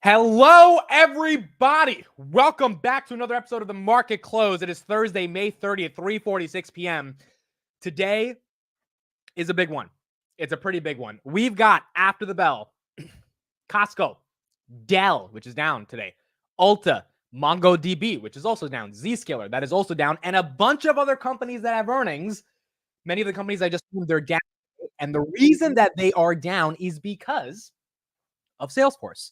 Hello, everybody. Welcome back to another episode of The Market Close. It is Thursday, May 30th, 3:46 p.m. Today is a big one. It's a pretty big one. We've got, after the bell, Costco, Dell, which is down today, Ulta, Mongodb, which is also down, Zscaler, that is also down, and a bunch of other companies that have earnings. Many of the companies I just named, they're down. And the reason that they are down is because of Salesforce.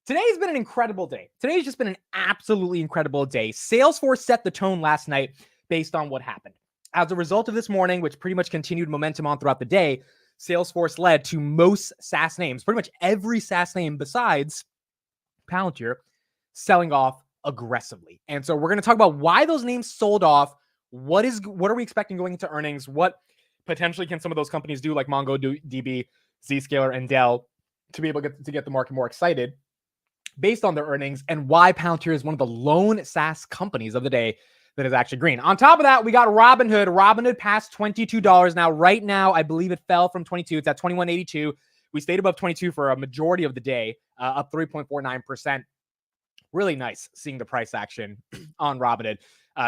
Today's been an incredible day. Today's just been an absolutely incredible day. Salesforce set the tone last night based on what happened. As a result of this morning, which pretty much continued momentum on throughout the day, Salesforce led to most SaaS names, pretty much every SaaS name besides Palantir, selling off aggressively. And so we're going to talk about why those names sold off. What are we expecting going into earnings? What potentially can some of those companies do, like MongoDB, Zscaler, and Dell, to be able to get the market more excited based on their earnings, and why Palantir is one of the lone SaaS companies of the day that is actually green. On top of that, we got Robinhood. Robinhood passed $22. Now, right now, I believe it fell from 22. It's at 21.82. We stayed above 22 for a majority of the day, up 3.49%. Really nice seeing the price action on Robinhood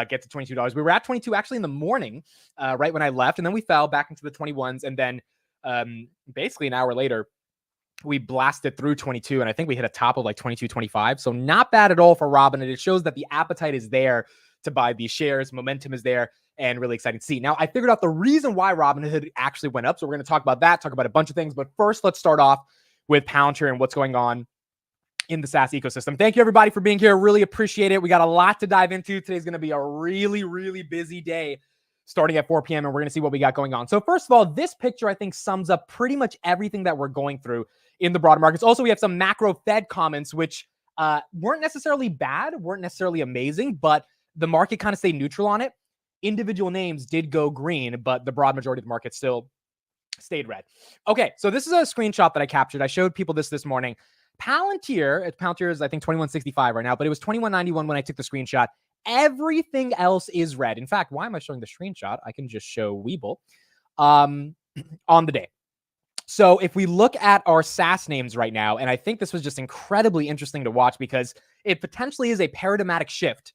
get to $22. We were at 22 actually in the morning, right when I left, and then we fell back into the 21s, and then basically an hour later, we blasted through 22, and I think we hit a top of like 22.25. So not bad at all for Robinhood. It shows that the appetite is there to buy these shares. Momentum is there, and really exciting to see. Now, I figured out the reason why Robinhood actually went up. So we're going to talk about that, talk about a bunch of things. But first, let's start off with Palantir and what's going on in the SaaS ecosystem. Thank you, everybody, for being here. Really appreciate it. We got a lot to dive into. Today's going to be a really, really busy day starting at 4 p.m., and we're going to see what we got going on. So first of all, this picture, I think, sums up pretty much everything that we're going through in the broader markets. Also, we have some macro Fed comments, which weren't necessarily bad, weren't necessarily amazing, but the market kind of stayed neutral on it. Individual names did go green, but the broad majority of the market still stayed red. Okay, so this is a screenshot that I captured. I showed people this morning. Palantir is, I think, 21.65 right now, but it was 21.91 when I took the screenshot. Everything else is red. In fact, why am I showing the screenshot? I can just show Webull on the day. So if we look at our SaaS names right now, and I think this was just incredibly interesting to watch because it potentially is a paradigmatic shift.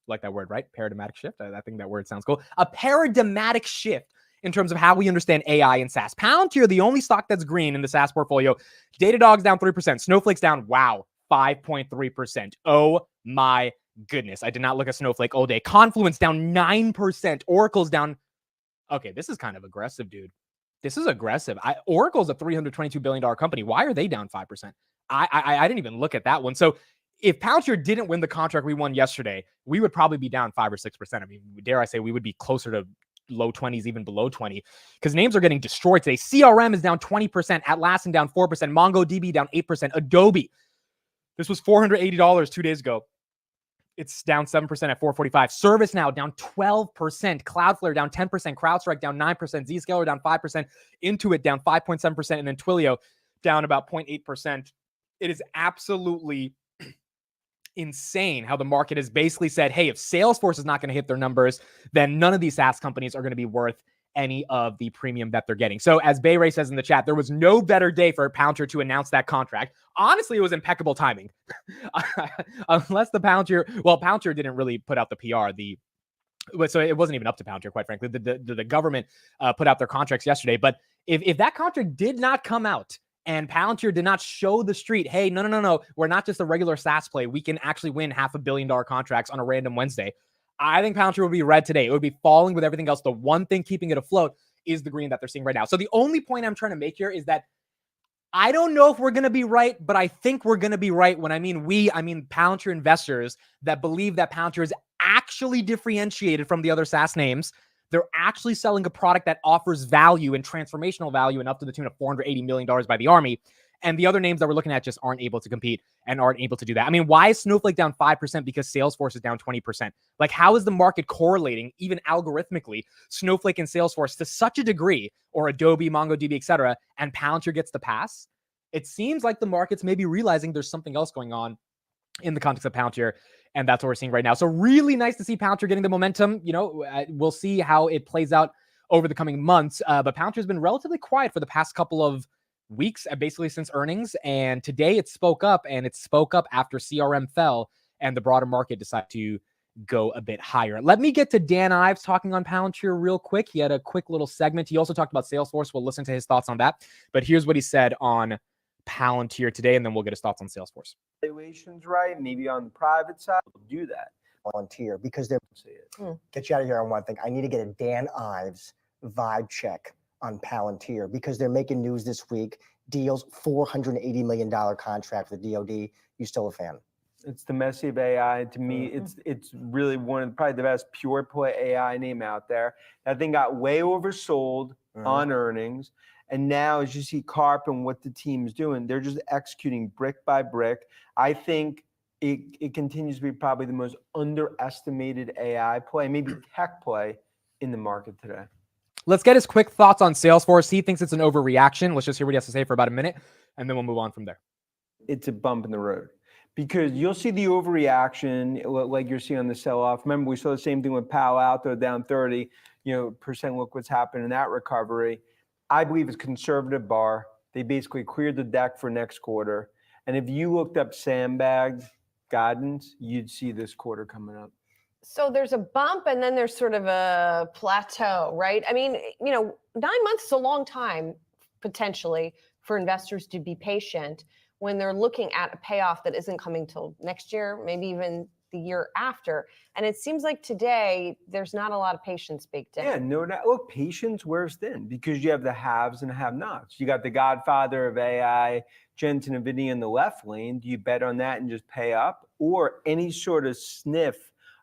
Like that word, right? Paradigmatic shift. I think that word sounds cool. A paradigmatic shift in terms of how we understand AI and SaaS. Palantir, the only stock that's green in the SaaS portfolio. Datadog's down 3%. Snowflake's down, 5.3%. Oh my goodness. I did not look at Snowflake all day. Confluence down 9%. Oracle's down. Okay, this is kind of aggressive, dude. This is aggressive. Oracle's a $322 billion company. Why are they down 5%? I didn't even look at that one. So if Palantir didn't win the contract we won yesterday, we would probably be down 5 or 6%. I mean, dare I say, we would be closer to low 20s, even below 20, because names are getting destroyed today. CRM is down 20%. Atlassian down 4%. MongoDB down 8%. Adobe, this was $480 2 days ago. It's down 7% at 445. ServiceNow down 12%. Cloudflare down 10%. CrowdStrike down 9%. Zscaler down 5%. Intuit down 5.7%. And then Twilio down about 0.8%. It is absolutely insane how the market has basically said, hey, if Salesforce is not going to hit their numbers, then none of these SaaS companies are going to be worth any of the premium that they're getting. So as Bay Ray says in the chat, there was no better day for Palantir to announce that contract. Honestly, it was impeccable timing. Unless Palantir didn't really put out the PR. So it wasn't even up to Palantir, quite frankly. The government put out their contracts yesterday. But if that contract did not come out and Palantir did not show the street, hey, no, we're not just a regular SaaS play. We can actually win $500 million contracts on a random Wednesday. I think Palantir would be red today. It would be falling with everything else. The one thing keeping it afloat is the green that they're seeing right now. So the only point I'm trying to make here is that I don't know if we're going to be right, but I think we're going to be right. When I mean we, I mean Palantir investors that believe that Palantir is actually differentiated from the other SaaS names. They're actually selling a product that offers value and transformational value and up to the tune of $480 million by the Army. And the other names that we're looking at just aren't able to compete and aren't able to do that. I mean, why is Snowflake down 5%? Because Salesforce is down 20%. Like, how is the market correlating, even algorithmically, Snowflake and Salesforce to such a degree, or Adobe, MongoDB, etc., and Palantir gets the pass? It seems like the market's maybe realizing there's something else going on in the context of Palantir, and that's what we're seeing right now. So really nice to see Palantir getting the momentum. You know, we'll see how it plays out over the coming months. But Palantir has been relatively quiet for the past couple of weeks, basically since earnings. And today it spoke up, and it spoke up after CRM fell and the broader market decided to go a bit higher. Let me get to Dan Ives talking on Palantir real quick. He had a quick little segment. He also talked about Salesforce. We'll listen to his thoughts on that. But here's what he said on Palantir today, and then we'll get his thoughts on Salesforce. Valuations right, maybe on the private side, we'll do that. Palantir, because they're get you out of here on one thing. I need to get a Dan Ives vibe check on Palantir because they're making news this week. Deals $480 million contract for the DoD. You still a fan? It's the Messi of AI. To me, it's really one of probably the best pure play AI name out there. That thing got way oversold on earnings. And now as you see Karp and what the team's doing, they're just executing brick by brick. I think it continues to be probably the most underestimated AI play, maybe tech play in the market today. Let's get his quick thoughts on Salesforce. He thinks it's an overreaction. Let's just hear what he has to say for about a minute, and then we'll move on from there. It's a bump in the road because you'll see the overreaction like you're seeing on the sell-off. Remember, we saw the same thing with Palo Alto down 30%. Look what's happened in that recovery. I believe it's conservative bar. They basically cleared the deck for next quarter. And if you looked up sandbagged guidance, you'd see this quarter coming up. So there's a bump and then there's sort of a plateau, right? I mean, 9 months is a long time potentially for investors to be patient when they're looking at a payoff that isn't coming till next year, maybe even the year after. And it seems like today there's not a lot of patience baked in. Yeah, no, look, patience wears thin because you have the haves and the have-nots. You got the godfather of AI, Jensen NVIDIA in the left lane. Do you bet on that and just pay up? Or any sort of sniff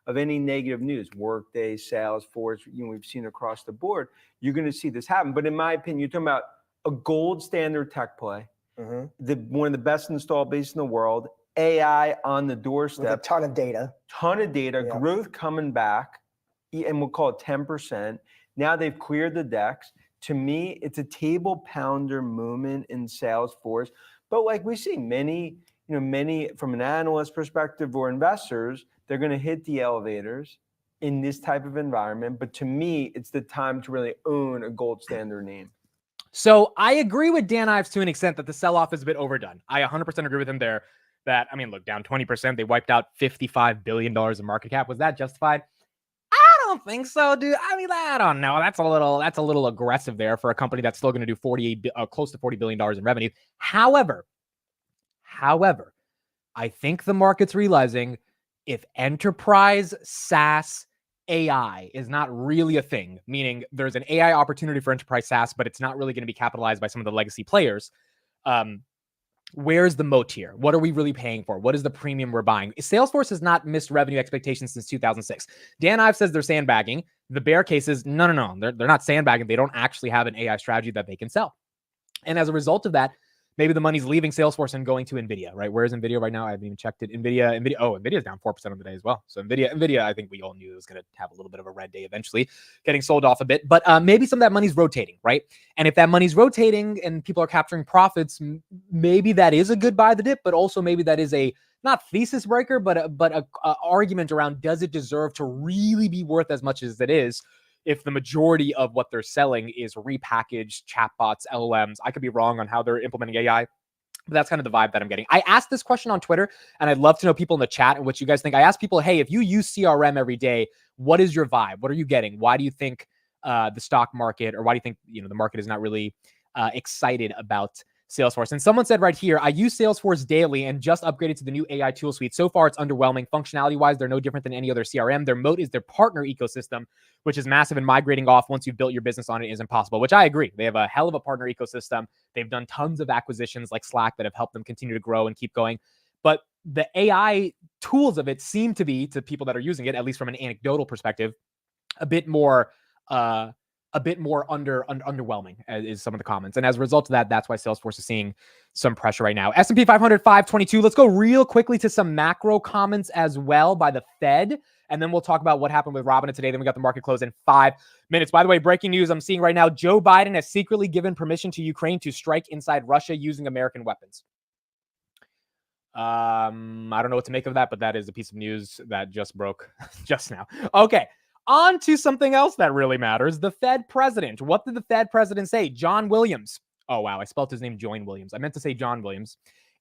of any negative news, Workday, Salesforce, we've seen across the board, you're going to see this happen. But in my opinion, you're talking about a gold standard tech play, one of the best installed base in the world, AI on the doorstep. With a ton of data. Growth coming back, and we'll call it 10%. Now they've cleared the decks. To me, it's a table pounder moment in Salesforce. But like we see many from an analyst perspective or investors, they're going to hit the elevators in this type of environment. But to me, it's the time to really own a gold standard name. So I agree with Dan Ives to an extent that the sell-off is a bit overdone. I 100% agree with him there. That, look, down 20%, they wiped out $55 billion in market cap. Was that justified? I don't think so, dude. I don't know. That's a little aggressive there for a company that's still going to do close to $40 billion in revenue. However, I think the market's realizing if enterprise SaaS AI is not really a thing, meaning there's an AI opportunity for enterprise SaaS, but it's not really going to be capitalized by some of the legacy players. Where's the moat here? What are we really paying for? What is the premium we're buying? Salesforce has not missed revenue expectations since 2006. Dan Ives says they're sandbagging. The bear case is no. They're not sandbagging. They don't actually have an AI strategy that they can sell. And as a result of that, maybe the money's leaving Salesforce and going to NVIDIA, right? Where is NVIDIA right now? I haven't even checked it. NVIDIA's down 4% on the day as well. So NVIDIA, I think we all knew it was going to have a little bit of a red day eventually, getting sold off a bit. But maybe some of that money's rotating, right? And if that money's rotating and people are capturing profits, maybe that is a good buy the dip, but also maybe that is a not thesis breaker, but a argument around does it deserve to really be worth as much as it is if the majority of what they're selling is repackaged chatbots, LLMs. I could be wrong on how they're implementing AI, but that's kind of the vibe that I'm getting. I asked this question on Twitter, and I'd love to know people in the chat and what you guys think. I asked people, hey, if you use CRM every day, what is your vibe? What are you getting? Why do you think the stock market, or why do you think the market is not really excited about Salesforce? And someone said right here, I use Salesforce daily and just upgraded to the new AI tool suite. So far, it's underwhelming. Functionality-wise, they're no different than any other CRM. Their moat is their partner ecosystem, which is massive, and migrating off once you've built your business on it is impossible, which I agree. They have a hell of a partner ecosystem. They've done tons of acquisitions like Slack that have helped them continue to grow and keep going. But the AI tools of it seem to be, to people that are using it, at least from an anecdotal perspective, a bit more underwhelming is some of the comments. And as a result of that, that's why Salesforce is seeing some pressure right now. S&P 500, 522. Let's go real quickly to some macro comments as well by the Fed. And then we'll talk about what happened with Robinhood today. Then we got the market close in 5 minutes. By the way, breaking news I'm seeing right now, Joe Biden has secretly given permission to Ukraine to strike inside Russia using American weapons. I don't know what to make of that, but that is a piece of news that just broke just now. Okay. On to something else that really matters. The Fed president. What did the Fed president say? John Williams, Oh, wow. I spelled his name Join Williams. I meant to say John Williams.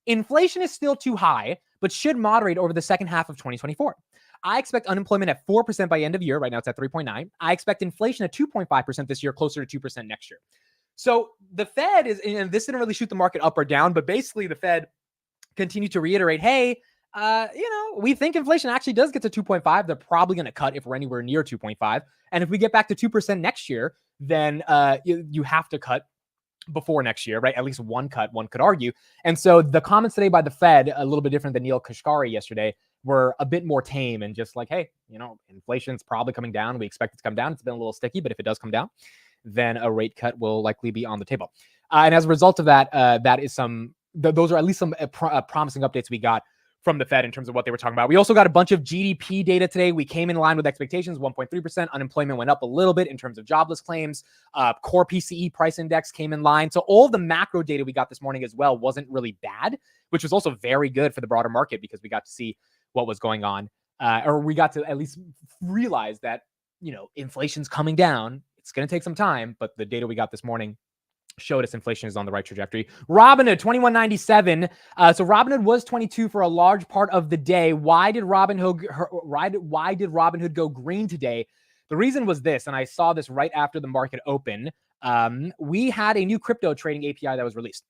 Inflation is still too high, but should moderate over the second half of 2024. I expect unemployment at 4% by end of year. Right now it's at 3.9. I expect inflation at 2.5% this year, closer to 2% next year. So the Fed is, and this didn't really shoot the market up or down, but basically the Fed continued to reiterate, hey, we think inflation actually does get to 2.5. They're probably going to cut if we're anywhere near 2.5. And if we get back to 2% next year, then you have to cut before next year, right? At least one cut, one could argue. And so the comments today by the Fed, a little bit different than Neil Kashkari yesterday, were a bit more tame and just like, hey, inflation's probably coming down. We expect it to come down. It's been a little sticky, but if it does come down, then a rate cut will likely be on the table. And as a result of that, those are at least some promising updates we got from the Fed in terms of what they were talking about. We also got a bunch of GDP data today. We came in line with expectations, 1.3%. Unemployment went up a little bit in terms of jobless claims. Core PCE price index came in line. So all the macro data we got this morning as well wasn't really bad, which was also very good for the broader market because we got to see what was going on. Or we got to at least realize that, inflation's coming down. It's going to take some time, but the data we got this morning showed us inflation is on the right trajectory. Robinhood, 21.97. So Robinhood was 22 for a large part of the day. Why did Robinhood go green today? The reason was this, and I saw this right after the market open. We had a new crypto trading API that was released.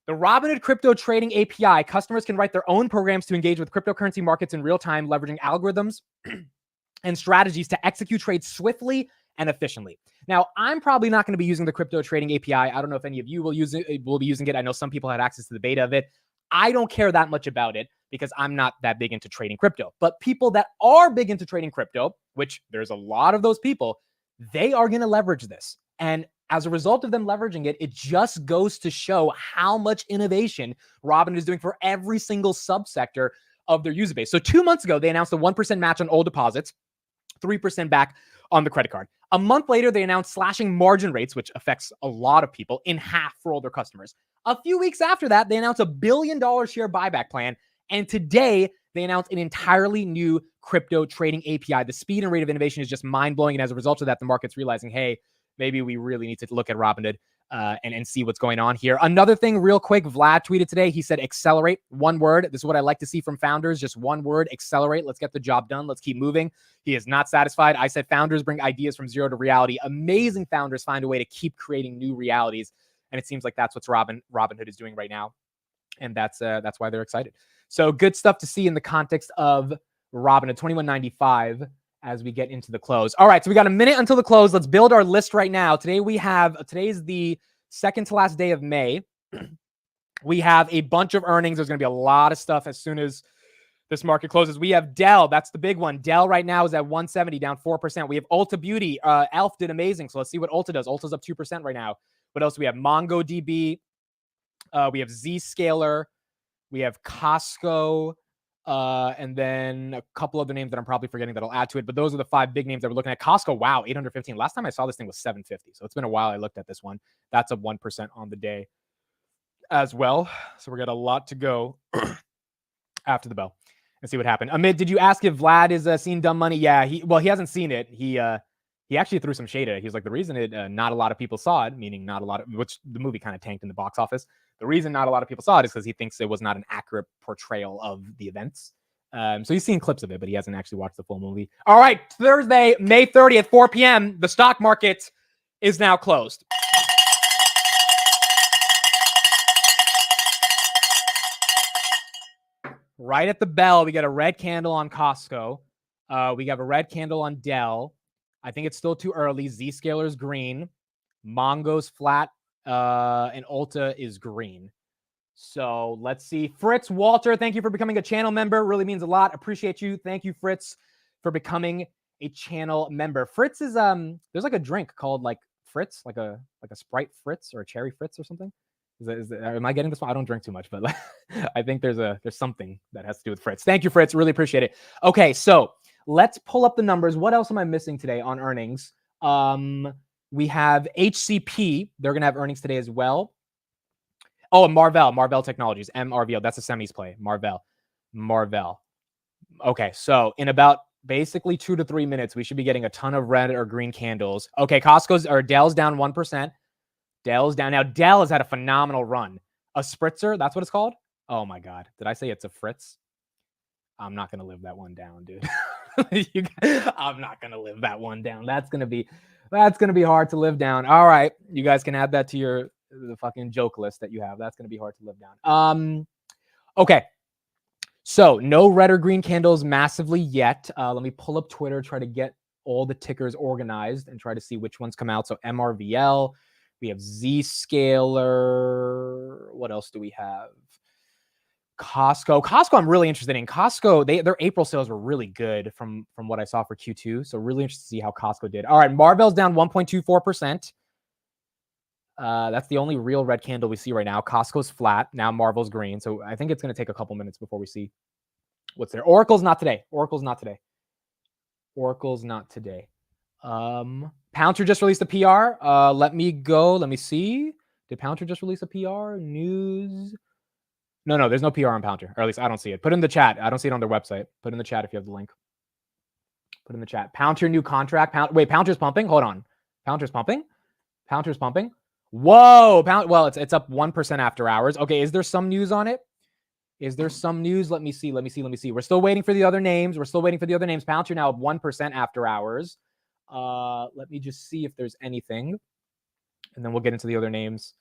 The Robinhood crypto trading API, customers can write their own programs to engage with cryptocurrency markets in real time, leveraging algorithms and strategies to execute trades swiftly and efficiently. Now, I'm probably not going to be using the crypto trading API. I don't know if any of you will be using it. I know some people had access to the beta of it. I don't care that much about it because I'm not that big into trading crypto. But people that are big into trading crypto, which there's a lot of those people, they are going to leverage this. And as a result of them leveraging it, it just goes to show how much innovation Robinhood is doing for every single subsector of their user base. So 2 months ago, they announced a 1% match on old deposits, 3% back on the credit card. A month later, they announced slashing margin rates, which affects a lot of people, in half for all their customers. A few weeks after that, they announced a $1 billion share buyback plan. And today, they announced an entirely new crypto trading API. The speed and rate of innovation is just mind-blowing. And as a result of that, the market's realizing, hey, maybe we really need to look at Robinhood and see what's going on here. Another thing real quick, Vlad tweeted today. He said, accelerate, one word. This is what I like to see from founders. Just one word, accelerate. Let's get the job done. Let's keep moving. He is not satisfied. I said, founders bring ideas from zero to reality. Amazing founders find a way to keep creating new realities. And it seems like that's what Robinhood is doing right now. And that's why they're excited. So good stuff to see in the context of Robinhood, 21.95 as we get into the close. All right, so we got a minute until the close. Let's build our list right now. Today is the second to last day of May. We have a bunch of earnings. There's going to be a lot of stuff as soon as this market closes. We have Dell. That's the big one. Dell right now is at 170, down 4%. We have Ulta Beauty. Elf did amazing. So let's see what Ulta does. Ulta's up 2% right now. What else do we have? Mongodb. We have Zscaler. We have Costco. And then a couple other names that I'm probably forgetting that'll add to it. But those are the 5 big names that we're looking at. Costco, wow, 815. Last time I saw this thing was 750. So it's been a while I looked at this one. That's up 1% on the day as well. So we got a lot to go after the bell and see what happened. Amit, did you ask if Vlad is seen Dumb Money? Yeah, he hasn't seen it. He actually threw some shade at it. He was like, the reason not a lot of people saw it, meaning not a lot of, which the movie kind of tanked in the box office. The reason not a lot of people saw it is because he thinks it was not an accurate portrayal of the events. So he's seen clips of it, but he hasn't actually watched the full movie. All right, Thursday, May 30th, 4 p.m., the stock market is now closed. Right at the bell, we get a red candle on Costco. We have a red candle on Dell. I think it's still too early. Zscaler's green. Mongo's flat. And Ulta is green. So let's see. Fritz Walter, thank you for becoming a channel member. Really means a lot. Appreciate you. Thank you, Fritz, for becoming a channel member. Fritz is there's like a drink called like Fritz, like a Sprite Fritz or a Cherry Fritz or something. Am I getting this one? I don't drink too much, but like, I think there's something that has to do with Fritz. Thank you, Fritz. Really appreciate it. Okay, so let's pull up the numbers. What else am I missing today on earnings? We have HCP. They're going to have earnings today as well. Oh, Marvell Technologies, MRVL. That's a semis play. Marvell. Okay, so in about basically 2 to 3 minutes, we should be getting a ton of red or green candles. Okay, Costco's or Dell's down 1%. Dell's down. Now, Dell has had a phenomenal run. A spritzer, that's what it's called? Oh my God. Did I say it's a fritz? I'm not going to live that one down, dude. I'm not going to live that one down. That's going to be hard to live down. All right. You guys can add that to the fucking joke list that you have. That's going to be hard to live down. Okay. So no red or green candles massively yet. Let me pull up Twitter, try to get all the tickers organized and try to see which ones come out. So MRVL, we have Zscaler. What else do we have? Costco, I'm really interested in. Costco, their April sales were really good from what I saw for Q2. So really interested to see how Costco did. All right, Marvell's down 1.24%. That's the only real red candle we see right now. Costco's flat. Now Marvell's green. So I think it's going to take a couple minutes before we see what's there. Oracle's not today. Palantir just released a PR. Let me see. Did Palantir just release a PR? News. No, there's no PR on Palantir, or at least I don't see it. Put it in the chat. I don't see it on their website. Put it in the chat if you have the link. Put it in the chat. Palantir new contract. Wait, Palantir's pumping? Hold on. Palantir's pumping? Whoa. Well, it's up 1% after hours. Okay, is there some news on it? Let me see. We're still waiting for the other names. Palantir now up 1% after hours. Let me just see if there's anything. And then we'll get into the other names.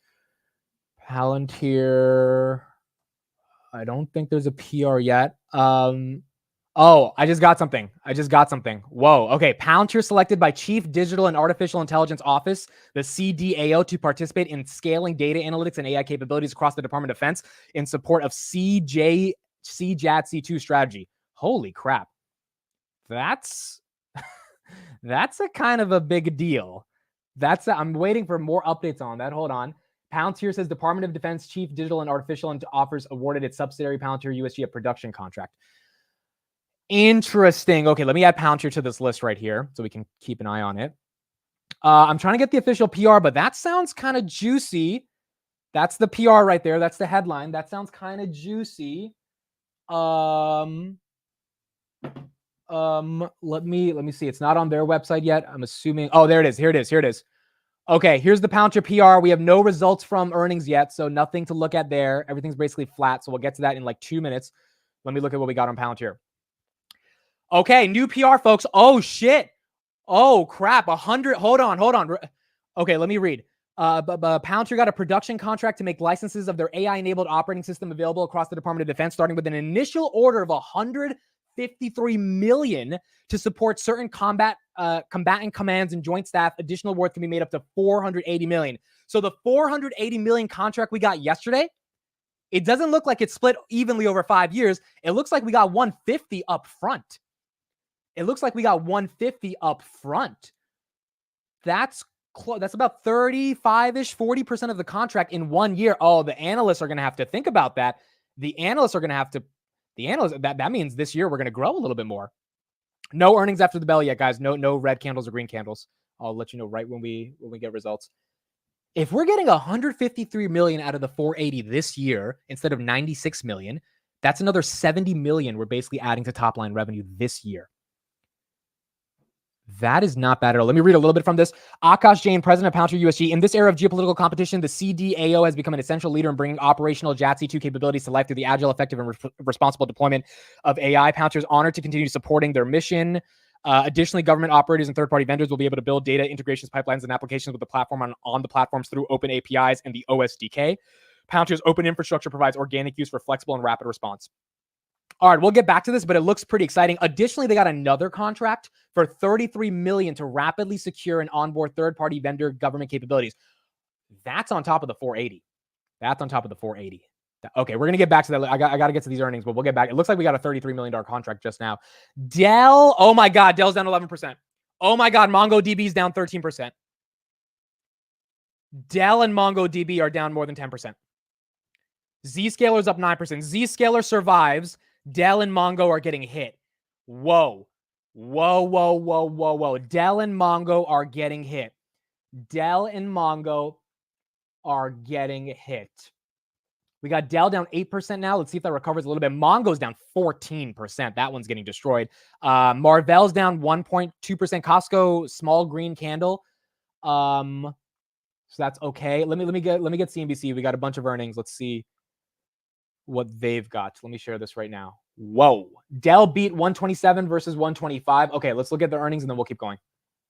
Palantir. I don't think there's a PR yet. I just got something. Whoa. Okay. Palantir selected by Chief Digital and Artificial Intelligence Office, the CDAO, to participate in scaling data analytics and AI capabilities across the Department of Defense in support of CJADC2 strategy. Holy crap. That's a kind of a big deal. I'm waiting for more updates on that. Hold on. Palantir says Department of Defense Chief Digital and Artificial offers awarded its subsidiary Palantir USG a production contract. Interesting. Okay, let me add Palantir to this list right here so we can keep an eye on it. I'm trying to get the official PR, but that sounds kind of juicy. That's the PR right there. That's the headline. That sounds kind of juicy. Let me see. It's not on their website yet. I'm assuming. Oh, there it is. Here it is. Okay, here's the Palantir PR. We have no results from earnings yet, so nothing to look at there. Everything's basically flat, so we'll get to that in like 2 minutes. Let me look at what we got on Palantir. Okay, new PR, folks. Oh, shit. Oh, crap. 100. Hold on. Okay, let me read. Palantir got a production contract to make licenses of their AI-enabled operating system available across the Department of Defense, starting with an initial order of $153 million to support certain combatant commands and joint staff. Additional awards can be made up to $480 million. So the $480 million contract we got yesterday, it doesn't look like it's split evenly over 5 years. It looks like we got 150 up front. That's about 35-ish, 40% of the contract in 1 year. Oh, the analysts are going to have to think about that. That means this year we're going to grow a little bit more. No earnings after the bell yet, guys. No red candles or green candles. I'll let you know right when we get results. If we're getting 153 million out of the 480 this year instead of 96 million, that's another 70 million we're basically adding to top line revenue this year. That is not bad at all. Let me read a little bit from this. Akash Jain, president of Palantir USG. In this era of geopolitical competition, the CDAO has become an essential leader in bringing operational JADC2 capabilities to life through the agile, effective, and responsible deployment of AI. Palantir is honored to continue supporting their mission. Additionally, government operators and third-party vendors will be able to build data integrations, pipelines, and applications with the platform on the platforms through open APIs and the OSDK. Palantir's open infrastructure provides organic use for flexible and rapid response. All right, we'll get back to this, but it looks pretty exciting. Additionally, they got another contract for $33 million to rapidly secure and onboard third-party vendor government capabilities. That's on top of the 480. Okay, we're going to get back to that. I got to get to these earnings, but we'll get back. It looks like we got a $33 million contract just now. Dell, oh my God, Dell's down 11%. Oh my God, MongoDB is down 13%. Dell and MongoDB are down more than 10%. Zscaler's up 9%. Zscaler survives. Dell and Mongo are getting hit. Whoa. Dell and Mongo are getting hit. We got Dell down 8% now. Let's see if that recovers a little bit. Mongo's down 14%. That one's getting destroyed. Marvell's down 1.2%. Costco, small green candle. So that's okay. Let me get CNBC. We got a bunch of earnings. Let's see what they've got. Let me share this right now. Whoa. Dell beat 127 versus 125. Okay, let's look at the earnings and then we'll keep going.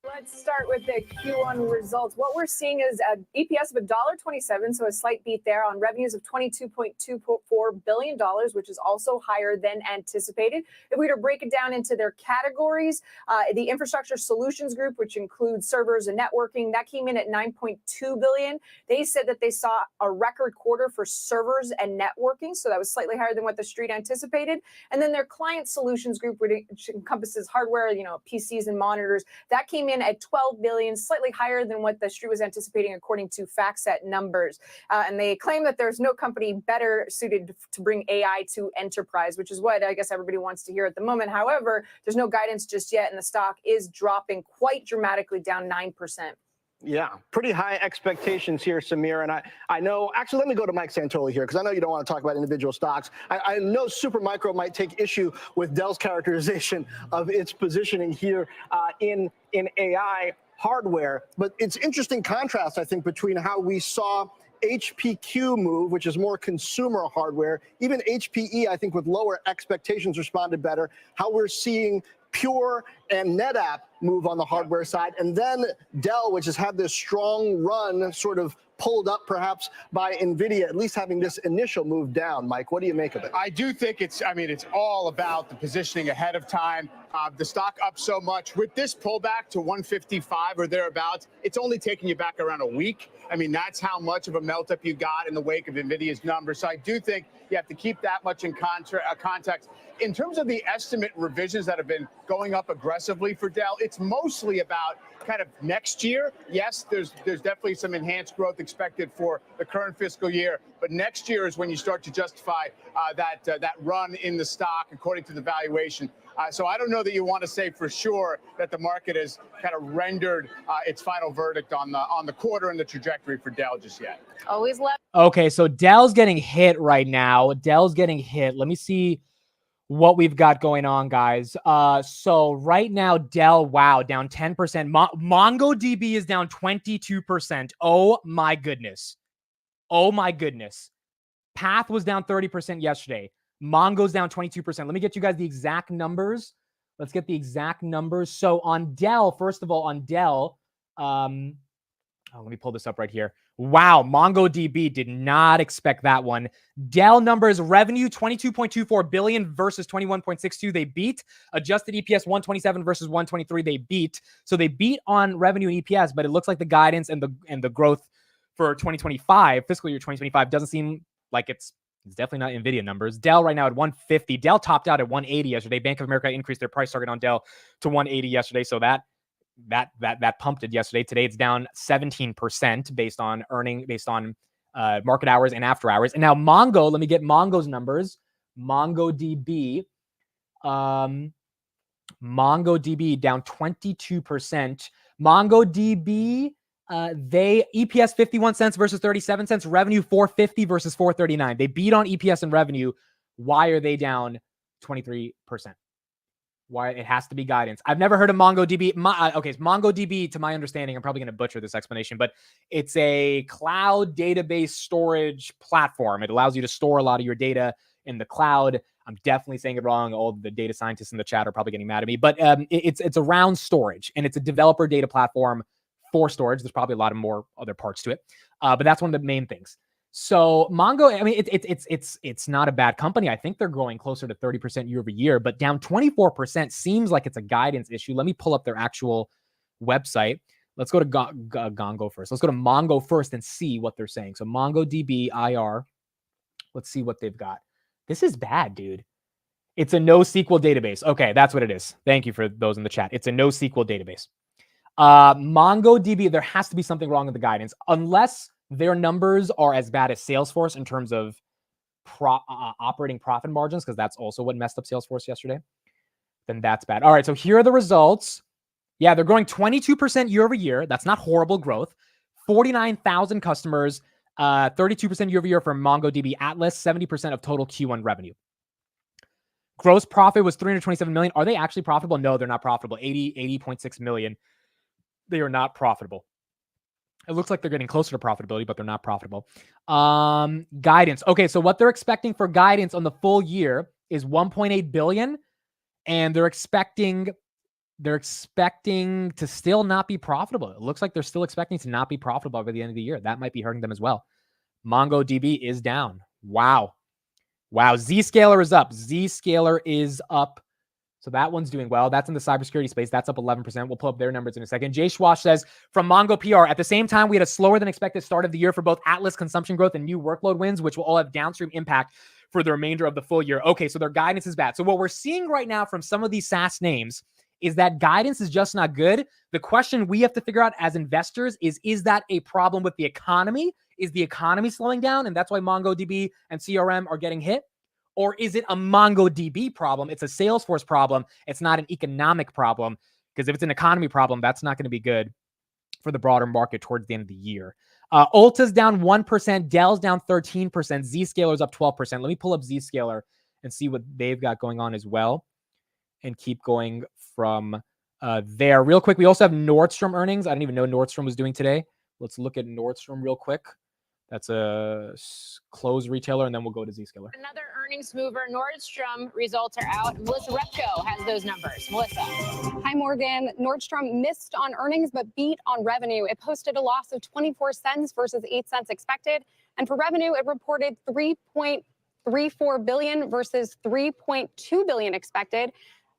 Let's start with the Q1 results. What we're seeing is an EPS of $1.27, so a slight beat there on revenues of $22.24 billion, which is also higher than anticipated. If we were to break it down into their categories, the Infrastructure Solutions Group, which includes servers and networking, that came in at $9.2 billion. They said that they saw a record quarter for servers and networking, so that was slightly higher than what the street anticipated. And then their Client Solutions Group, which encompasses hardware, PCs and monitors, that came in at $12 billion, slightly higher than what the street was anticipating according to FactSet numbers. And they claim that there's no company better suited to bring AI to enterprise, which is what I guess everybody wants to hear at the moment. However, there's no guidance just yet, and the stock is dropping quite dramatically, down 9%. Yeah, pretty high expectations here, Samir. And I know, actually, let me go to Mike Santoli here, because I know you don't want to talk about individual stocks. I know Supermicro might take issue with Dell's characterization of its positioning here in AI hardware. But it's interesting contrast, I think, between how we saw HPQ move, which is more consumer hardware. Even HPE, I think, with lower expectations responded better. How we're seeing Pure and NetApp move on the hardware side. And then Dell, which has had this strong run, sort of pulled up perhaps by NVIDIA, at least having this initial move down. Mike, what do you make of it? I do think it's all about the positioning ahead of time. The stock up so much. With this pullback to 155 or thereabouts, it's only taking you back around a week. That's how much of a melt up you got in the wake of NVIDIA's numbers. So I do think you have to keep that much in context. In terms of the estimate revisions that have been going up aggressively for Dell, it's mostly about kind of next year. Yes, there's definitely some enhanced growth expected for the current fiscal year, but next year is when you start to justify that run in the stock according to the valuation. So I don't know that you want to say for sure that the market has kind of rendered its final verdict on the quarter and the trajectory for Dell just yet. Always left. Okay, so Dell's getting hit right now. Dell's getting hit. Let me see what we've got going on, guys. So right now, Dell, wow, down 10%. MongoDB is down 22%. Oh my goodness. Oh my goodness. Path was down 30% yesterday. Mongo's down 22%. Let me get you guys the exact numbers. Let's get the exact numbers. So on Dell, first of all, on Dell, let me pull this up right here. Wow, MongoDB did not expect that one. Dell numbers, revenue 22.24 billion versus 21.62. They beat. Adjusted EPS 127 versus 123. They beat. So they beat on revenue and EPS, but it looks like the guidance and the growth for 2025, fiscal year 2025, doesn't seem like it's definitely not NVIDIA numbers. Dell right now at 150. Dell topped out at 180 yesterday. Bank of America increased their price target on Dell to 180 yesterday. So that pumped it yesterday. Today it's down 17% based on market hours and after hours. And now Mongo, let me get Mongo's numbers. MongoDB down 22%. MongoDB, they EPS 51 cents versus 37 cents, revenue 450 versus 439. They beat on EPS and revenue. Why are they down 23%? Why? It has to be guidance. I've never heard of MongoDB. Okay, so MongoDB, to my understanding, I'm probably going to butcher this explanation, but it's a cloud database storage platform. It allows you to store a lot of your data in the cloud. I'm definitely saying it wrong. All the data scientists in the chat are probably getting mad at me, but it's around storage, and it's a developer data platform for storage. There's probably a lot of more other parts to it, but that's one of the main things. So Mongo, I mean, it's not a bad company. I think they're growing closer to 30% year over year, but down 24% seems like it's a guidance issue. Let me pull up their actual website. Let's go to Gongo first. Let's go to Mongo first and see what they're saying. So MongoDB IR. Let's see what they've got. This is bad, dude. It's a NoSQL database. Okay, that's what it is. Thank you for those in the chat. It's a NoSQL database. MongoDB, there has to be something wrong with the guidance, unless their numbers are as bad as Salesforce in terms of operating profit margins, because that's also what messed up Salesforce yesterday. Then that's bad. All right, so here are the results. Yeah, they're growing 22% year over year. That's not horrible growth. 49,000 customers, 32% year over year for MongoDB Atlas, 70% of total Q1 revenue. Gross profit was $327 million. Are they actually profitable? No, they're not profitable. 80.6 million. They are not profitable. It looks like they're getting closer to profitability, but they're not profitable. Guidance. Okay, so what they're expecting for guidance on the full year is 1.8 billion, and they're expecting to still not be profitable. It looks like they're still expecting to not be profitable by the end of the year. That might be hurting them as well. MongoDB is down. Wow. Zscaler is up. Zscaler is up. So that one's doing well. That's in the cybersecurity space. That's up 11%. We'll pull up their numbers in a second. Jay Schwash says, from Mongo PR, at the same time, we had a slower than expected start of the year for both Atlas consumption growth and new workload wins, which will all have downstream impact for the remainder of the full year. Okay, so their guidance is bad. So what we're seeing right now from some of these SaaS names is that guidance is just not good. The question we have to figure out as investors is that a problem with the economy? Is the economy slowing down? And that's why MongoDB and CRM are getting hit? Or is it a MongoDB problem? It's a Salesforce problem. It's not an economic problem. Because if it's an economy problem, that's not going to be good for the broader market towards the end of the year. Ulta's down 1%. Dell's down 13%. Zscaler's up 12%. Let me pull up Zscaler and see what they've got going on as well. And keep going from there. Real quick, we also have Nordstrom earnings. I didn't even know Nordstrom was doing today. Let's look at Nordstrom real quick. That's a closed retailer, and then we'll go to Zscaler. Another earnings mover, Nordstrom results are out. Melissa Repko has those numbers. Melissa. Hi, Morgan. Nordstrom missed on earnings but beat on revenue. It posted a loss of 24 cents versus 8 cents expected. And for revenue, it reported 3.34 billion versus 3.2 billion expected.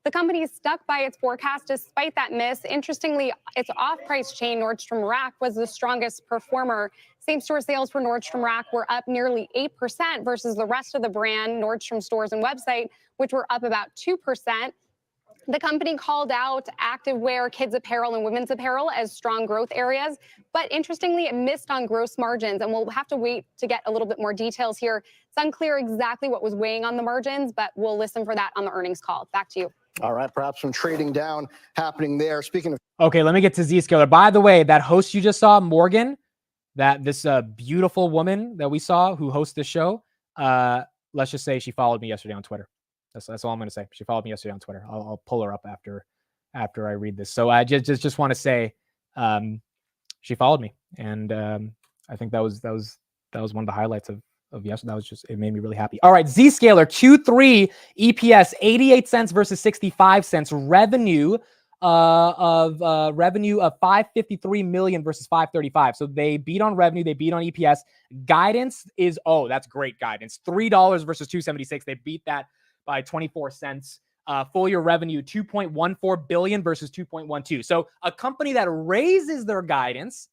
The company is stuck by its forecast despite that miss. Interestingly, its off-price chain, Nordstrom Rack, was the strongest performer. Same-store sales for Nordstrom Rack were up nearly 8% versus the rest of the brand, Nordstrom stores and website, which were up about 2%. The company called out activewear, kids apparel, and women's apparel as strong growth areas. But interestingly, it missed on gross margins, and we'll have to wait to get a little bit more details here. It's unclear exactly what was weighing on the margins, but we'll listen for that on the earnings call. Back to you. All right, perhaps some trading down happening there. Speaking of... Okay, let me get to Zscaler. By the way, that host you just saw, Morgan, this beautiful woman that we saw who hosts this show, let's just say she followed me yesterday on Twitter. That's all I'm going to say. She followed me yesterday on Twitter. I'll pull her up after I read this. So I just want to say she followed me, and I think that was one of the highlights of yesterday. That was just, it made me really happy. All right, Zscaler Q3 EPS 88 cents versus 65 cents. Revenue of 553 million versus 535. So they beat on revenue, they beat on EPS. Guidance is, oh, that's great guidance. $3 versus 276. They beat that by 24 cents. Full year revenue 2.14 billion versus 2.12. So a company that raises their guidance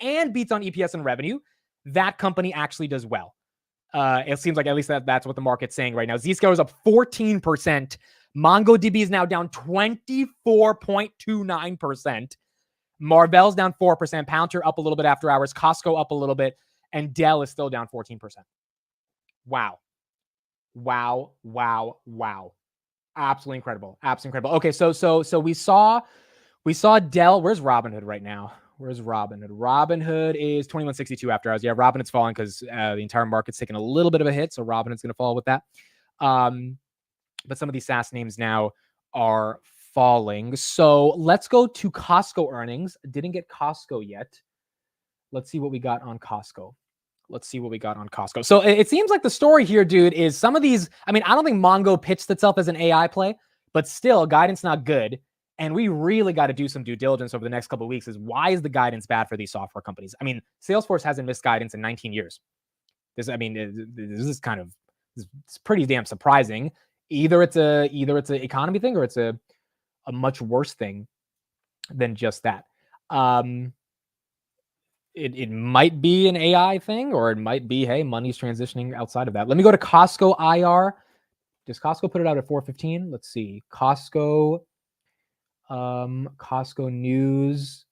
and beats on EPS and revenue, that company actually does well. It seems like at least that's what the market's saying right now. Zscaler is up 14%. MongoDB is now down 24.29%. Marvell's down 4%. Palantir up a little bit after hours. Costco up a little bit. And Dell is still down 14%. Wow. Absolutely incredible. Okay, so we saw Dell. Where's Robinhood right now? Where's Robinhood? Robinhood is 2162 after hours. Yeah, Robinhood's falling because the entire market's taking a little bit of a hit, so Robinhood's going to fall with that. But some of these SaaS names now are falling. So let's go to Costco earnings. Didn't get Costco yet. Let's see what we got on Costco. So it seems like the story here, dude, is some of these, I mean, I don't think Mongo pitched itself as an AI play, but still, guidance not good. And we really got to do some due diligence over the next couple of weeks is why is the guidance bad for these software companies? I mean, Salesforce hasn't missed guidance in 19 years. This is kind of, it's pretty damn surprising. Either it's an economy thing or it's a much worse thing than just that. It might be an AI thing, or it might be, hey, money's transitioning outside of that. Let me go to Costco IR. Does Costco put it out at 4:15? Let's see. Costco news.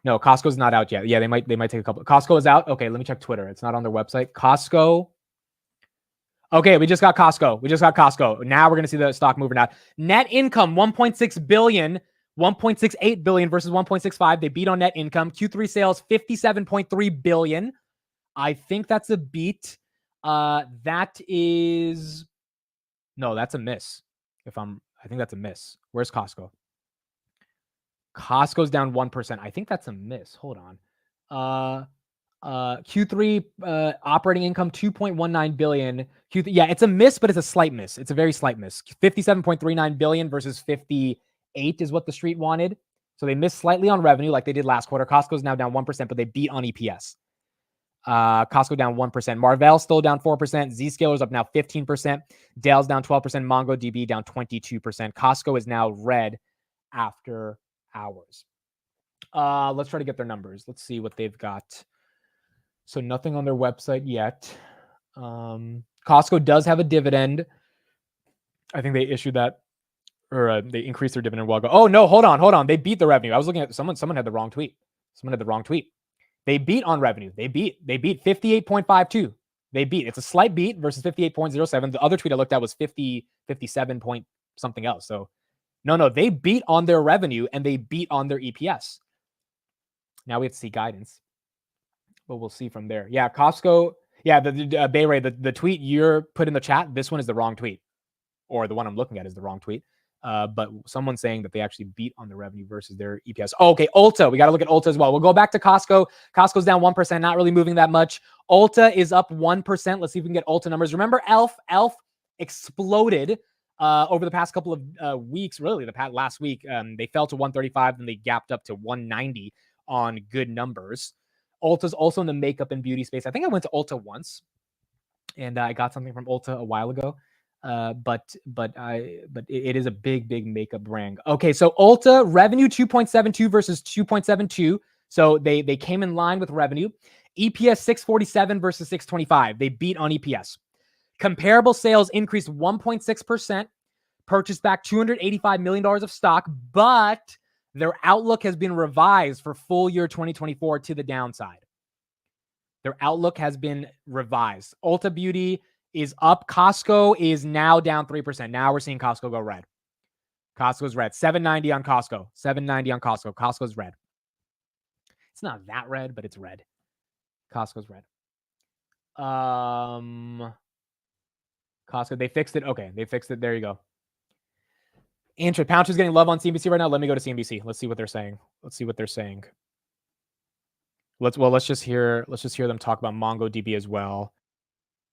No, Costco's not out yet. Yeah, they might take a couple. Costco is out. Okay, let me check Twitter. It's not on their website. Costco. Okay, we just got Costco. Now we're going to see the stock moving out. Net income, 1.6 billion, 1.68 billion versus 1.65. They beat on net income. Q3 sales, 57.3 billion. I think that's a beat. That's a miss. I think that's a miss. Where's Costco? Costco's down 1%. I think that's a miss. Hold on. Q3 operating income 2.19 billion. Q3, yeah, it's a miss, but it's a slight miss. It's a very slight miss. 57.39 billion versus 58 is what the street wanted. So they missed slightly on revenue like they did last quarter. Costco's now down 1%, but they beat on EPS. Costco down 1%. Marvell still down 4%. Zscaler's up now 15%. Dell's down 12%. Mongodb down 22%. Costco is now red after hours. Let's try to get their numbers. Let's see what they've got. So nothing on their website yet. Costco does have a dividend. I think they issued that, or they increased their dividend a while ago. Oh no, hold on. They beat the revenue. I was looking at someone had the wrong tweet. They beat on revenue. They beat 58.52. They beat. It's a slight beat versus 58.07. The other tweet I looked at was 57 point something else. So no, they beat on their revenue and they beat on their EPS. Now we have to see guidance, but we'll see from there. Yeah, Costco. Yeah, the Bay Ray, the tweet you're put in the chat, this one is the wrong tweet, or the one I'm looking at is the wrong tweet. But someone's saying that they actually beat on the revenue versus their EPS. Oh, okay, Ulta. We got to look at Ulta as well. We'll go back to Costco. Costco's down 1%, not really moving that much. Ulta is up 1%. Let's see if we can get Ulta numbers. Remember, Elf exploded over the past couple of weeks. Really, last week, they fell to 135, then they gapped up to 190 on good numbers. Ulta's also in the makeup and beauty space. I think I went to Ulta once, and I got something from Ulta a while ago. But it is a big makeup brand. Okay, so Ulta revenue 2.72 versus 2.72. So they came in line with revenue. EPS 647 versus 625. They beat on EPS. Comparable sales increased 1.6%. Purchased back $285 million of stock, but their outlook has been revised for full year 2024 to the downside. Their outlook has been revised. Ulta Beauty is up. Costco is now down 3%. Now we're seeing Costco go red. Costco's red. 790 on Costco. 790 on Costco. Costco's red. It's not that red, but it's red. Costco's red. Costco, they fixed it. Okay, they fixed it. There you go. Interesting. Palantir's getting love on CNBC right now. Let me go to CNBC. Let's see what they're saying. Let's just hear them talk about MongoDB as well.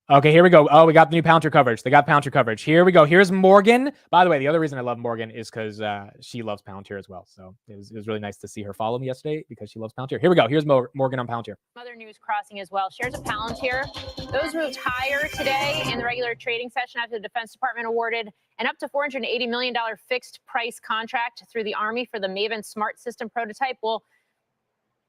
Okay, here we go. Oh, we got the new Palantir coverage. They got Palantir coverage. Here we go. Here's Morgan. By the way, the other reason I love Morgan is because she loves Palantir as well. So it was really nice to see her follow me yesterday because she loves Palantir. Here we go. Here's Morgan on Palantir. Other news crossing as well. Shares of Palantir, those moved higher today in the regular trading session after the Defense Department awarded an up to $480 million fixed price contract through the Army for the Maven Smart System prototype. Well,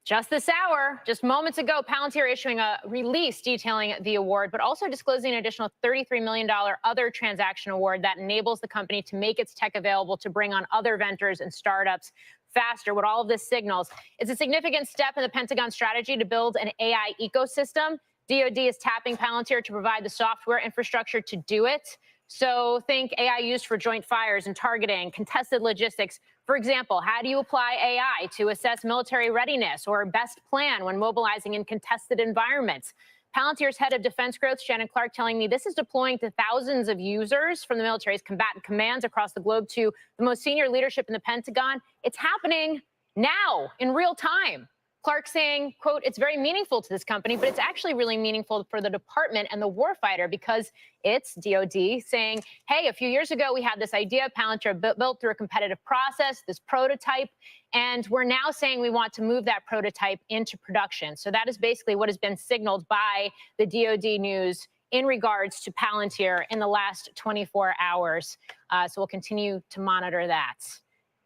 just this hour, just moments ago, Palantir issuing a release detailing the award, but also disclosing an additional $33 million other transaction award that enables the company to make its tech available to bring on other vendors and startups faster. What all of this signals, it's a significant step in the Pentagon strategy to build an AI ecosystem. DoD is tapping Palantir to provide the software infrastructure to do it. So think AI used for joint fires and targeting, contested logistics. For example, how do you apply AI to assess military readiness or best plan when mobilizing in contested environments? Palantir's head of defense growth, Shannon Clark, telling me this is deploying to thousands of users from the military's combatant commands across the globe to the most senior leadership in the Pentagon. It's happening now in real time. Clark saying, quote, it's very meaningful to this company, but it's actually really meaningful for the department and the warfighter because it's DoD saying, hey, a few years ago, we had this idea Palantir built through a competitive process, this prototype, and we're now saying we want to move that prototype into production. So that is basically what has been signaled by the DoD news in regards to Palantir in the last 24 hours. So we'll continue to monitor that.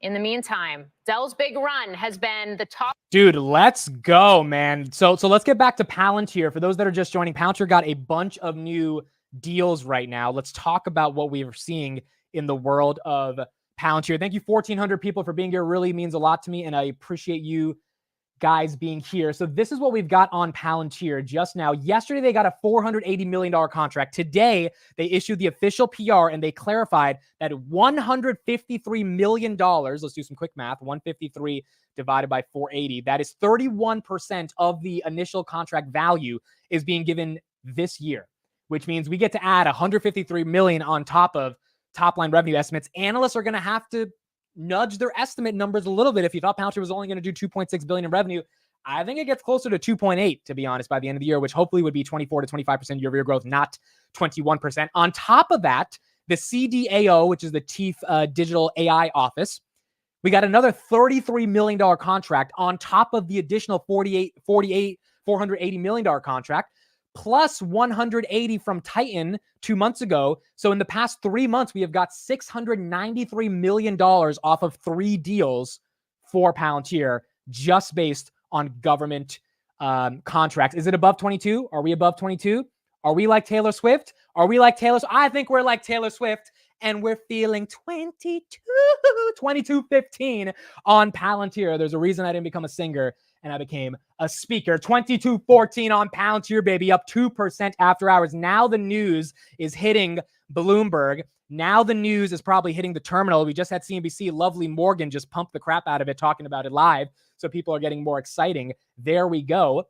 In the meantime, Dell's big run has been the top. Dude, let's go, man. So let's get back to Palantir. For those that are just joining, Palantir got a bunch of new deals right now. Let's talk about what we are seeing in the world of Palantir. Thank you, 1,400 people, for being here. It really means a lot to me, and I appreciate you guys being here. So this is what we've got on Palantir just now. Yesterday, they got a $480 million contract. Today, they issued the official PR and they clarified that $153 million, let's do some quick math, 153 divided by 480, that is 31% of the initial contract value is being given this year, which means we get to add 153 million on top of top line revenue estimates. Analysts are going to have to nudge their estimate numbers a little bit. If you thought Palantir was only going to do 2.6 billion in revenue, I think it gets closer to 2.8, to be honest, by the end of the year, which hopefully would be 24 to 25% year-over-year growth, not 21%. On top of that, the CDAO, which is the Chief Digital AI Office, we got another $33 million contract on top of the additional $480 million contract, plus 180 from Titan 2 months ago. So in the past 3 months, we have got $693 million off of 3 deals for Palantir, just based on government contracts. Is it above 22? Are we above 22? Are we like Taylor Swift? Are we like Taylor? I think we're like Taylor Swift, and we're feeling 22.15 on Palantir. There's a reason I didn't become a singer and I became a speaker. 22.14 on Palantir, baby, up 2% after hours. Now the news is hitting Bloomberg. Now the news is probably hitting the terminal. We just had CNBC. Lovely Morgan just pumped the crap out of it, talking about it live. So people are getting more exciting. There we go.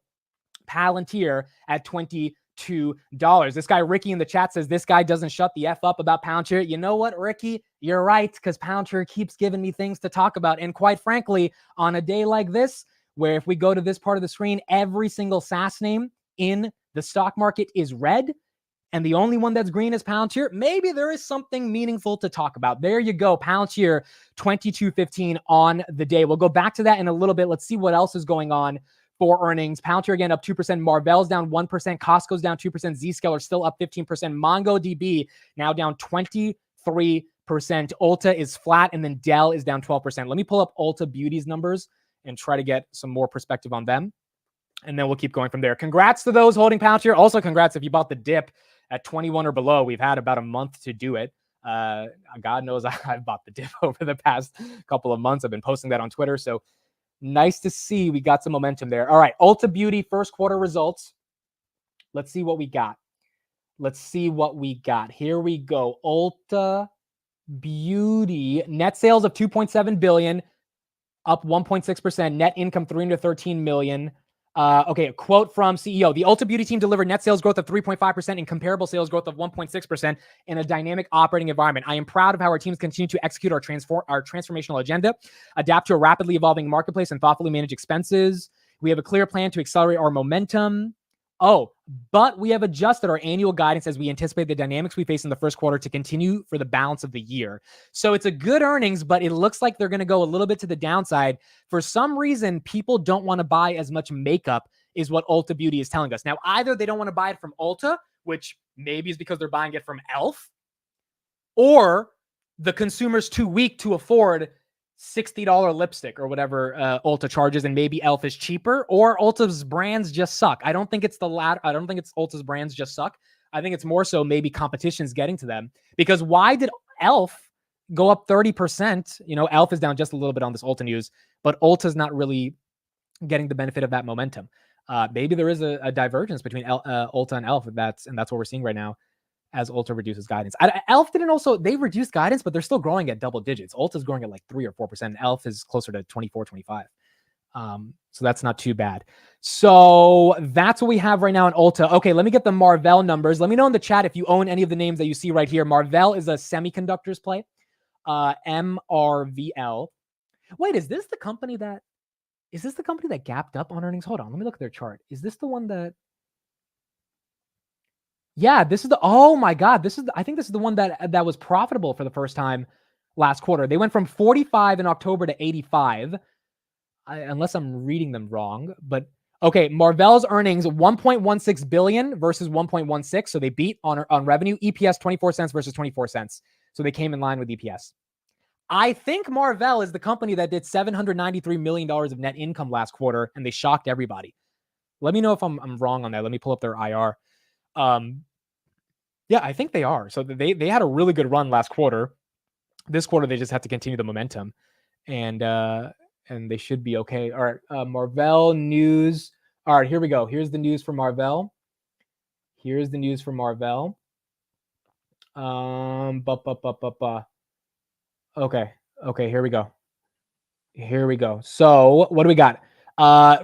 Palantir at $22. This guy, Ricky, in the chat says, this guy doesn't shut the F up about Palantir. You know what, Ricky? You're right, because Palantir keeps giving me things to talk about. And quite frankly, on a day like this, where if we go to this part of the screen, every single SaaS name in the stock market is red, and the only one that's green is Palantir, maybe there is something meaningful to talk about. There you go. Palantir, 22.15 on the day. We'll go back to that in a little bit. Let's see what else is going on for earnings. Palantir again up 2%. Marvell's down 1%. Costco's down 2%. Zscaler still up 15%. Mongodb now down 23%. Ulta is flat, and then Dell is down 12%. Let me pull up Ulta Beauty's numbers and try to get some more perspective on them, and then we'll keep going from there. Congrats to those holding Palantir. Also, congrats if you bought the dip at 21 or below. We've had about a month to do it. God knows I've bought the dip over the past couple of months. I've been posting that on Twitter, so nice to see we got some momentum there. All right, Ulta Beauty first quarter results. Let's see what we got. Here we go. Ulta Beauty net sales of $2.7 billion, up 1.6%. Net income $313 million. Okay, a quote from CEO. The Ulta Beauty team delivered net sales growth of 3.5% and comparable sales growth of 1.6% in a dynamic operating environment. I am proud of how our teams continue to execute our transformational agenda, adapt to a rapidly evolving marketplace, and thoughtfully manage expenses. We have a clear plan to accelerate our momentum. But we have adjusted our annual guidance as we anticipate the dynamics we face in the first quarter to continue for the balance of the year. So it's a good earnings, but it looks like they're going to go a little bit to the downside. For some reason, people don't want to buy as much makeup, is what Ulta Beauty is telling us. Now, either they don't want to buy it from Ulta, which maybe is because they're buying it from e.l.f., or the consumer's too weak to afford $60 lipstick or whatever Ulta charges, and maybe e.l.f. is cheaper, or Ulta's brands just suck. I don't think it's the latter. I don't think it's Ulta's brands just suck. I think it's more so maybe competition's getting to them, because why did e.l.f. go up 30%? You know, e.l.f. is down just a little bit on this Ulta news, but Ulta's not really getting the benefit of that momentum. Maybe there is a divergence between Ulta and e.l.f. That's what we're seeing right now, as Ulta reduces guidance. e.l.f. didn't also, they reduced guidance, but they're still growing at double digits. Ulta's growing at like 3 or 4%. And e.l.f. is closer to 24, 25. So that's not too bad. So that's what we have right now in Ulta. Okay, let me get the Marvell numbers. Let me know in the chat if you own any of the names that you see right here. Marvell is a semiconductors play. MRVL. Wait, is this the company that gapped up on earnings? Hold on, let me look at their chart. Is this the one that... Yeah, this is the, oh my God, I think this is the one that was profitable for the first time last quarter. They went from 45 in October to 85, unless I'm reading them wrong. But okay, Marvell's earnings, 1.16 billion versus 1.16. So they beat on revenue. EPS 24 cents versus 24 cents. So they came in line with EPS. I think Marvell is the company that did $793 million of net income last quarter, and they shocked everybody. Let me know if I'm wrong on that. Let me pull up their IR. Yeah, I think they are. So they had a really good run last quarter. This quarter, they just have to continue the momentum, and they should be okay. All right, Marvell news. All right, here we go. Here's the news for Marvell. Okay, here we go. So what do we got?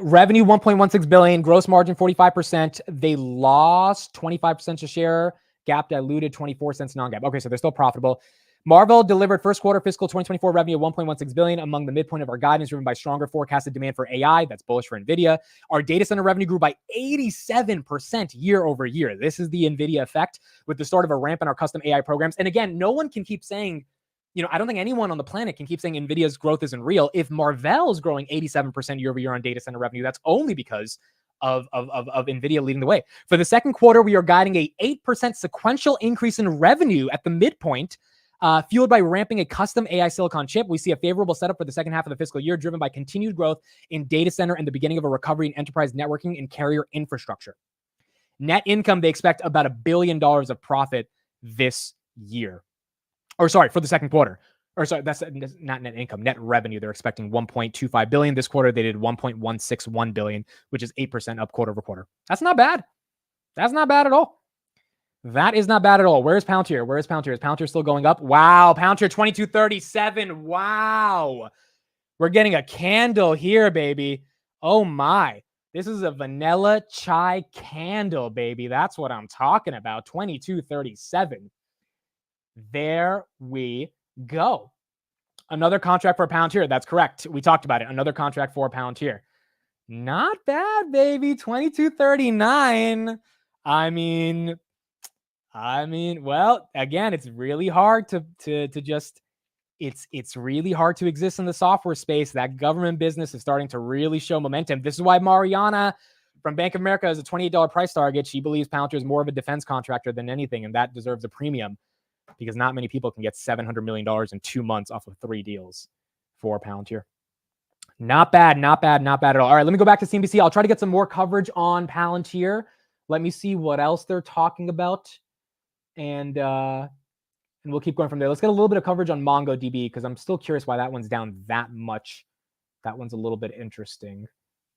Revenue 1.16 billion, gross margin 45%. They lost 25% a share. GAAP diluted 24 cents non-GAAP. Okay, so they're still profitable. Marvell delivered first quarter fiscal 2024 revenue of $1.16 billion, among the midpoint of our guidance, driven by stronger forecasted demand for AI. That's bullish for NVIDIA. Our data center revenue grew by 87% year over year. This is the NVIDIA effect with the start of a ramp in our custom AI programs. And again, no one can keep saying, I don't think anyone on the planet can keep saying NVIDIA's growth isn't real. If Marvell's growing 87% year over year on data center revenue, that's only because of NVIDIA leading the way. For the second quarter, we are guiding a 8% sequential increase in revenue at the midpoint, fueled by ramping a custom AI silicon chip. We see a favorable setup for the second half of the fiscal year, driven by continued growth in data center and the beginning of a recovery in enterprise networking and carrier infrastructure. Net income, they expect about $1 billion of profit this year. Or sorry, for the second quarter. Or sorry, that's not net income, net revenue. They're expecting $1.25 billion. This quarter, they did $1.161 billion, which is 8% up quarter over quarter. That's not bad. That's not bad at all. That is not bad at all. Where's Palantir? Where is Palantir? Is Palantir still going up? Wow, Palantir 2237. Wow. We're getting a candle here, baby. Oh my. This is a vanilla chai candle, baby. That's what I'm talking about. 2237. There we go. Another contract for Palantir. That's correct. We talked about it. Another contract for Palantir. Not bad, baby. 2239. I mean, well, again, it's really hard to just, it's really hard to exist in the software space. That government business is starting to really show momentum. This is why Mariana from Bank of America is a $28 price target. She believes Palantir is more of a defense contractor than anything, and that deserves a premium because not many people can get $700 million in 2 months off of 3 deals for Palantir. Not bad, not bad, not bad at all. All right, let me go back to CNBC. I'll try to get some more coverage on Palantir. Let me see what else they're talking about. And we'll keep going from there. Let's get a little bit of coverage on MongoDB because I'm still curious why that one's down that much. That one's a little bit interesting.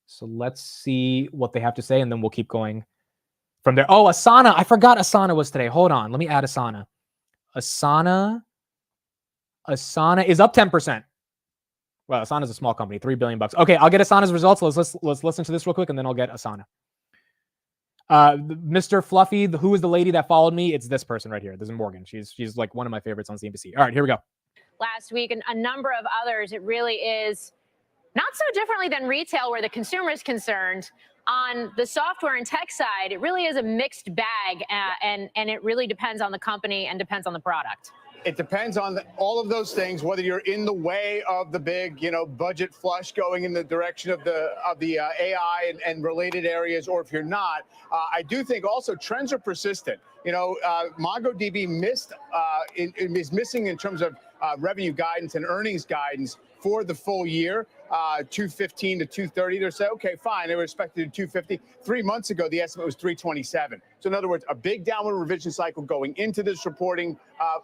So let's see what they have to say, and then we'll keep going from there. Oh, Asana. I forgot Asana was today. Hold on. Let me add Asana. Asana is up 10%. Well, Asana's a small company, $3 billion. Okay, I'll get Asana's results. Let's listen to this real quick, and then I'll get Asana. Mr. Fluffy, who is the lady that followed me? It's this person right here. This is Morgan. She's like one of my favorites on CNBC. All right, here we go. Last week and a number of others, it really is not so differently than retail where the consumer is concerned. On the software and tech side, it really is a mixed bag, and it really depends on the company and depends on the product. It depends on all of those things, whether you're in the way of the big, budget flush going in the direction of the AI and related areas, or if you're not. I do think also trends are persistent. MongoDB is missing in terms of revenue guidance and earnings guidance for the full year, 215 to 230. They said, okay, fine. They were expected to 250. 3 months ago, the estimate was 327. So in other words, a big downward revision cycle going into this reporting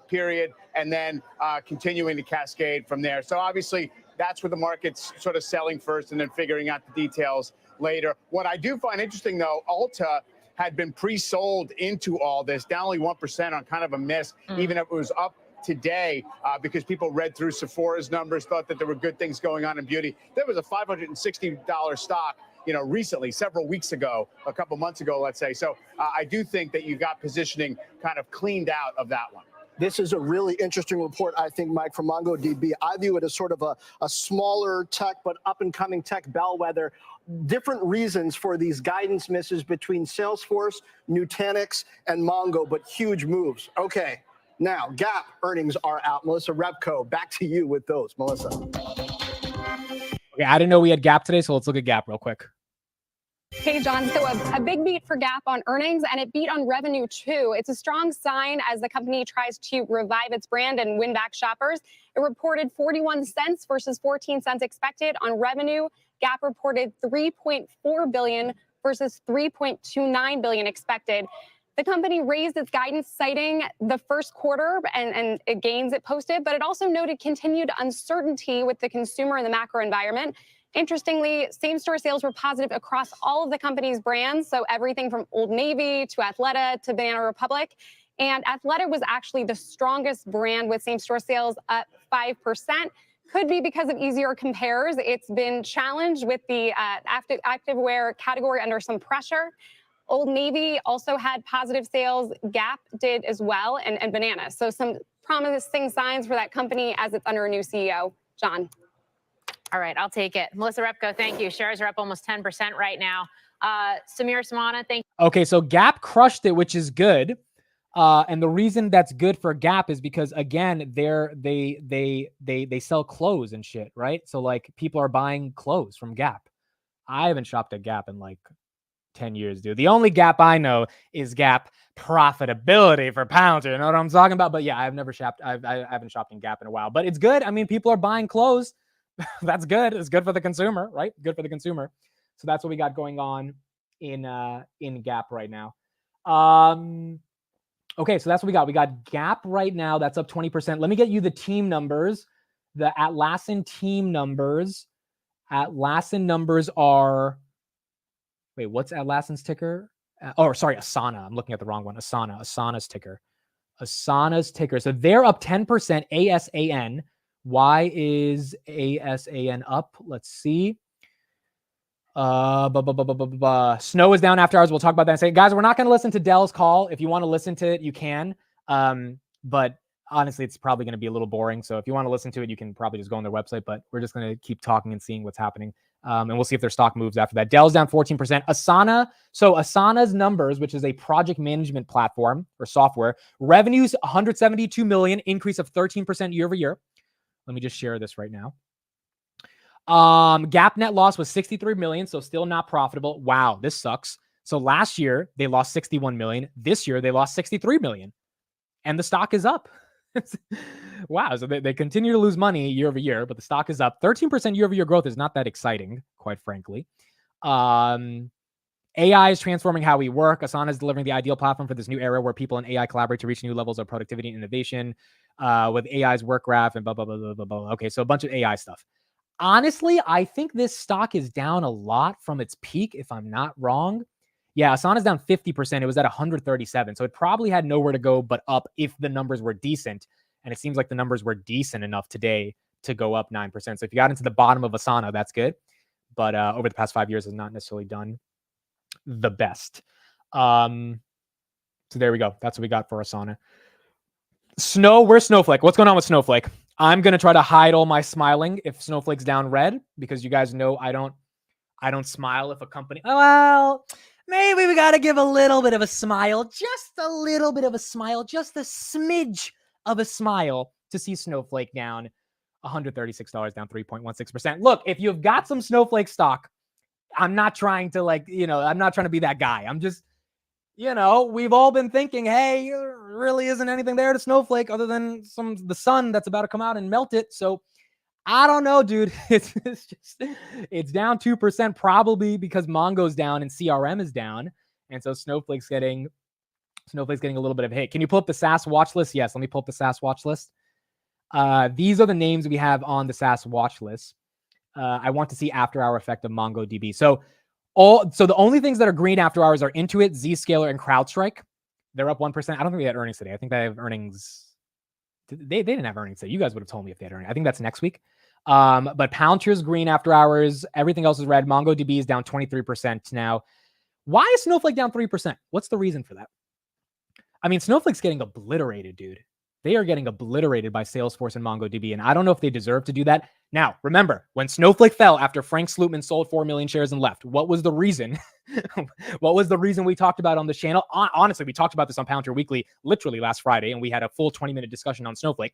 period, and then continuing to cascade from there. So obviously, that's where the market's sort of selling first and then figuring out the details later. What I do find interesting, though, Ulta had been pre-sold into all this, down only 1% on kind of a miss, even if it was up today, because people read through Sephora's numbers, thought that there were good things going on in beauty. There was a $560 stock, recently, several weeks ago, a couple months ago, let's say. So I do think that you got positioning kind of cleaned out of that one. This is a really interesting report, I think, Mike, from MongoDB. I view it as sort of a smaller tech, but up-and-coming tech bellwether. Different reasons for these guidance misses between Salesforce, Nutanix, and Mongo, but huge moves. Okay, now Gap earnings are out. Melissa Repko, back to you with those. Melissa. Okay, I didn't know we had Gap today, so let's look at Gap real quick. Hey, John. So a big beat for Gap on earnings, and it beat on revenue, too. It's a strong sign as the company tries to revive its brand and win back shoppers. It reported 41 cents versus 14 cents expected on revenue. Gap reported $3.4 billion versus $3.29 billion expected. The company raised its guidance, citing the first quarter and gains it posted, but it also noted continued uncertainty with the consumer and the macro environment. Interestingly, same-store sales were positive across all of the company's brands, so everything from Old Navy to Athleta to Banana Republic. And Athleta was actually the strongest brand with same-store sales up 5%. Could be because of easier compares. It's been challenged with the activewear category under some pressure. Old Navy also had positive sales. Gap did as well, and Banana. So some promising signs for that company as it's under a new CEO. John. All right, I'll take it. Melissa Repko, thank you. Shares are up almost 10% right now. Samir Samana, thank you. Okay, so Gap crushed it, which is good. And the reason that's good for Gap is because, again, they sell clothes and shit, right? So like people are buying clothes from Gap. I haven't shopped at Gap in like 10 years, dude. The only Gap I know is Gap profitability for Palantir. You know what I'm talking about? But yeah, I've never shopped. I haven't shopped in Gap in a while, but it's good. I mean, people are buying clothes. That's good. It's good for the consumer, right? Good for the consumer. So that's what we got going on in Gap right now. Okay, so that's what we got. We got Gap right now. That's up 20%. Let me get you the team numbers. The Atlassian team numbers. Atlassian numbers are, wait, what's Atlassian's ticker? Sorry, Asana. I'm looking at the wrong one. Asana's ticker. Asana's ticker. So they're up 10%, ASAN. Why is ASAN up? Let's see. Snow is down after hours. We'll talk about that in a second. Guys, we're not going to listen to Dell's call. If you want to listen to it, you can. But honestly, it's probably going to be a little boring. So if you want to listen to it, you can probably just go on their website. But we're just going to keep talking and seeing what's happening. And we'll see if their stock moves after that. Dell's down 14%. Asana. So Asana's numbers, which is a project management platform or software, revenues $172 million, increase of 13% year over year. Let me just share this right now. Gap net loss was 63 million, so still not profitable. Wow, this sucks. So last year they lost 61 million. This year they lost 63 million, and the stock is up. Wow, so they continue to lose money year over year, but the stock is up. 13% year over year growth is not that exciting, quite frankly. AI is transforming how we work. Asana is delivering the ideal platform for this new era where people and AI collaborate to reach new levels of productivity and innovation with AI's work graph and blah, blah, blah, blah, blah, blah. Okay, so a bunch of AI stuff. Honestly, I think this stock is down a lot from its peak, if I'm not wrong. Yeah, Asana's down 50%. It was at 137. So it probably had nowhere to go but up if the numbers were decent. And it seems like the numbers were decent enough today to go up 9%. So if you got into the bottom of Asana, that's good. But over the past 5 years, has not necessarily done the best. So there we go. That's what we got for Asana. Where's Snowflake? What's going on with Snowflake? I'm going to try to hide all my smiling if Snowflake's down red, because you guys know I don't smile if a company, well, maybe we got to give a little bit of a smile, just a little bit of a smile, just a smidge of a smile to see Snowflake down $136, down 3.16%. Look, if you've got some Snowflake stock, I'm not trying to I'm not trying to be that guy. I'm just, we've all been thinking, hey, there really isn't anything there to Snowflake other than the sun that's about to come out and melt it. So I don't know, dude. It's down 2%, probably because Mongo's down and CRM is down. And so Snowflake's getting a little bit of a hit. Can you pull up the SaaS watch list? Yes, let me pull up the SaaS watch list. These are the names we have on the SaaS watch list. I want to see after hour effect of MongoDB. So the only things that are green after hours are Intuit, Zscaler, and CrowdStrike. They're up 1%. I don't think they had earnings today. I think they have earnings. They didn't have earnings today. You guys would have told me if they had earnings. I think that's next week. But Palantir's green after hours. Everything else is red. MongoDB is down 23% now. Why is Snowflake down 3%? What's the reason for that? I mean, Snowflake's getting obliterated, dude. They are getting obliterated by Salesforce and MongoDB, and I don't know if they deserve to do that. Now, remember, when Snowflake fell after Frank Slootman sold 4 million shares and left, what was the reason? What was the reason we talked about on this channel? Honestly, we talked about this on Palantir Weekly literally last Friday, and we had a full 20-minute discussion on Snowflake.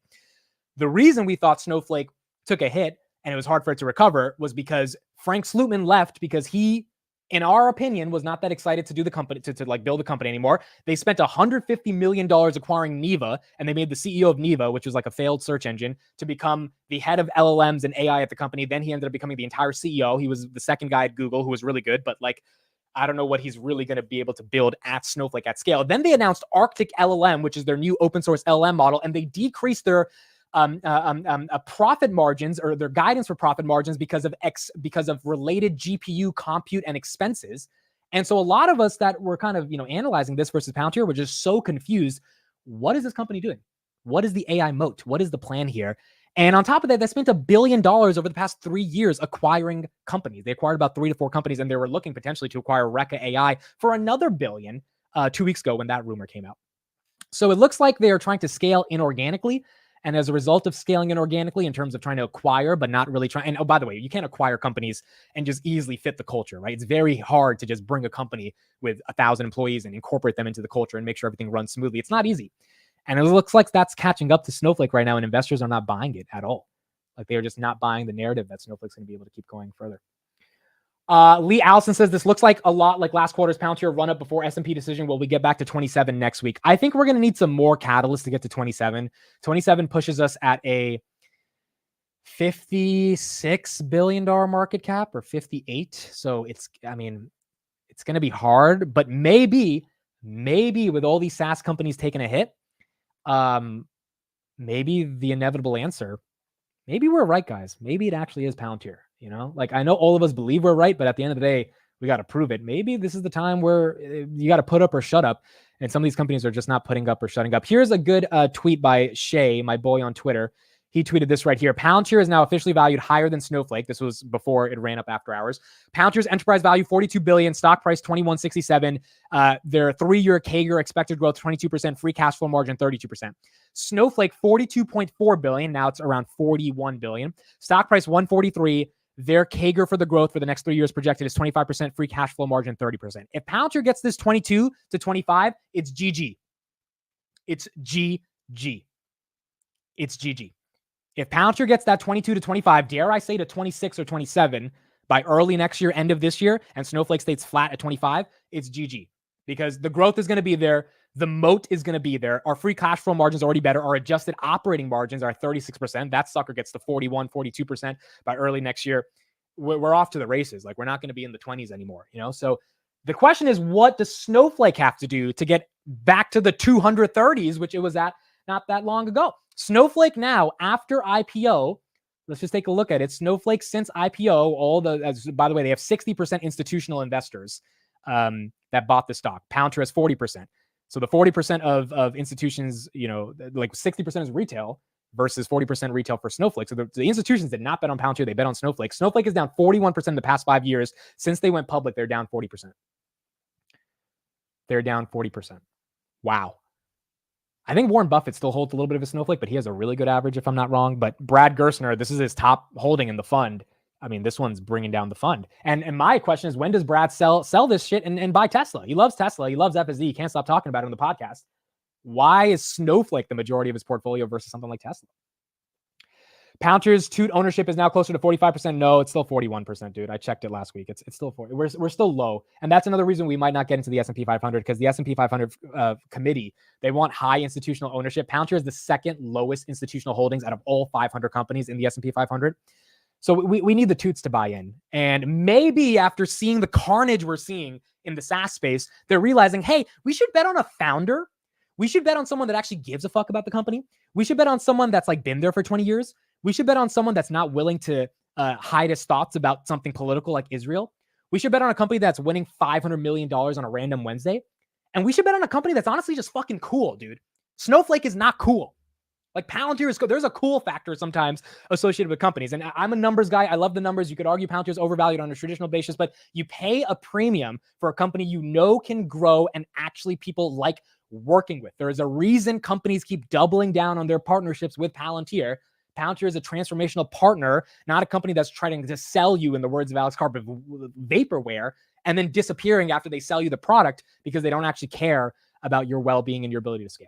The reason we thought Snowflake took a hit and it was hard for it to recover was because Frank Slootman left because he, in our opinion, was not that excited to do the company, to build the company anymore. They spent $150 million acquiring Neeva, and they made the CEO of Neeva, which was like a failed search engine, to become the head of LLMs and AI at the company. Then he ended up becoming the entire CEO. He was the second guy at Google who was really good, but I don't know what he's really going to be able to build at Snowflake at scale. Then they announced Arctic LLM, which is their new open source LLM model, and they decreased their profit margins, or their guidance for profit margins, because of related GPU compute and expenses. And so a lot of us that were kind of analyzing this versus Palantir were just so confused. What is this company doing? What is the AI moat? What is the plan here? And on top of that, they spent $1 billion over the past 3 years acquiring companies. They acquired about 3 to 4 companies, and they were looking potentially to acquire Reka AI for another $1 billion 2 weeks ago when that rumor came out. So it looks like they are trying to scale inorganically. And as a result of scaling inorganically in terms of trying to acquire, but not really trying. And oh, by the way, you can't acquire companies and just easily fit the culture, right? It's very hard to just bring a company with 1,000 employees and incorporate them into the culture and make sure everything runs smoothly. It's not easy. And it looks like that's catching up to Snowflake right now, and investors are not buying it at all. Like, they are just not buying the narrative that Snowflake's going to be able to keep going further. Lee Allison says this looks like a lot like last quarter's Palantir run up before S&P decision. Will we get back to 27 next week? I think we're going to need some more catalysts to get to 27. 27 pushes us at a $56 billion market cap, or 58. So it's going to be hard, but maybe with all these SaaS companies taking a hit, maybe the inevitable answer, maybe we're right, guys. Maybe it actually is Palantir. Like, I know all of us believe we're right, but at the end of the day, we got to prove it. Maybe this is the time where you got to put up or shut up. And some of these companies are just not putting up or shutting up. Here's a good tweet by Shay, my boy on Twitter. He tweeted this right here. Palantir is now officially valued higher than Snowflake. This was before it ran up after hours. Palantir's enterprise value, $42 billion, stock price, $21.67. Their 3-year CAGR expected growth, 22%, free cash flow margin, 32%. Snowflake, $42.4 billion. Now it's around $41 billion. Stock price, $143. Their CAGR for the growth for the next 3 years projected is 25%, free cash flow margin 30%. If Palantir gets this 22 to 25, it's GG. It's GG. It's GG. If Palantir gets that 22 to 25, dare I say to 26 or 27 by early next year, end of this year, and Snowflake stays flat at 25, it's GG. Because the growth is going to be there. The moat is going to be there. Our free cash flow margins are already better. Our adjusted operating margins are 36%. That sucker gets to 41, 42% by early next year. We're off to the races. Like, we're not going to be in the 20s anymore, So the question is, what does Snowflake have to do to get back to the 230s, which it was at not that long ago? Snowflake now, after IPO, let's just take a look at it. Snowflake since IPO, by the way, they have 60% institutional investors that bought the stock. Palantir has 40%. So the 40% of institutions, like 60% is retail versus 40% retail for Snowflake. So the institutions did not bet on Palantir. They bet on Snowflake. Snowflake is down 41% in the past 5 years. Since they went public, they're down 40%. They're down 40%. Wow. I think Warren Buffett still holds a little bit of a Snowflake, but he has a really good average, if I'm not wrong. But Brad Gerstner, this is his top holding in the fund. I mean, this one's bringing down the fund. And my question is, when does Brad sell this shit and buy Tesla? He loves Tesla. He loves FSD. He can't stop talking about it on the podcast. Why is Snowflake the majority of his portfolio versus something like Tesla? Palantir's toot ownership is now closer to 45%. No, it's still 41%, dude. I checked it last week. It's still 40. We're still low. And that's another reason we might not get into the S&P 500, because the S&P 500 committee, they want high institutional ownership. Palantir is the second lowest institutional holdings out of all 500 companies in the S&P 500. So we need the toots to buy in. And maybe after seeing the carnage we're seeing in the SaaS space, they're realizing, hey, we should bet on a founder. We should bet on someone that actually gives a fuck about the company. We should bet on someone that's like been there for 20 years. We should bet on someone that's not willing to hide his thoughts about something political like Israel. We should bet on a company that's winning $500 million on a random Wednesday. And we should bet on a company that's honestly just fucking cool, dude. Snowflake is not cool. Like, Palantir is cool. There's a cool factor sometimes associated with companies. And I'm a numbers guy. I love the numbers. You could argue Palantir is overvalued on a traditional basis, but you pay a premium for a company can grow and actually people like working with. There is a reason companies keep doubling down on their partnerships with Palantir. Palantir is a transformational partner, not a company that's trying to sell you, in the words of Alex Karp, vaporware, and then disappearing after they sell you the product because they don't actually care about your well-being and your ability to scale.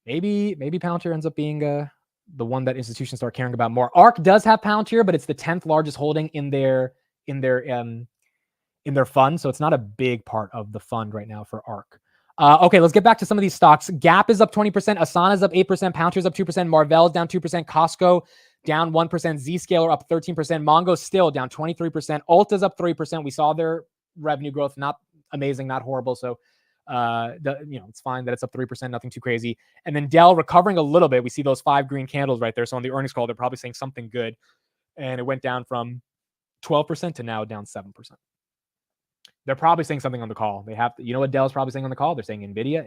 Maybe Palantir ends up being the one that institutions start caring about more. ARK does have Palantir, but it's the 10th largest holding in their fund, so it's not a big part of the fund right now for ARK. Okay, let's get back to some of these stocks. Gap is up 20%. Asana is up 8%. Palantir is up 2%. Marvell is down 2%. Costco down 1%. Zscaler up 13%. Mongo still down 23%. Ulta is up 3%. We saw their revenue growth, not amazing, not horrible. So, it's fine that it's up 3%, nothing too crazy. And then Dell recovering a little bit. We see those 5 green candles right there. So on the earnings call, they're probably saying something good. And it went down from 12% to now down 7%. They're probably saying something on the call. They have to, you know what Dell's probably saying on the call? They're saying NVIDIA,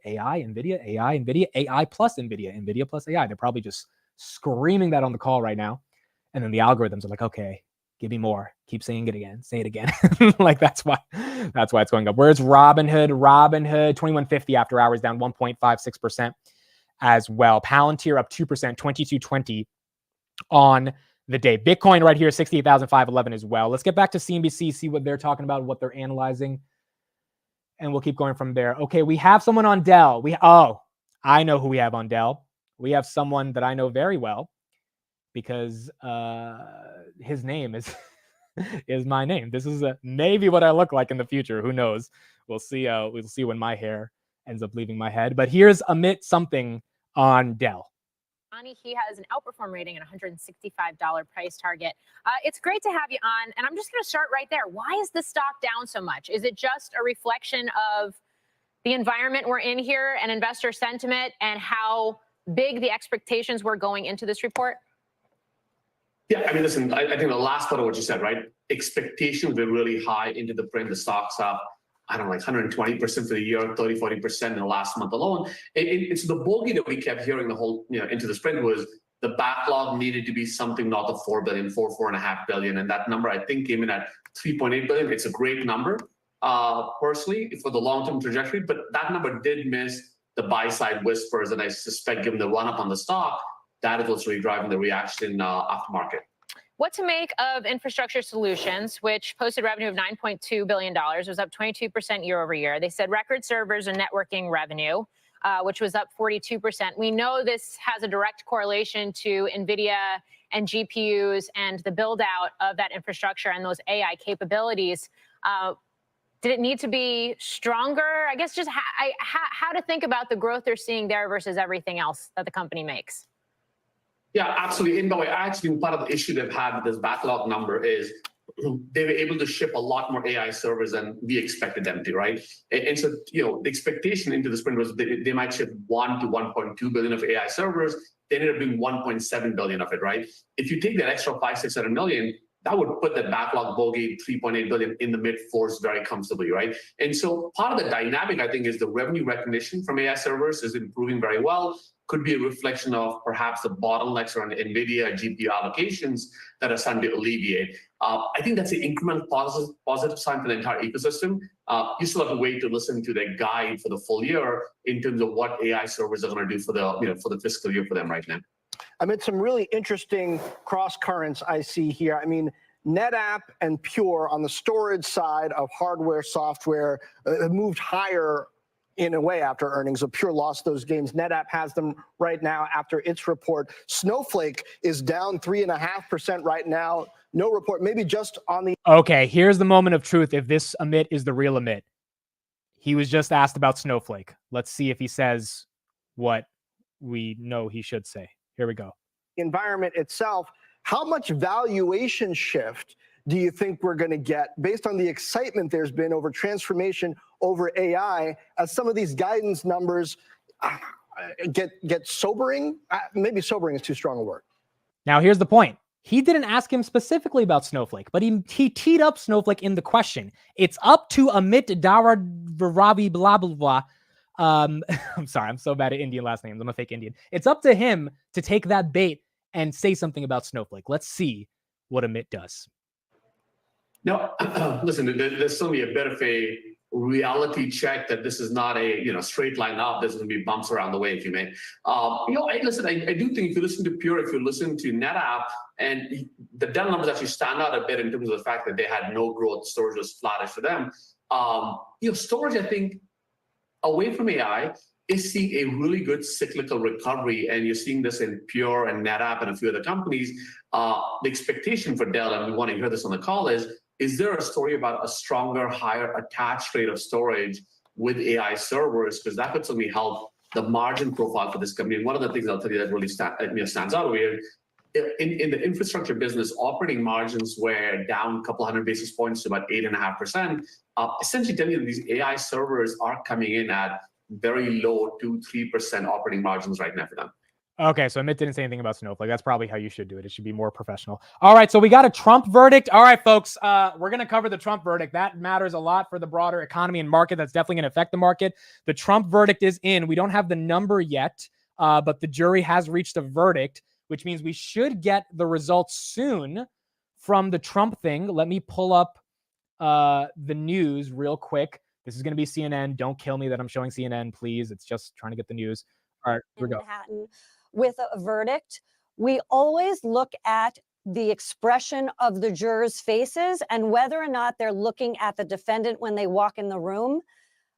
AI, NVIDIA, AI plus NVIDIA plus AI. They're probably just screaming that on the call right now. And then the algorithms are like, okay, Give me more. Keep saying it again. Say it again. Like that's why it's going up. Where's Robinhood? Robinhood 2150 after hours down 1.56% as well. Palantir up 2%, 2220 on the day. Bitcoin right here 68,511 as well. Let's get back to CNBC, see what they're talking about, what they're analyzing, and we'll keep going from there. Okay, we have someone on Dell. I know who we have on Dell. We have someone that I know very well, because his name is is my name. This is maybe what I look like in the future. Who knows? We'll see. We'll see when my hair ends up leaving my head. But here's Amit something on Dell. He has an outperform rating at $165 price target. It's great to have you on, and I'm just going to start right there. Why is the stock down so much? Is it just a reflection of the environment we're in here and investor sentiment and how big the expectations were going into this report? Yeah, I mean, listen, I think the last part of what you said, right? Expectations were really high into the print. The stock's up, I don't know, like 120% for the year, 30, 40% in the last month alone. It's the bogey that we kept hearing the whole, into the sprint was the backlog needed to be something north of 4 billion, 4.5 billion. And that number, I think, came in at 3.8 billion. It's a great number, personally, for the long-term trajectory. But that number did miss the buy-side whispers. And I suspect, given the run-up on the stock, that is what's really driving the reaction aftermarket. What to make of Infrastructure Solutions, which posted revenue of $9.2 billion, was up 22% year over year. They said record servers and networking revenue, which was up 42%. We know this has a direct correlation to NVIDIA and GPUs and the build out of that infrastructure and those AI capabilities. Did it need to be stronger? I guess just how to think about the growth they're seeing there versus everything else that the company makes. Yeah, absolutely. And by the way, I actually think part of the issue they've had with this backlog number is they were able to ship a lot more AI servers than we expected them to, right? And so, the expectation into the sprint was they might ship 1 to 1.2 billion of AI servers. They ended up being 1.7 billion of it, right? If you take that extra 500-600 million, that would put that backlog bogey 3.8 billion in the mid fours very comfortably, right? And so part of the dynamic, I think, is the revenue recognition from AI servers is improving very well. Could be a reflection of perhaps the bottlenecks around NVIDIA GPU allocations that are starting to alleviate. I think that's an incremental positive sign for the entire ecosystem. You still have to wait to listen to their guide for the full year in terms of what AI servers are going to do for the fiscal year for them right now. I mean, some really interesting cross currents I see here. I mean, NetApp and Pure on the storage side of hardware, software moved higher in a way after earnings. So Pure lost those gains. NetApp has them right now after its report. Snowflake is down 3.5% right now. No report, maybe just on the... Okay, here's the moment of truth. If this Amit is the real Amit, he was just asked about Snowflake. Let's see if he says what we know he should say. Here we go. Environment itself, how much valuation shift do you think we're going to get based on the excitement there's been over transformation, over AI, as some of these guidance numbers get sobering? Maybe sobering is too strong a word. Now, here's the point. He didn't ask him specifically about Snowflake, but he teed up Snowflake in the question. It's up to Amit Dharaviravi, blah, blah, blah. I'm sorry, I'm so bad at Indian last names. I'm a fake Indian. It's up to him to take that bait and say something about Snowflake. Let's see what Amit does. No, listen, there's certainly a bit of a reality check that this is not a straight line up. There's going to be bumps around the way, if you may. Listen, I do think if you listen to Pure, if you listen to NetApp, and the Dell numbers actually stand out a bit in terms of the fact that they had no growth. Storage was flattish for them. Storage, I think, away from AI, is seeing a really good cyclical recovery, and you're seeing this in Pure and NetApp and a few other companies. The expectation for Dell, and we want to hear this on the call, is there a story about a stronger, higher attach rate of storage with AI servers? Because that could certainly help the margin profile for this company. And one of the things I'll tell you that really stands out here, in the infrastructure business, operating margins were down a couple hundred basis points to about 8.5%. Essentially telling you that these AI servers are coming in at very low 2-3% operating margins right now for them. Okay, so Amit didn't say anything about Snowflake. That's probably how you should do it. It should be more professional. All right, so we got a Trump verdict. All right, folks, we're going to cover the Trump verdict. That matters a lot for the broader economy and market. That's definitely going to affect the market. The Trump verdict is in. We don't have the number yet, but the jury has reached a verdict, which means we should get the results soon from the Trump thing, let me pull up the news real quick. This is going to be CNN. Don't kill me that I'm showing CNN, please. It's just trying to get the news. All right, here we go. Manhattan with a verdict. We always look at the expression of the jurors' faces and whether or not they're looking at the defendant when they walk in the room.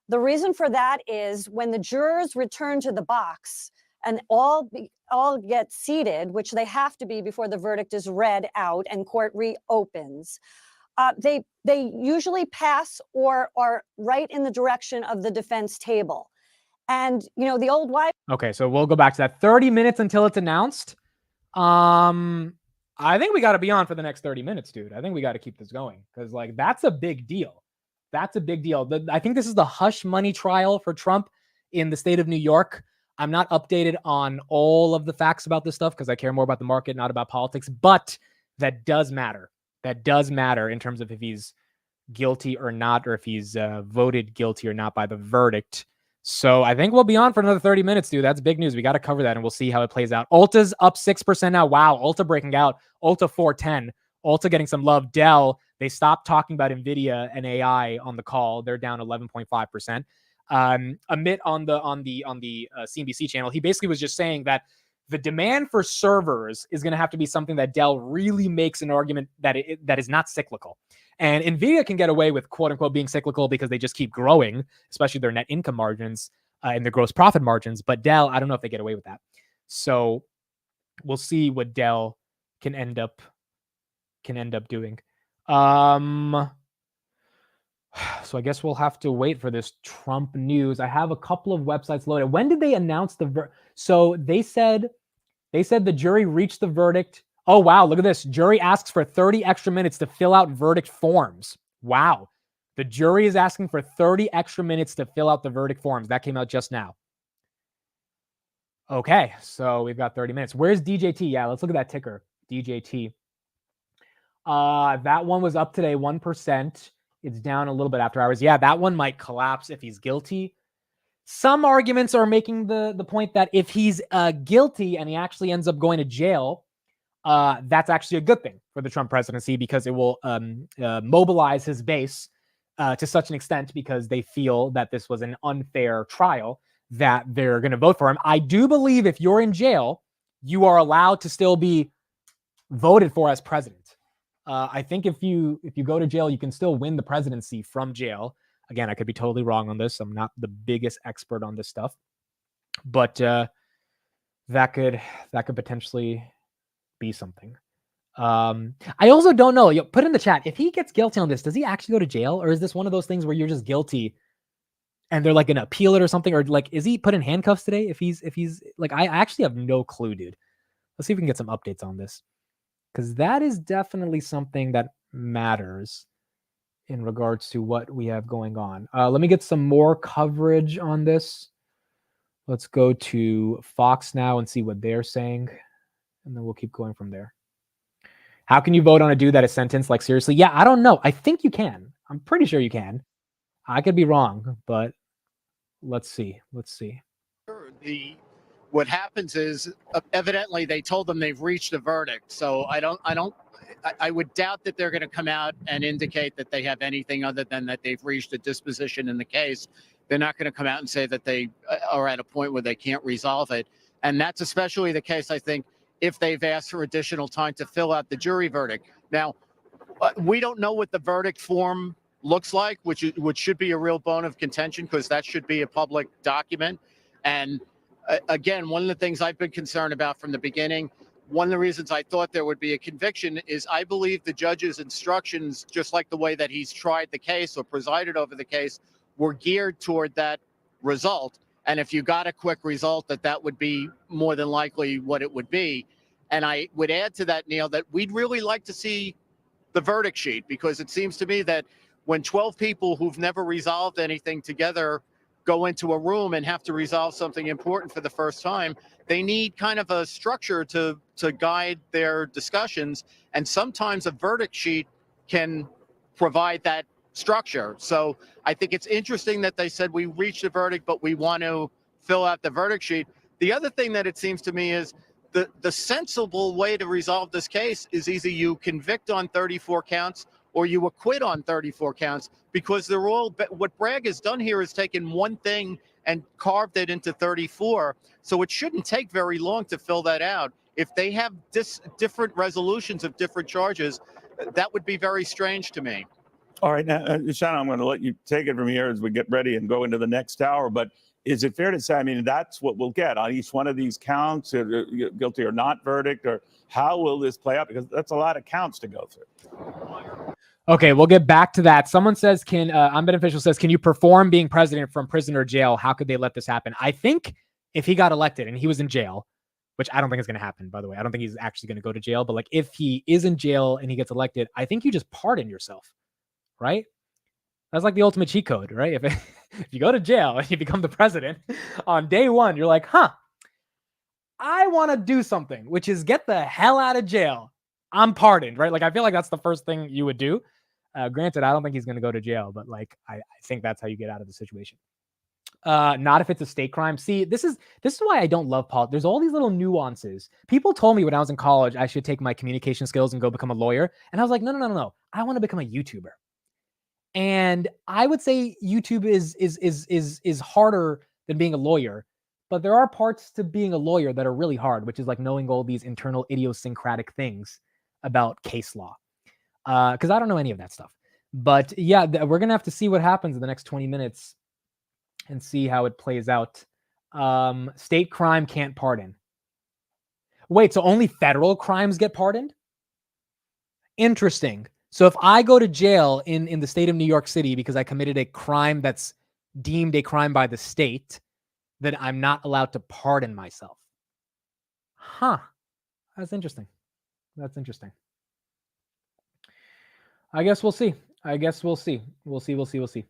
The reason for that is when the jurors return to the box and all get seated, which they have to be before the verdict is read out and court reopens, they usually pass or are right in the direction of the defense table. And, you know, the old wife. Okay, so we'll go back to that. 30 minutes until it's announced. I think we got to be on for the next 30 minutes, dude. I think we got to keep this going because, like, that's a big deal. That's a big deal. I think this is the hush money trial for Trump in the state of New York. I'm not updated on all of the facts about this stuff because I care more about the market, not about politics. But that does matter. That does matter in terms of if he's guilty or not, or if he's voted guilty or not by the verdict. So I think we'll be on for another 30 minutes, dude. That's big news. We got to cover that, and we'll see how it plays out. Ulta's up 6% now. Wow, Ulta breaking out. Ulta 410. Ulta getting some love. Dell, they stopped talking about NVIDIA and AI on the call. They're down 11.5%. Amit on the CNBC channel, he basically was just saying that the demand for servers is going to have to be something that Dell really makes an argument that that is not cyclical. And NVIDIA can get away with quote unquote being cyclical because they just keep growing, especially their net income margins and their gross profit margins. But Dell, I don't know if they get away with that. So we'll see what Dell can end up doing. So I guess we'll have to wait for this Trump news. I have a couple of websites loaded. When did they announce so they said the jury reached the verdict. Oh, wow. Look at this. Jury asks for 30 extra minutes to fill out verdict forms. Wow. The jury is asking for 30 extra minutes to fill out the verdict forms. That came out just now. Okay. So we've got 30 minutes. Where's DJT? Yeah, let's look at that ticker. DJT. That one was up today, 1%. It's down a little bit after hours. Yeah, that one might collapse if he's guilty. Some arguments are making the point that if he's guilty and he actually ends up going to jail, that's actually a good thing for the Trump presidency because it will mobilize his base to such an extent because they feel that this was an unfair trial that they're going to vote for him. I do believe if you're in jail, you are allowed to still be voted for as president. I think if you go to jail, you can still win the presidency from jail. Again, I could be totally wrong on this. I'm not the biggest expert on this stuff, but that could potentially be something. I also don't know. Put in the chat if he gets guilty on this. Does he actually go to jail, or is this one of those things where you're just guilty and they're like gonna appeal it or something, or like is he put in handcuffs today? If he's like, I actually have no clue, dude. Let's see if we can get some updates on this. Because that is definitely something that matters in regards to what we have going on. Let me get some more coverage on this. Let's go to Fox now and see what they're saying. And then we'll keep going from there. How can you vote on a dude that is sentenced? Like, seriously? Yeah, I don't know. I think you can. I'm pretty sure you can. I could be wrong, but let's see. What happens is evidently they told them they've reached a verdict. So I would doubt that they're going to come out and indicate that they have anything other than that they've reached a disposition in the case. They're not going to come out and say that they are at a point where they can't resolve it. And that's especially the case, I think, if they've asked for additional time to fill out the jury verdict. Now, we don't know what the verdict form looks like, which should be a real bone of contention because that should be a public document. And again, one of the things I've been concerned about from the beginning, one of the reasons I thought there would be a conviction is I believe the judge's instructions, just like the way that he's tried the case or presided over the case, were geared toward that result. And if you got a quick result, that would be more than likely what it would be. And I would add to that, Neil, that we'd really like to see the verdict sheet because it seems to me that when 12 people who've never resolved anything together go into a room and have to resolve something important for the first time, they need kind of a structure to guide their discussions. And sometimes a verdict sheet can provide that structure. So I think it's interesting that they said we reached a verdict, but we want to fill out the verdict sheet. The other thing that it seems to me is the sensible way to resolve this case is either you convict on 34 counts or you acquit on 34 counts, because they're all, what Bragg has done here is taken one thing and carved it into 34. So it shouldn't take very long to fill that out. If they have different resolutions of different charges, that would be very strange to me. All right, now, Shannon, I'm going to let you take it from here as we get ready and go into the next hour. But is it fair to say, I mean, that's what we'll get on each one of these counts, guilty or not verdict, or how will this play out? Because that's a lot of counts to go through. Okay, we'll get back to that. Someone says, I'm Beneficial says, can you perform being president from prison or jail? How could they let this happen? I think if he got elected and he was in jail, which I don't think is going to happen, by the way. I don't think he's actually going to go to jail. But like if he is in jail and he gets elected, I think you just pardon yourself, right? That's like the ultimate cheat code, right? If you go to jail and you become the president on day one, you're like, I want to do something, which is get the hell out of jail. I'm pardoned, right? Like, I feel like that's the first thing you would do. Granted, I don't think he's going to go to jail, but like, I think that's how you get out of the situation. Not if it's a state crime. See, this is why I don't love politics. There's all these little nuances. People told me when I was in college, I should take my communication skills and go become a lawyer. And I was like, no. I want to become a YouTuber. And I would say YouTube is harder than being a lawyer, but there are parts to being a lawyer that are really hard, which is like knowing all these internal idiosyncratic things about case law. Because I don't know any of that stuff. But yeah, we're going to have to see what happens in the next 20 minutes and see how it plays out. State crime can't pardon. Wait, so only federal crimes get pardoned? Interesting. So if I go to jail in the state of New York City because I committed a crime that's deemed a crime by the state, then I'm not allowed to pardon myself. That's interesting. That's interesting. I guess we'll see. We'll see. Let's see.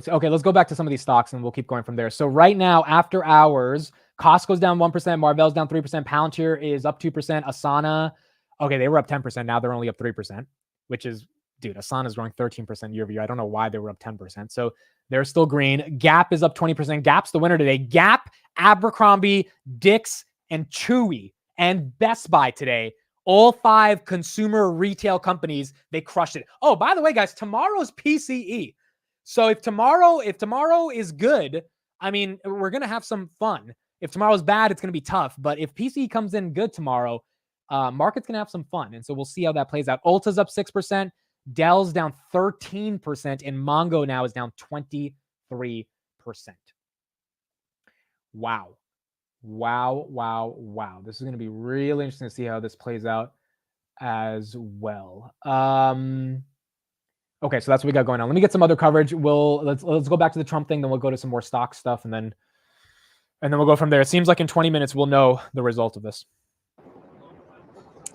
Okay, let's go back to some of these stocks and we'll keep going from there. So right now, after hours, Costco's down 1%, Marvell's down 3%, Palantir is up 2%, Asana, okay, they were up 10%, now they're only up 3%, which is, dude, Asana's growing 13% year over year. I don't know why they were up 10%. So they're still green. Gap is up 20%. Gap's the winner today. Gap, Abercrombie, Dick's, and Chewy, and Best Buy today. All 5 consumer retail companies, they crushed it. Oh, by the way, guys, tomorrow's PCE. So if tomorrow is good, I mean, we're going to have some fun. If tomorrow's bad, it's going to be tough. But if PCE comes in good tomorrow, market's going to have some fun. And so we'll see how that plays out. Ulta's up 6%. Dell's down 13%. And Mongo now is down 23%. Wow. This is going to be really interesting to see how this plays out as well. Okay, so that's what we got going on. Let me get some other coverage. Let's go back to the Trump thing, then we'll go to some more stock stuff, and then we'll go from there. It seems like in 20 minutes we'll know the result of this.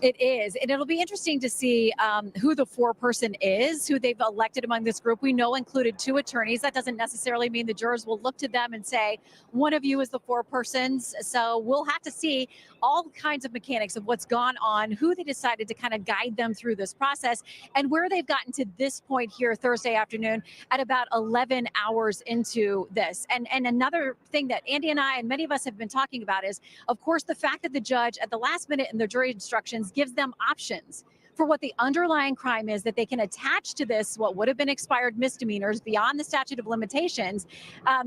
It is. And it'll be interesting to see who the foreperson is, who they've elected among this group. We know included 2 attorneys. That doesn't necessarily mean the jurors will look to them and say, one of you is the forepersons. So we'll have to see all kinds of mechanics of what's gone on, who they decided to kind of guide them through this process, and where they've gotten to this point here Thursday afternoon at about 11 hours into this. And another thing that Andy and I and many of us have been talking about is, of course, the fact that the judge at the last minute in the jury instructions gives them options for what the underlying crime is that they can attach to this, what would have been expired misdemeanors beyond the statute of limitations,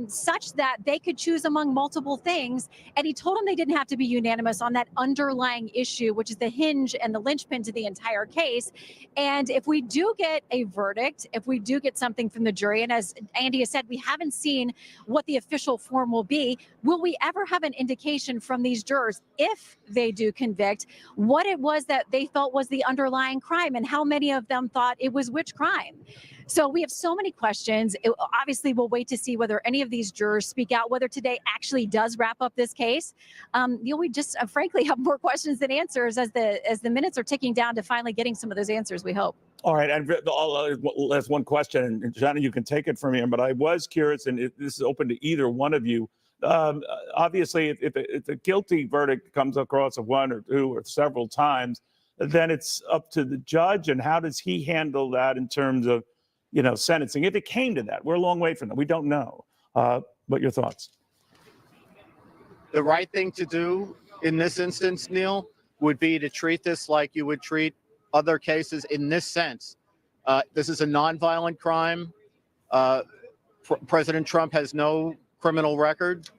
such that they could choose among multiple things. And he told them they didn't have to be unanimous on that underlying issue, which is the hinge and the linchpin to the entire case. And if we do get a verdict, if we do get something from the jury, and as Andy has said, we haven't seen what the official form will be, will we ever have an indication from these jurors, if they do convict, what it was that they felt was the underlying crime and how many of them thought it was which crime? So we have so many questions. Obviously, we'll wait to see whether any of these jurors speak out, whether today actually does wrap up this case. We just frankly have more questions than answers as the minutes are ticking down to finally getting some of those answers, we hope. All right, and last one question, and Johnny, you can take it from here, but I was curious, and this is open to either one of you. Obviously, if a guilty verdict comes across of 1 or 2 or several times, then it's up to the judge, and how does he handle that in terms of, sentencing? If it came to that, we're a long way from that. We don't know. What your thoughts? The right thing to do in this instance, Neil, would be to treat this like you would treat other cases in this sense. This is a nonviolent crime. President Trump has no criminal record.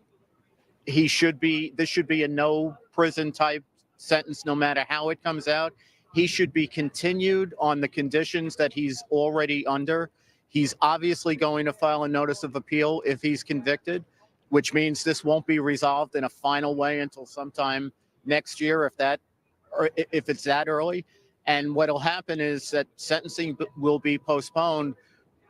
This should be a no prison type sentence no matter how it comes out. He should be continued on the conditions that he's already under. He's obviously going to file a notice of appeal if he's convicted, which means this won't be resolved in a final way until sometime next year, if it's that early. And what'll happen is that sentencing will be postponed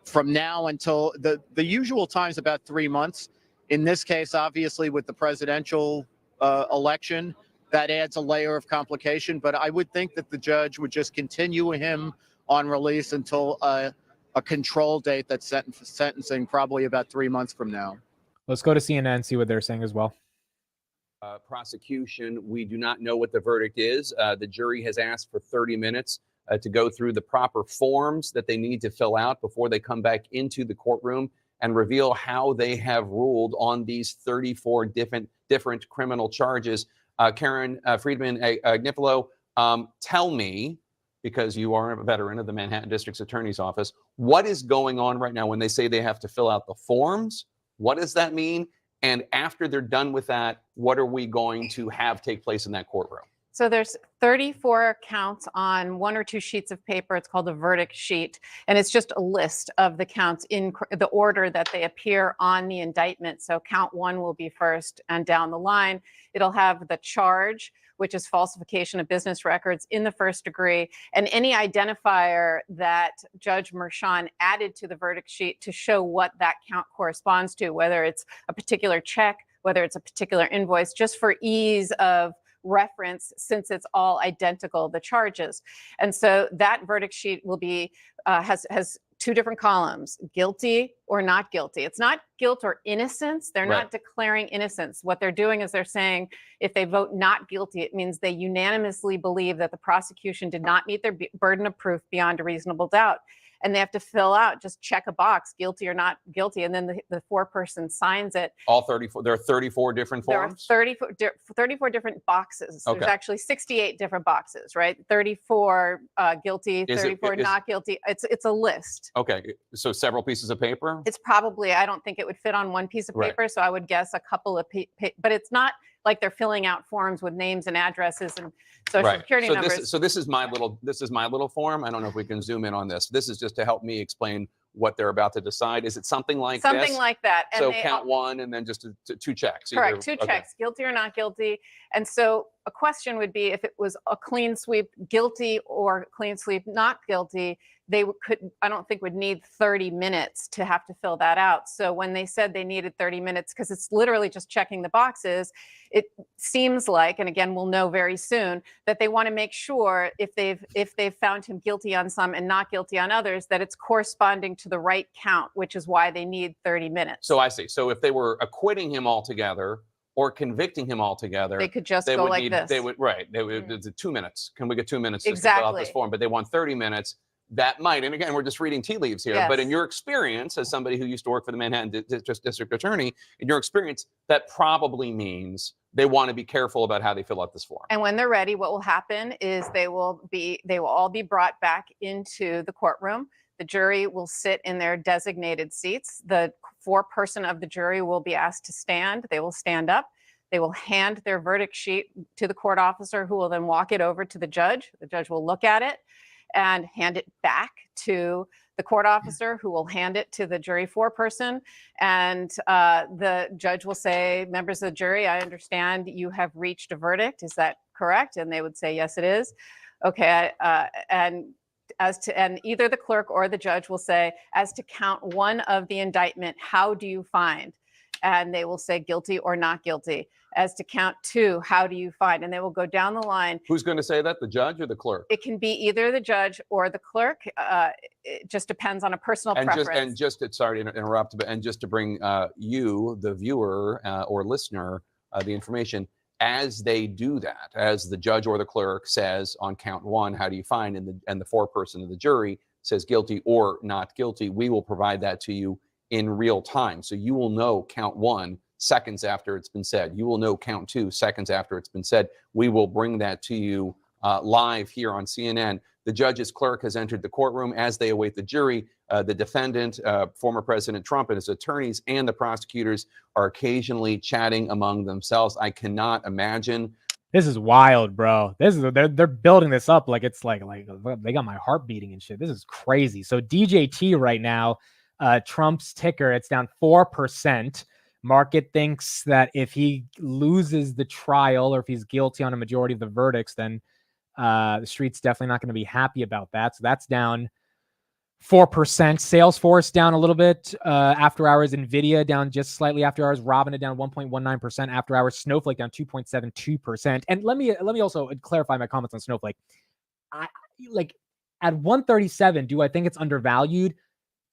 from now until the usual time is about 3 months. In this case, obviously, with the presidential election, that adds a layer of complication. But I would think that the judge would just continue him on release until a control date that's set for sentencing, probably about 3 months from now. Let's go to CNN and see what they're saying as well. Prosecution, we do not know what the verdict is. The jury has asked for 30 minutes to go through the proper forms that they need to fill out before they come back into the courtroom and reveal how they have ruled on these 34 different criminal charges. Karen Friedman Agnifilo, tell me, because you are a veteran of the Manhattan District Attorney's Office, what is going on right now when they say they have to fill out the forms? What does that mean? And after they're done with that, what are we going to have take place in that courtroom? So there's 34 counts on 1 or 2 sheets of paper. It's called a verdict sheet. And it's just a list of the counts in the order that they appear on the indictment. So count 1 will be first, and down the line, it'll have the charge, which is falsification of business records in the first degree, and any identifier that Judge Mershon added to the verdict sheet to show what that count corresponds to, whether it's a particular check, whether it's a particular invoice, just for ease of reference, since it's all identical, the charges. And so that verdict sheet will be has 2 different columns: guilty or not guilty. It's not guilt or innocence. They're not declaring innocence. What they're doing is they're saying if they vote not guilty, it means they unanimously believe that the prosecution did not meet their burden of proof beyond a reasonable doubt. And they have to fill out, just check a box, guilty or not guilty, and then the 4-person signs it. All 34. There are 34 different forms? There are 34 different boxes. Okay. There's actually 68 different boxes, right? 34 guilty, 34 not guilty. It's a list. Okay, so several pieces of paper? It's probably, I don't think it would fit on one piece of paper, so I would guess a couple of, but it's not like they're filling out forms with names and addresses and social security numbers. This is my little form. I don't know if we can zoom in on this. This is just to help me explain what they're about to decide. Is it something like this? Something like that. And so count 1 and then just 2 checks. Correct, 2 checks, guilty or not guilty. And so a question would be, if it was a clean sweep, guilty, or clean sweep, not guilty, I don't think would need 30 minutes to have to fill that out. So when they said they needed 30 minutes, because it's literally just checking the boxes, it seems like, and again, we'll know very soon, that they want to make sure if they've found him guilty on some and not guilty on others, that it's corresponding to the right count, which is why they need 30 minutes. So I see. So if they were acquitting him altogether or convicting him altogether, they could just go like this. They would, it's 2 minutes. Can we get 2 minutes exactly to fill out this form? But they want 30 minutes. That might, and again, we're just reading tea leaves here, but in your experience, as somebody who used to work for the Manhattan District Attorney, in your experience, that probably means they want to be careful about how they fill out this form. And when they're ready, what will happen is they will all be brought back into the courtroom. The jury will sit in their designated seats. The 4-person of the jury will be asked to stand. They will stand up. They will hand their verdict sheet to the court officer, who will then walk it over to the judge. The judge will look at it and hand it back to the court officer, who will hand it to the jury 4-person. And the judge will say, members of the jury, I understand you have reached a verdict. Is that correct? And they would say, yes, it is. Okay. And either the clerk or the judge will say, as to count 1 of the indictment, how do you find? And they will say guilty or not guilty. As to count 2, how do you find? And they will go down the line. Who's going to say that? The judge or the clerk? It can be either the judge or the clerk. It just depends on a personal preference. Sorry to interrupt, and just to bring you, the viewer or listener, the information, as they do that, as the judge or the clerk says on count 1, how do you find? And the 4-person of the jury says guilty or not guilty, we will provide that to you in real time. So you will know count 1 seconds after it's been said. You will know count 2 seconds after it's been said. We will bring that to you live here on CNN. The judge's clerk has entered the courtroom as they await the jury. The defendant, former President Trump, and his attorneys and the prosecutors are occasionally chatting among themselves. I cannot imagine. This is wild, bro. They're building this up like it's like they got my heart beating and shit. This is crazy. So DJT right now, Trump's ticker, it's down 4%. Market thinks that if he loses the trial or if he's guilty on a majority of the verdicts, then the street's definitely not going to be happy about that. So that's down 4%. Salesforce down a little bit after hours. Nvidia down just slightly after hours. Robinhood down 1.19% after hours. Snowflake down 2.72%. And let me also clarify my comments on Snowflake. Like at 137, do I think it's undervalued?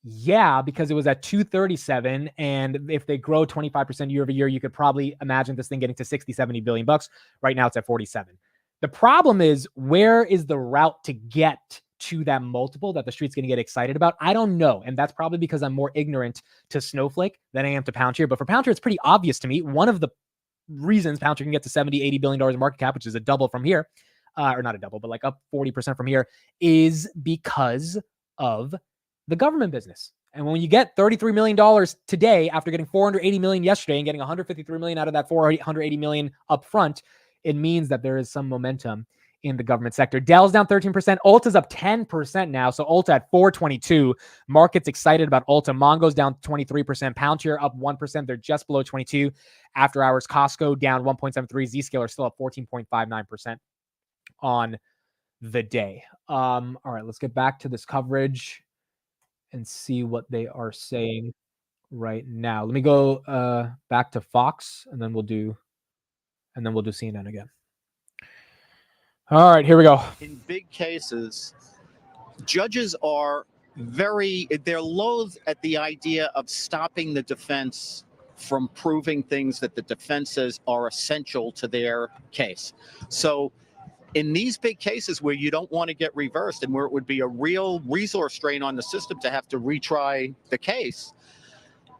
Yeah, because it was at 237, and if they grow 25% year over year, you could probably imagine this thing getting to 60, 70 billion bucks. Right now it's at 47. The problem is, where is the route to get to that multiple that the street's going to get excited about? I don't know. And that's probably because I'm more ignorant to Snowflake than I am to Palantir. But for Palantir, it's pretty obvious to me. One of the reasons Palantir can get to 70, $80 billion in market cap, which is a double from here, or not a double, but like up 40% from here, is because of the government business. And when you get $33 million today after getting $480 million yesterday and getting $153 million out of that $480 million up front, it means that there is some momentum in the government sector. Dell's down 13%. Ulta's up 10% now. So Ulta at 422. Market's excited about Ulta. Mongo's down 23%. Palantir up 1%. They're just below 22. After hours, Costco down 1.73. Zscaler still up 14.59% on the day. All right, let's get back to this coverage and see what they are saying right now. Let me go back to Fox, and then we'll do CNN again. All right, here we go. In big cases, judges are they're loath at the idea of stopping the defense from proving things that the defense says are essential to their case. So in these big cases where you don't want to get reversed and where it would be a real resource strain on the system to have to retry the case,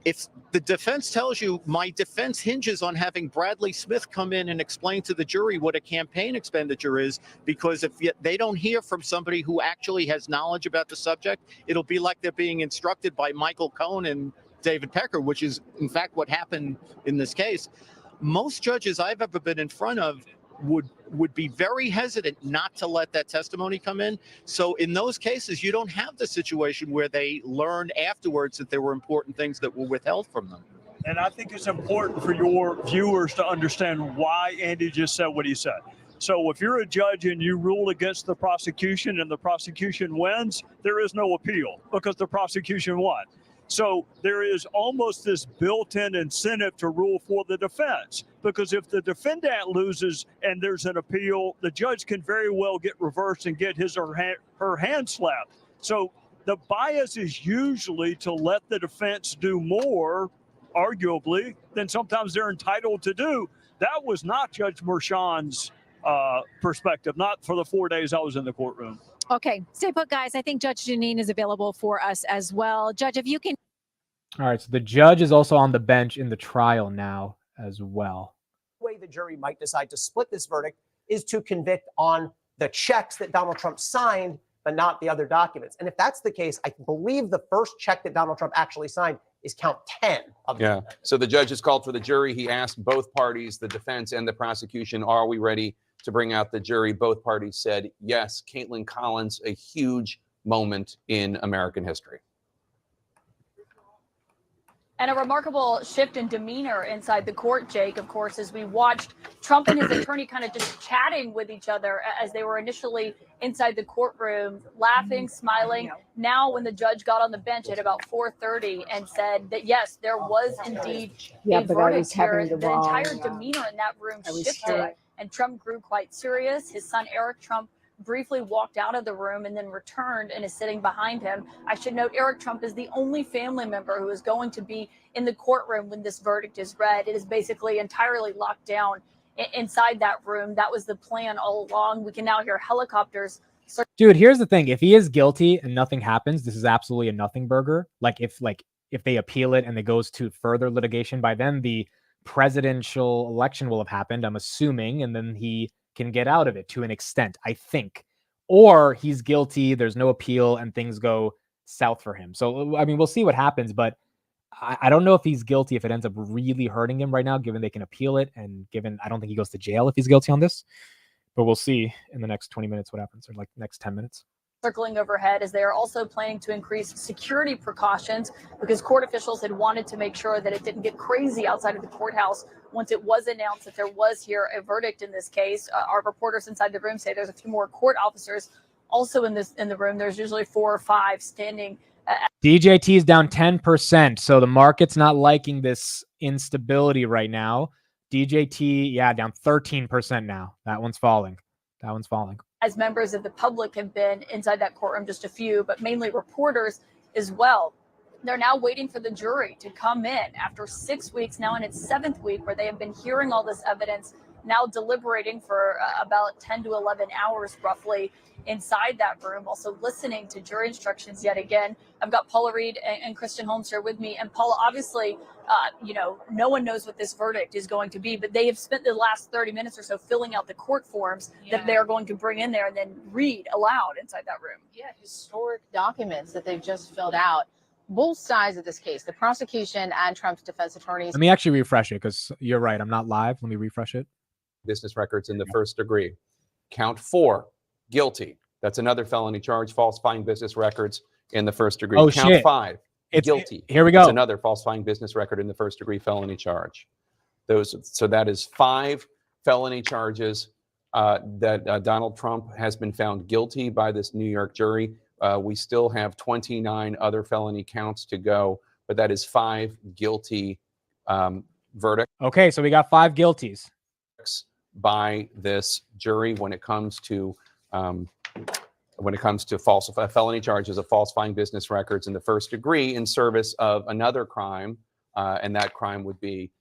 if the defense tells you my defense hinges on having Bradley Smith come in and explain to the jury what a campaign expenditure is, because if they don't hear from somebody who actually has knowledge about the subject, it'll be like they're being instructed by Michael Cohen and David Pecker, which is in fact what happened in this case. Most judges I've ever been in front of would be very hesitant not to let that testimony come in. So in those cases, you don't have the situation where they learn afterwards that there were important things that were withheld from them. And I think it's important for your viewers to understand why Andy just said what he said. So if you're a judge and you rule against the prosecution and the prosecution wins, there is no appeal because the prosecution won. So there is almost this built-in incentive to rule for the defense, because if the defendant loses and there's an appeal, the judge can very well get reversed and get his or her hand slapped. So the bias is usually to let the defense do more, arguably, than sometimes they're entitled to do. That was not Judge Merchan's perspective, not for the 4 days I was in the courtroom. Okay, stay put, guys. I think Judge Janine is available for us as well. Judge, if you can. All right, so the judge is also on the bench in the trial now as well. The way the jury might decide to split this verdict is to convict on the checks that Donald Trump signed, but not the other documents. And if that's the case, I believe the first check that Donald Trump actually signed is count 10 of them. Yeah. So the judge has called for the jury. He asked both parties, the defense and the prosecution, are we ready to bring out the jury? Both parties said yes. Caitlin Collins, a huge moment in American history. And a remarkable shift in demeanor inside the court, Jake, of course, as we watched Trump and his attorney kind of just chatting with each other as they were initially inside the courtroom, laughing, smiling. Now, when the judge got on the bench at about 4:30 and said that, yes, there was indeed a verdict here, the entire demeanor in that room shifted, and Trump grew quite serious. His son, Eric Trump, briefly walked out of the room and then returned and is sitting behind him. I should note Eric Trump is the only family member who is going to be in the courtroom when this verdict is read. It is basically entirely locked down inside that room. That was the plan all along. We can now hear helicopters. Dude, here's the thing. If he is guilty and nothing happens, this is absolutely a nothing burger. Like if they appeal it and it goes to further litigation, by then the presidential election will have happened, I'm assuming, and then he can get out of it to an extent, I think. Or he's guilty, there's no appeal, and things go south for him. So, I mean, we'll see what happens, but I don't know if he's guilty, if it ends up really hurting him right now, given they can appeal it, and given I don't think he goes to jail if he's guilty on this. But we'll see in the next 20 minutes what happens, or like next 10 minutes. Circling overhead, as they are also planning to increase security precautions because court officials had wanted to make sure that it didn't get crazy outside of the courthouse once it was announced that there was here a verdict in this case. Our reporters inside the room say there's a few more court officers also in the room. There's usually 4 or 5 standing. DJT is down 10%, so the market's not liking this instability right now. DJT, yeah, down 13% now. That one's falling. That one's falling. As members of the public have been inside that courtroom, just a few, but mainly reporters as well. They're now waiting for the jury to come in after 6 weeks now in its 7th week where they have been hearing all this evidence, now deliberating for about 10 to 11 hours roughly inside that room, also listening to jury instructions yet again. I've got Paula Reed and Kristen Holmes here with me. And Paula, obviously, no one knows what this verdict is going to be, but they have spent the last 30 minutes or so filling out the court forms that they're going to bring in there and then read aloud inside that room. Yeah, historic documents that they've just filled out. Both sides of this case, the prosecution and Trump's defense attorneys. Let me actually refresh it because you're right. I'm not live. Let me refresh it. Business records in the first degree. Count 4, guilty. That's another felony charge, falsifying business records in the first degree. Oh, Count shit. 5, guilty. Here we go. That's another falsifying business record in the first degree felony charge. So that is 5 felony charges that Donald Trump has been found guilty by this New York jury. We still have 29 other felony counts to go, but that is 5 guilty verdicts. Okay, so we got 5 guilties By this jury when it comes to falsifying felony charges of falsifying business records in the first degree in service of another crime, and that crime would be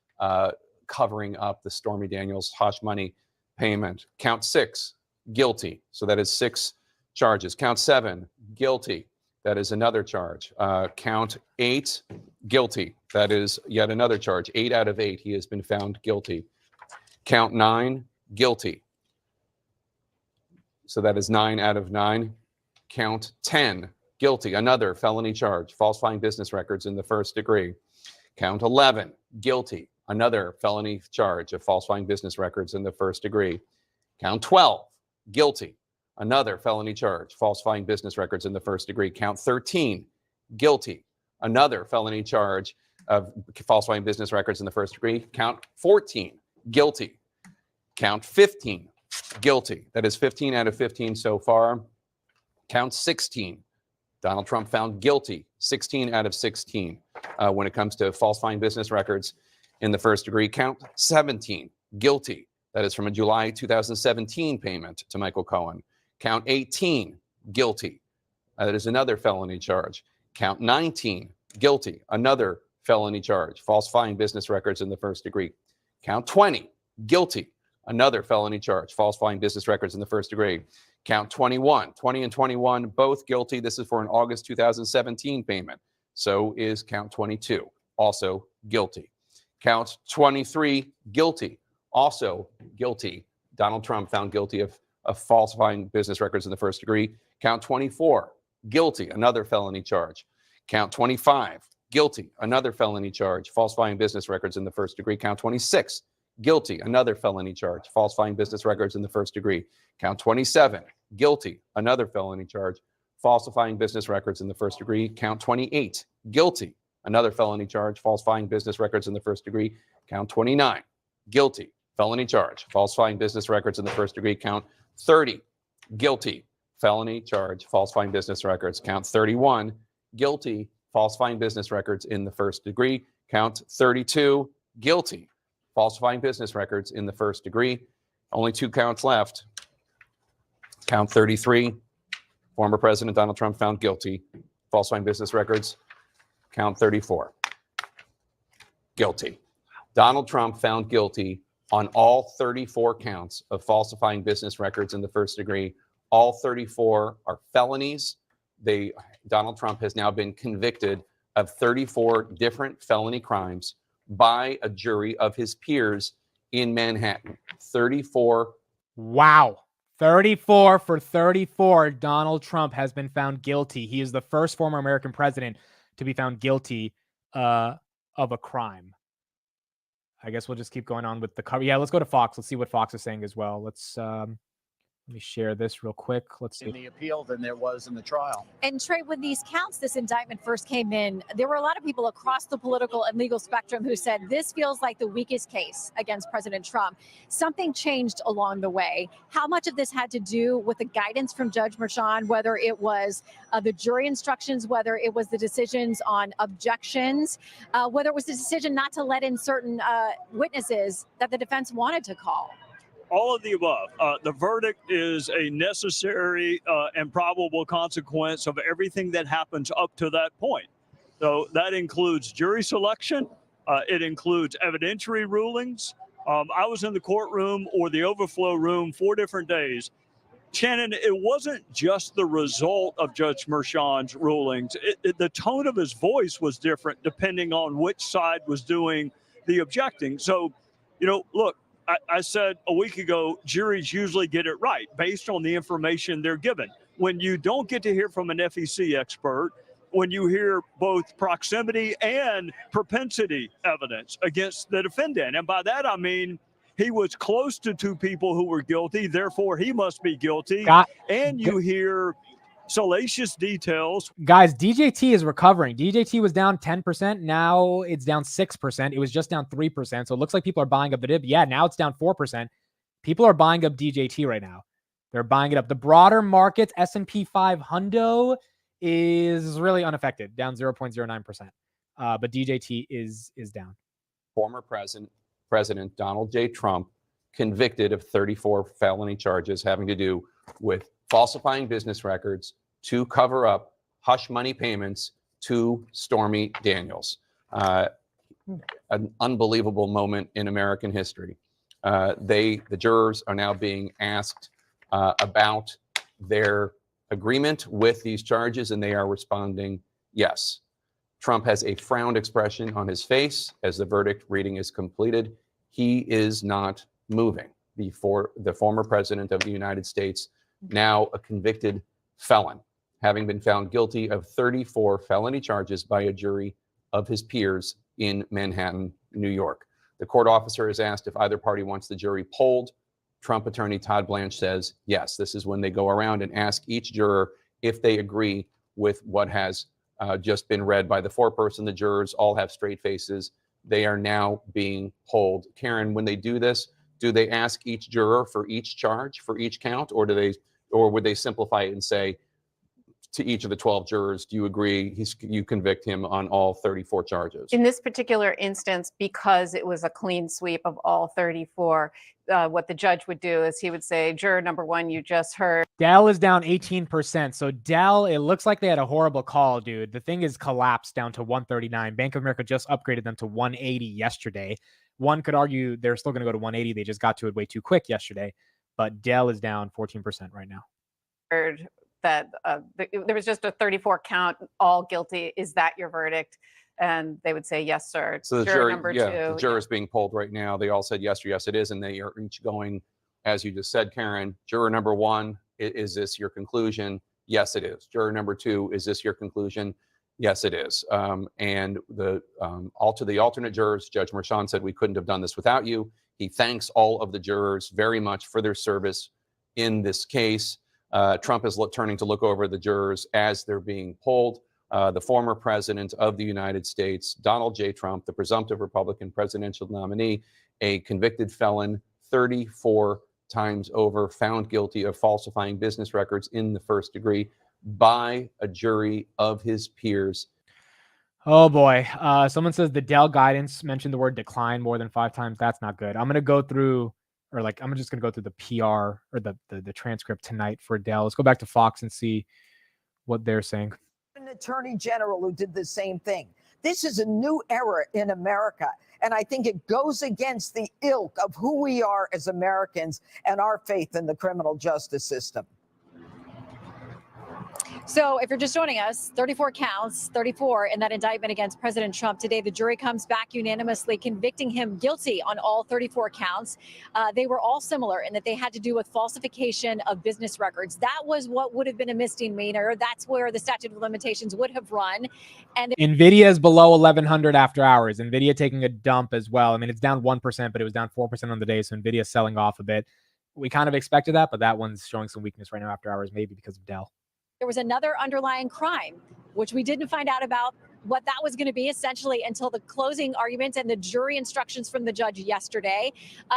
covering up the Stormy Daniels hush money payment. Count 6, guilty. So that is 6 charges. Count 7, guilty. That is another charge. Count 8, guilty. That is yet another charge. 8 out of 8, he has been found guilty. Count 9, guilty. So that is 9 out of 9. Count 10, guilty. Another felony charge, falsifying business records in the first degree. Count 11, guilty. Another felony charge of falsifying business records in the first degree. Count 12, guilty. Another felony charge, falsifying business records in the first degree. Count 13, guilty. Another felony charge of falsifying business records in the first degree. Count 14, guilty. Count 15, guilty. That is 15 out of 15 so far. Count 16, Donald Trump found guilty. 16 out of 16 when it comes to falsifying business records in the first degree. Count 17, guilty. That is from a July 2017 payment to Michael Cohen. Count 18, guilty. That is another felony charge. Count 19, guilty. Another felony charge, falsifying business records in the first degree. Count 20, guilty. Another felony charge, falsifying business records in the first degree. Count 21, 20 and 21, both guilty. This is for an August 2017 payment. So is count 22, also guilty. Count 23, guilty, also guilty. Donald Trump found guilty of falsifying business records in the first degree. Count 24, guilty, another felony charge. Count 25, guilty, another felony charge, falsifying business records in the first degree. Count 26, guilty, another felony charge, falsifying business records in the first degree. Count 27, guilty, another felony charge, falsifying business records in the first degree. Count 28, guilty, another felony charge, falsifying business records in the first degree. Count 29, guilty, felony charge, falsifying business records in the first degree. Count 30, guilty, felony charge, falsifying business records. Count 31, guilty, falsifying business records in the first degree. Count 32, guilty, falsifying business records in the first degree. Only 2 counts left. Count 33, former President Donald Trump found guilty, falsifying business records. Count 34, guilty. Donald Trump found guilty on all 34 counts of falsifying business records in the first degree. All 34 are felonies. Donald Trump has now been convicted of 34 different felony crimes, by a jury of his peers in Manhattan. 34. Wow. 34 for 34. Donald Trump has been found guilty. He is the first former American president to be found guilty of a crime. I guess we'll just keep going on with the cover. Yeah, let's go to Fox. Let's see what Fox is saying as well. Let me share this real quick. Let's see. In the appeal than there was in the trial. And Trey, when these counts, this indictment first came in, there were a lot of people across the political and legal spectrum who said this feels like the weakest case against President Trump. Something changed along the way. How much of this had to do with the guidance from Judge Merchan, whether it was the jury instructions, whether it was the decisions on objections, whether it was the decision not to let in certain witnesses that the defense wanted to call? All of the above. The verdict is a necessary and probable consequence of everything that happens up to that point. So that includes jury selection. It includes evidentiary rulings. I was in the courtroom or the overflow room 4 different days. Shannon, it wasn't just the result of Judge Merchan's rulings. The tone of his voice was different depending on which side was doing the objecting. So, look, I said a week ago, juries usually get it right based on the information they're given. When you don't get to hear from an FEC expert, when you hear both proximity and propensity evidence against the defendant, and by that I mean he was close to 2 people who were guilty, therefore he must be guilty. And you hear salacious details. Guys, DJT is recovering. DJT was down 10%. Now it's down 6%. It was just down 3%. So it looks like people are buying up the dip. Yeah, now it's down 4%. People are buying up DJT right now. They're buying it up. The broader markets, S&P 500 is really unaffected, down 0.09%. But DJT is down. Former President Donald J. Trump convicted of 34 felony charges having to do with falsifying business records to cover up hush money payments to Stormy Daniels. An unbelievable moment in American history. The jurors are now being asked about their agreement with these charges, and they are responding yes. Trump has a frowned expression on his face as the verdict reading is completed. He is not moving. The former president of the United States, now a convicted felon, having been found guilty of 34 felony charges by a jury of his peers in Manhattan, New York. The court officer is asked if either party wants the jury polled. Trump attorney Todd Blanche says yes. This is when they go around and ask each juror if they agree with what has just been read by the foreperson. The jurors all have straight faces. They are now being polled. Karen, when they do this, do they ask each juror for each charge, for each count, or would they simplify it and say to each of the 12 jurors, do you agree you convict him on all 34 charges? In this particular instance, because it was a clean sweep of all 34, what the judge would do is he would say, juror number 1, you just heard. Dell is down 18%. So Dell, it looks like they had a horrible call, dude. The thing is collapsed down to 139. Bank of America just upgraded them to 180 yesterday. One could argue they're still going to go to 180. They just got to it way too quick yesterday. But Dell is down 14% right now. Heard that there was just a 34 count, all guilty. Is that your verdict? And they would say, yes, sir. So the juror number 2. The jurors being polled right now, they all said yes or yes, it is. And they are each going, as you just said, Karen, juror number 1, is this your conclusion? Yes, it is. Juror number 2, is this your conclusion? Yes, it is. And the alternate jurors, Judge Merchan said, we couldn't have done this without you. He thanks all of the jurors very much for their service in this case. Trump is turning to look over the jurors as they're being polled. The former president of the United States, Donald J. Trump, the presumptive Republican presidential nominee, a convicted felon 34 times over, found guilty of falsifying business records in the first degree by a jury of his peers. Oh boy. Someone says the Dell guidance mentioned the word decline more than 5 times. That's not good. I'm going to go through, I'm just going to go through the PR or the transcript tonight for Dell. Let's go back to Fox and see what they're saying. An attorney general who did the same thing. This is a new era in America, and I think it goes against the ilk of who we are as Americans and our faith in the criminal justice system. So if you're just joining us, 34 counts, 34 in that indictment against President Trump. Today, the jury comes back unanimously convicting him guilty on all 34 counts. They were all similar in that they had to do with falsification of business records. That was what would have been a misdemeanor. That's where the statute of limitations would have run. And NVIDIA is below 1,100 after hours. NVIDIA taking a dump as well. I mean, it's down 1%, but it was down 4% on the day. So NVIDIA is selling off a bit. We kind of expected that, but that one's showing some weakness right now after hours, maybe because of Dell. there was another underlying crime, which we didn't find out about what that was going to be essentially until the closing argument and the jury instructions from the judge yesterday.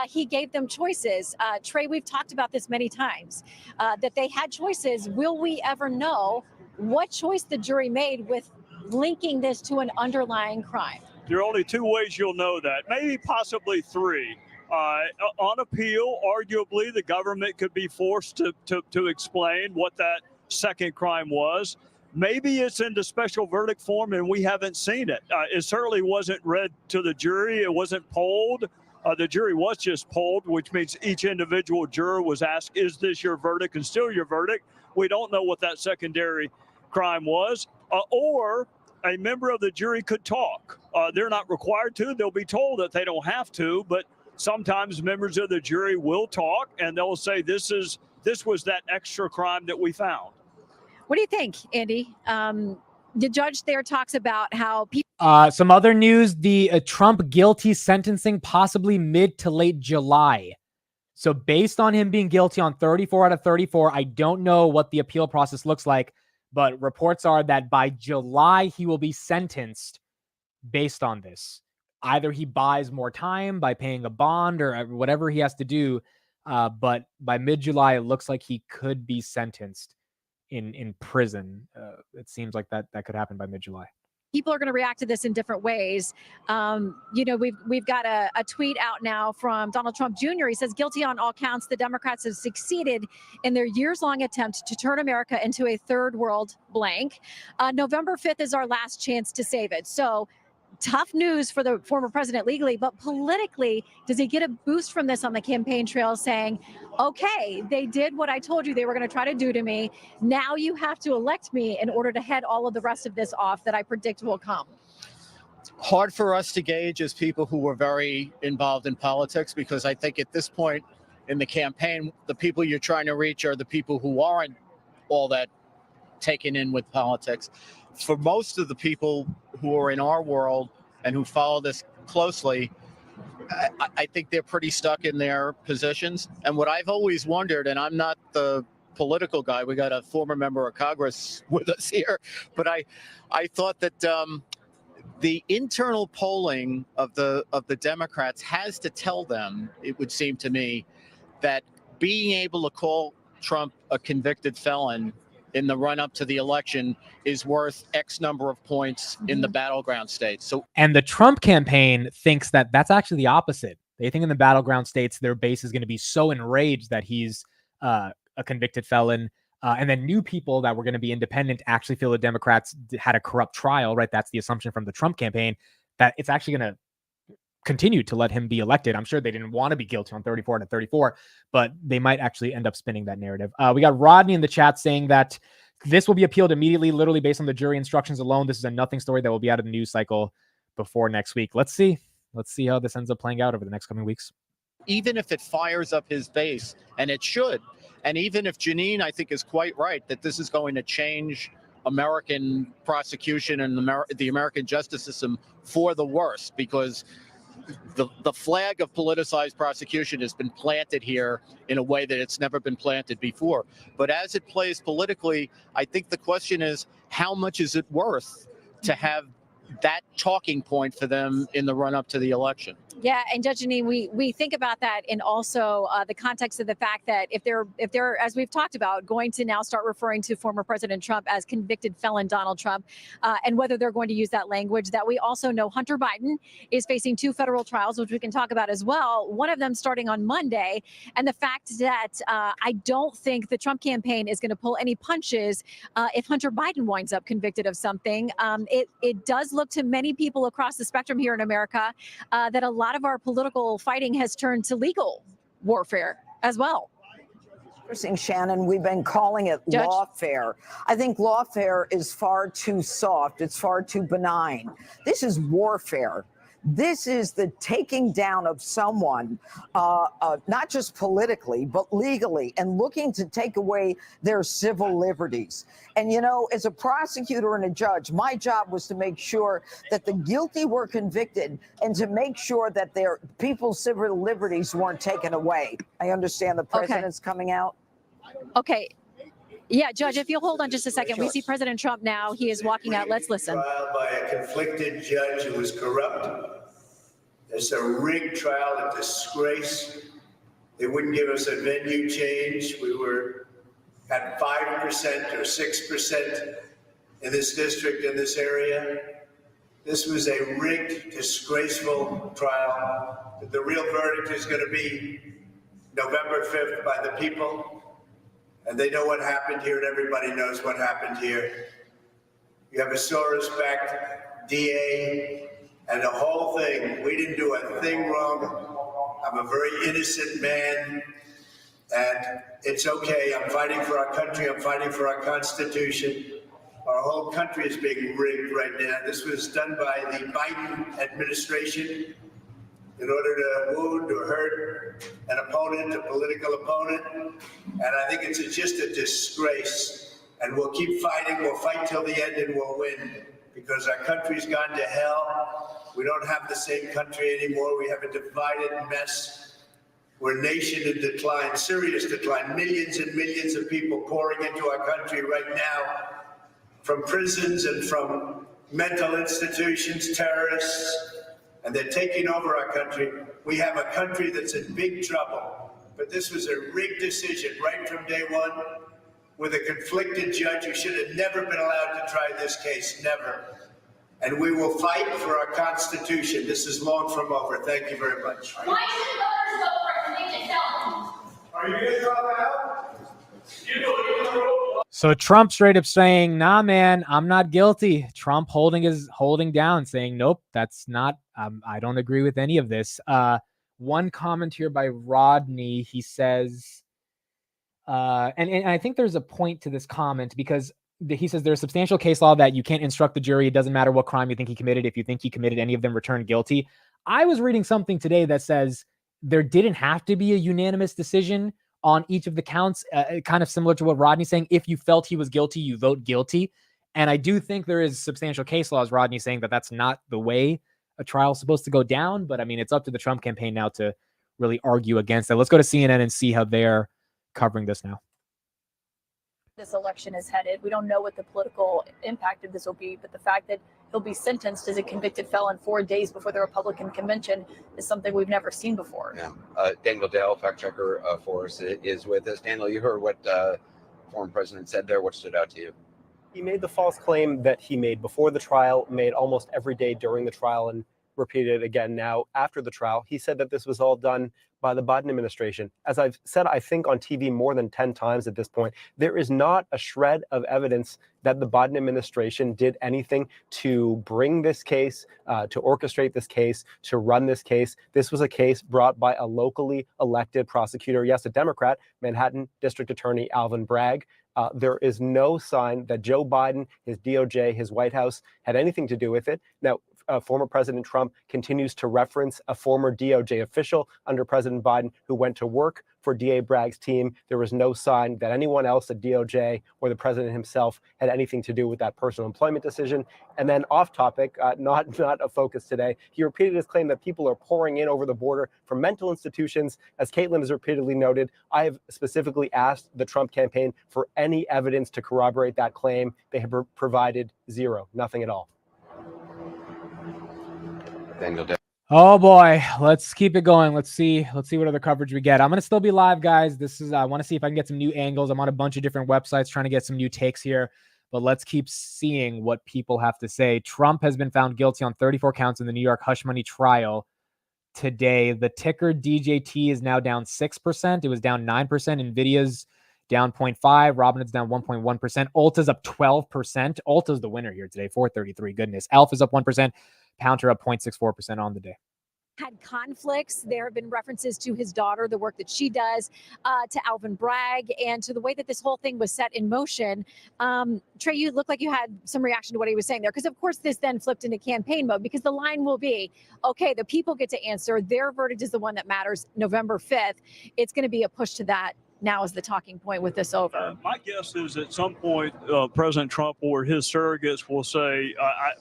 He gave them choices. Trey, we've talked about this many times, that they had choices. Will we ever know what choice the jury made with linking this to an underlying crime? There are only two ways you'll know that, maybe possibly three. On appeal, arguably, the government could be forced to explain what that second crime was. Maybe it's in the special verdict form and we haven't seen it. It certainly wasn't read to the jury. It wasn't polled. The jury was just polled, which means each individual juror was asked, is this your verdict and still your verdict? We don't know what that secondary crime was. Or a member of the jury could talk. They're not required to. They'll be told that they don't have to, but sometimes members of the jury will talk and they'll say, this was that extra crime that we found. What do you think, Andy? The judge there talks about how people. Some other news, the Trump guilty sentencing possibly mid to late July. So based on him being guilty on 34 out of 34, I don't know what the appeal process looks like, but reports are that by July, he will be sentenced based on this. Either he buys more time by paying a bond or whatever he has to do. But by mid-July, it looks like he could be sentenced in prison. It seems like that could happen by mid-July. People are going to react to this in different ways. We've got a tweet out now from Donald Trump Jr. He says, guilty on all counts, the Democrats have succeeded in their years-long attempt to turn America into a third world blank. November 5th is our last chance to save it. So tough news for the former president legally, but politically, does he get a boost from this on the campaign trail saying, okay, they did what I told you they were going to try to do to me. Now you have to elect me in order to head all of the rest of this off that I predict will come? Hard for us to gauge as people who were very involved in politics, because I think at this point in the campaign, the people you're trying to reach are the people who aren't all that taken in with politics. For most of the people who are in our world and who follow this closely, I think they're pretty stuck in their positions. And what I've always wondered, and I'm not the political guy, we got a former member of Congress with us here, but I thought that the internal polling of the Democrats has to tell them, it would seem to me, that being able to call Trump a convicted felon in the run-up to the election is worth X number of points in the battleground states. So, and the Trump campaign thinks that that's actually the opposite. They think in the battleground states, their base is going to be so enraged that he's a convicted felon. And then new people that were going to be independent actually feel the Democrats had a corrupt trial, right? That's the assumption from the Trump campaign, that it's actually going to continue to let him be elected. I'm sure they didn't want to be guilty on 34 to 34, but they might actually end up spinning that narrative. We got Rodney in the chat saying that this will be appealed immediately, literally based on the jury instructions alone. This is a nothing story that will be out of the news cycle before next week. Let's see how this ends up playing out over the next coming weeks. even if it fires up his base, and it should, and even if Janine, I think, is quite right that this is going to change American prosecution and the American justice system for the worse, because the flag of politicized prosecution has been planted here in a way that it's never been planted before. But as it plays politically, I think the question is, how much is it worth to have that talking point for them in the run-up to the election? Yeah, and Judge Janine, we think about that in also the context of the fact that if they're, as we've talked about, going to now start referring to former President Trump as convicted felon Donald Trump, and whether they're going to use that language, that we also know Hunter Biden is facing 2 federal trials, which we can talk about as well, one of them starting on Monday, and the fact that I don't think the Trump campaign is going to pull any punches if Hunter Biden winds up convicted of something. It does look to many people across the spectrum here in America that a lot of our political fighting has turned to legal warfare as well. Interesting, Shannon. We've been calling it Judge? lawfare. I think lawfare is far too soft. It's far too benign. This is warfare. This is the taking down of someone, not just politically, but legally, and looking to take away their civil liberties. And, you know, as a prosecutor and a judge, my job was to make sure that the guilty were convicted and to make sure that their people's civil liberties weren't taken away. I understand the president's coming out. Okay. Yeah, Judge, if you'll hold on just a second. We see President Trump now. He is walking out. Let's listen. Trial by a conflicted judge who was corrupt. It's a rigged trial, a disgrace. They wouldn't give us a venue change. We were at 5% or 6% in this district, in this area. This was a rigged, disgraceful trial. The real verdict is going to be November 5th by the people. And they know what happened here, and everybody knows what happened here. You have a Soros-backed DA, and the whole thing. We didn't do a thing wrong. I'm a very innocent man, and it's okay. I'm fighting for our country. I'm fighting for our Constitution. Our whole country is being rigged right now. This was done by the Biden administration in order to wound or hurt an opponent, a political opponent. And I think it's just a disgrace. And we'll keep fighting. We'll fight till the end and we'll win, because our country's gone to hell. We don't have the same country anymore. We have a divided mess. We're a nation in decline, serious decline. Millions and millions of people pouring into our country right now from prisons and from mental institutions, terrorists. And they're taking over our country. We have a country that's in big trouble. But this was a rigged decision right from day one, with a conflicted judge who should have never been allowed to try this case, never. And we will fight for our Constitution. This is long from over. Thank you very much. Why should voters vote for a convicted felon? Are you going to drop out? So Trump straight up saying, nah, man, I'm not guilty. Trump holding down, saying, nope, that's not, I don't agree with any of this. One comment here by Rodney, he says, and I think there's a point to this comment, because he says there's substantial case law that you can't instruct the jury. It doesn't matter what crime you think he committed. If you think he committed any of them, return guilty. I was reading something today that says there didn't have to be a unanimous decision on each of the counts, kind of similar to what Rodney's saying. If you felt he was guilty, you vote guilty. And I do think there is substantial case law, as Rodney's saying, that that's not the way a trial is supposed to go down. But I mean, it's up to the Trump campaign now to really argue against it. Let's go to CNN and see how they're covering this now. This election is headed. We don't know what the political impact of this will be, but the fact that he'll be sentenced as a convicted felon 4 days before the Republican convention is something we've never seen before. Yeah. Daniel Dell, fact checker for us, is with us. Daniel, you heard what former president said there. What stood out to you? He made the false claim that he made before the trial, made almost every day during the trial, and repeated it again now after the trial. He said that this was all done by the Biden administration. As I've said, I think on TV more than 10 times at this point, there is not a shred of evidence that the Biden administration did anything to bring this case, to orchestrate this case, to run this case. This was a case brought by a locally elected prosecutor, yes, a Democrat, Manhattan District Attorney Alvin Bragg. There is no sign that Joe Biden, his DOJ, his White House had anything to do with it. Now, former President Trump continues to reference a former DOJ official under President Biden who went to work for DA Bragg's team. There was no sign that anyone else at DOJ or the president himself had anything to do with that personal employment decision. And then off topic, not a focus today, he repeated his claim that people are pouring in over the border from mental institutions. As Caitlin has repeatedly noted, I have specifically asked the Trump campaign for any evidence to corroborate that claim. They have provided zero, nothing at all. Oh boy, let's keep it going. Let's see what other coverage we get. I'm gonna still be live, guys. I want to see if I can get some new angles. I'm on a bunch of different websites trying to get some new takes here, but let's keep seeing what people have to say. Trump has been found guilty on 34 counts in the New York hush money trial today. The ticker DJT is now down 6%. It was down 9%. Nvidia's down 0.5. Robinhood's down 1.1%. Ulta's up 12%. Ulta's the winner here today, 433. Goodness. Alpha's up 1%. Palantir up 0.64% on the day. had conflicts. There have been references to his daughter, the work that she does, to Alvin Bragg, and to the way that this whole thing was set in motion. Trey, you look like you had some reaction to what he was saying there, because of course this then flipped into campaign mode, because the line will be, okay, the people get to answer. Their verdict is the one that matters November 5th. It's going to be a push to that. Now is the talking point with this over. My guess is at some point, President Trump or his surrogates will say,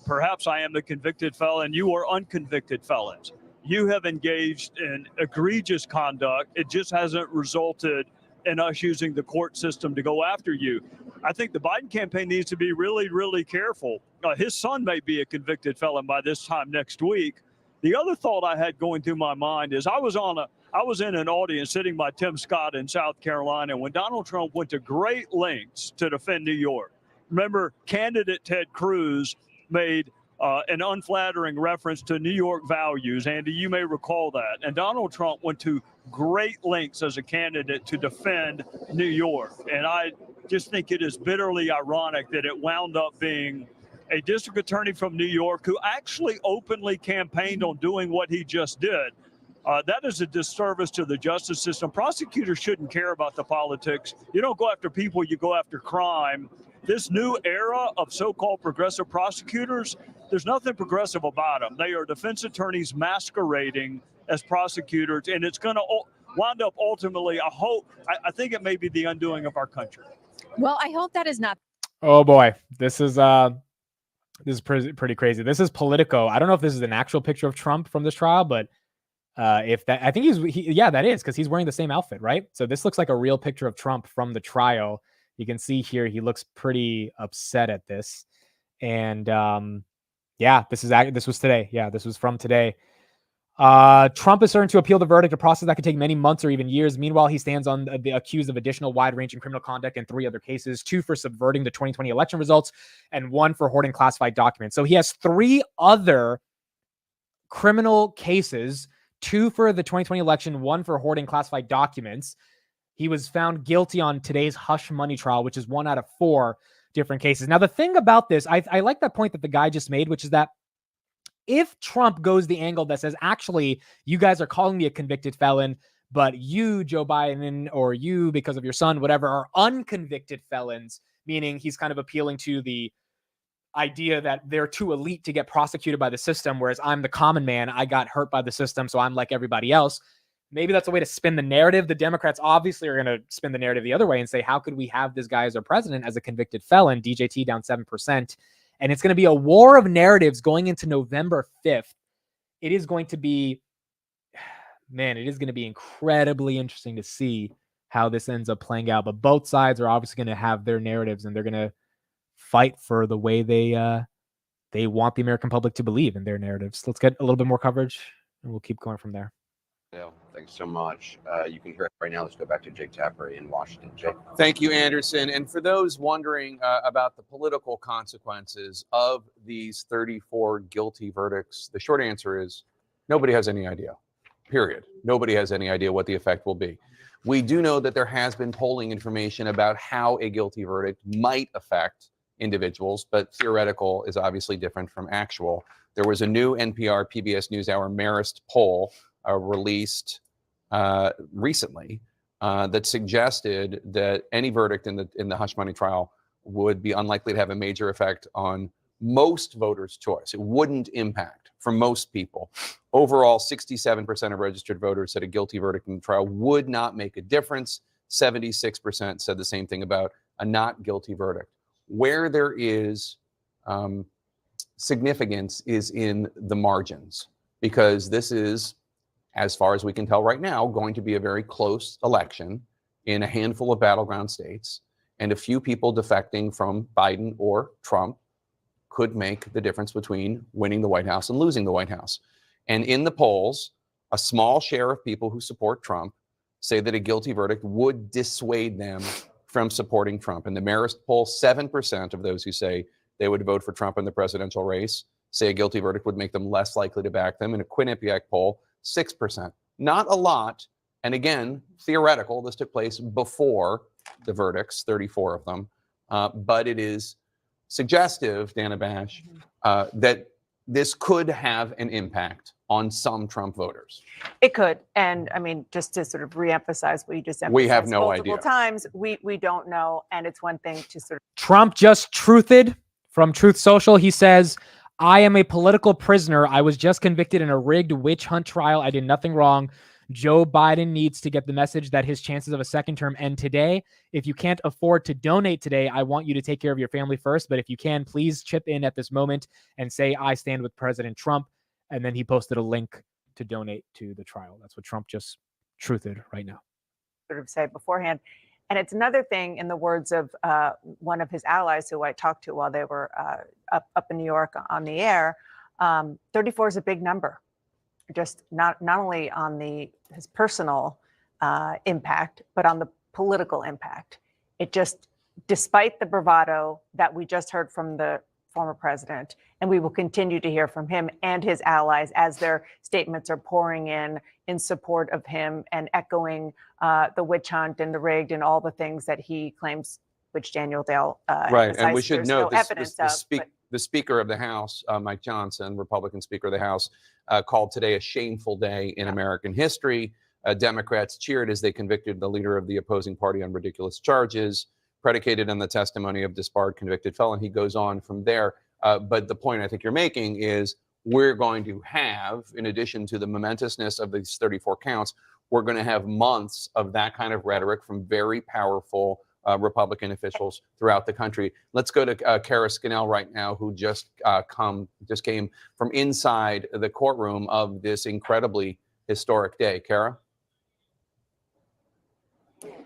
perhaps I am the convicted felon. You are unconvicted felons. You have engaged in egregious conduct. It just hasn't resulted in us using the court system to go after you. I think the Biden campaign needs to be really, really careful. His son may be a convicted felon by this time next week. The other thought I had going through my mind is I was in an audience sitting by Tim Scott in South Carolina when Donald Trump went to great lengths to defend New York. Remember, candidate Ted Cruz made an unflattering reference to New York values. Andy, you may recall that. And Donald Trump went to great lengths as a candidate to defend New York. And I just think it is bitterly ironic that it wound up being a district attorney from New York who actually openly campaigned on doing what he just did. That is a disservice to the justice system. Prosecutors shouldn't care about the politics. You don't go after people, you go after crime. This new era of so-called progressive prosecutors, there's nothing progressive about them. They are defense attorneys masquerading as prosecutors, and it's going to wind up ultimately, I think it may be the undoing of our country. Well, I hope that is not. Oh boy, this is pretty crazy. This is Politico. I don't know if this is an actual picture of Trump from this trial, but if that, I think yeah, that is, because he's wearing the same outfit, right? So this looks like a real picture of Trump from the trial. You can see here he looks pretty upset at this, and yeah, this was today. Yeah, this was from today. Trump is certain to appeal the verdict, a process that could take many months or even years. Meanwhile, he stands on the accused of additional wide-ranging criminal conduct in 3 other cases, 2 for subverting the 2020 election results and 1 for hoarding classified documents. So he has 3 other criminal cases, 2 for the 2020 election, 1 for hoarding classified documents. He was found guilty on today's hush money trial, which is 1 out of 4 different cases. Now, the thing about this, I like that point that the guy just made, which is that if Trump goes the angle that says, actually, you guys are calling me a convicted felon, but you, Joe Biden, or you, because of your son, whatever, are unconvicted felons, meaning he's kind of appealing to the idea that they're too elite to get prosecuted by the system, whereas I'm the common man. I got hurt by the system, so I'm like everybody else. Maybe that's a way to spin the narrative. The Democrats obviously are going to spin the narrative the other way and say, how could we have this guy as our president as a convicted felon? DJT down 7%. And it's going to be a war of narratives going into November 5th. It is going to be, man, it is going to be incredibly interesting to see how this ends up playing out. But both sides are obviously going to have their narratives, and they're going to fight for the way they want the American public to believe in their narratives. Let's get a little bit more coverage, and we'll keep going from there. Dale, thanks so much. You can hear it right now. Let's go back to Jake Tapper in Washington. Jake. Thank you, Anderson. And for those wondering about the political consequences of these 34 guilty verdicts, the short answer is nobody has any idea, period. Nobody has any idea what the effect will be. We do know that there has been polling information about how a guilty verdict might affect individuals, but theoretical is obviously different from actual. There was a new NPR PBS NewsHour Marist poll released recently that suggested that any verdict in the hush money trial would be unlikely to have a major effect on most voters' choice. It wouldn't impact for most people. Overall, 67% of registered voters said a guilty verdict in the trial would not make a difference. 76% said the same thing about a not guilty verdict. Where there is significance is in the margins, because this is, as far as we can tell right now, going to be a very close election in a handful of battleground states, and a few people defecting from Biden or Trump could make the difference between winning the White House and losing the White House. And in the polls, a small share of people who support Trump say that a guilty verdict would dissuade them from supporting Trump. In the Marist poll, 7% of those who say they would vote for Trump in the presidential race say a guilty verdict would make them less likely to back them. In a Quinnipiac poll, 6%. Not a lot. And again, theoretical. This took place before the verdicts, 34 of them. But it is suggestive, Dana Bash, that this could have an impact on some Trump voters? It could. And I mean, just to sort of reemphasize what you just emphasized We have no multiple idea. times, we don't know. And it's one thing to sort of. Trump just truthed from Truth Social. He says, I am a political prisoner. I was just convicted in a rigged witch hunt trial. I did nothing wrong. Joe Biden needs to get the message that his chances of a second term end today. If you can't afford to donate today, I want you to take care of your family first. But if you can, please chip in at this moment and say, I stand with President Trump. And then he posted a link to donate to the trial. That's what Trump just truthed right now. Sort of say beforehand. And it's another thing, in the words of one of his allies who I talked to while they were up in New York on the air, 34 is a big number. Just not only on his personal impact, but on the political impact. It just, despite the bravado that we just heard from the former president, and we will continue to hear from him and his allies as their statements are pouring in support of him and echoing the witch hunt and the rigged and all the things that he claims, which Daniel Dell Right, and we should note the Speaker of the House, Mike Johnson, Republican Speaker of the House, called today a shameful day in American history. Democrats cheered as they convicted the leader of the opposing party on ridiculous charges predicated on the testimony of disbarred convicted felon. He goes on from there. But the point I think you're making is we're going to have, in addition to the momentousness of these 34 counts, we're going to have months of that kind of rhetoric from very powerful Republican officials throughout the country. Let's go to Kara Scannell right now, who just came from inside the courtroom of this incredibly historic day. Kara?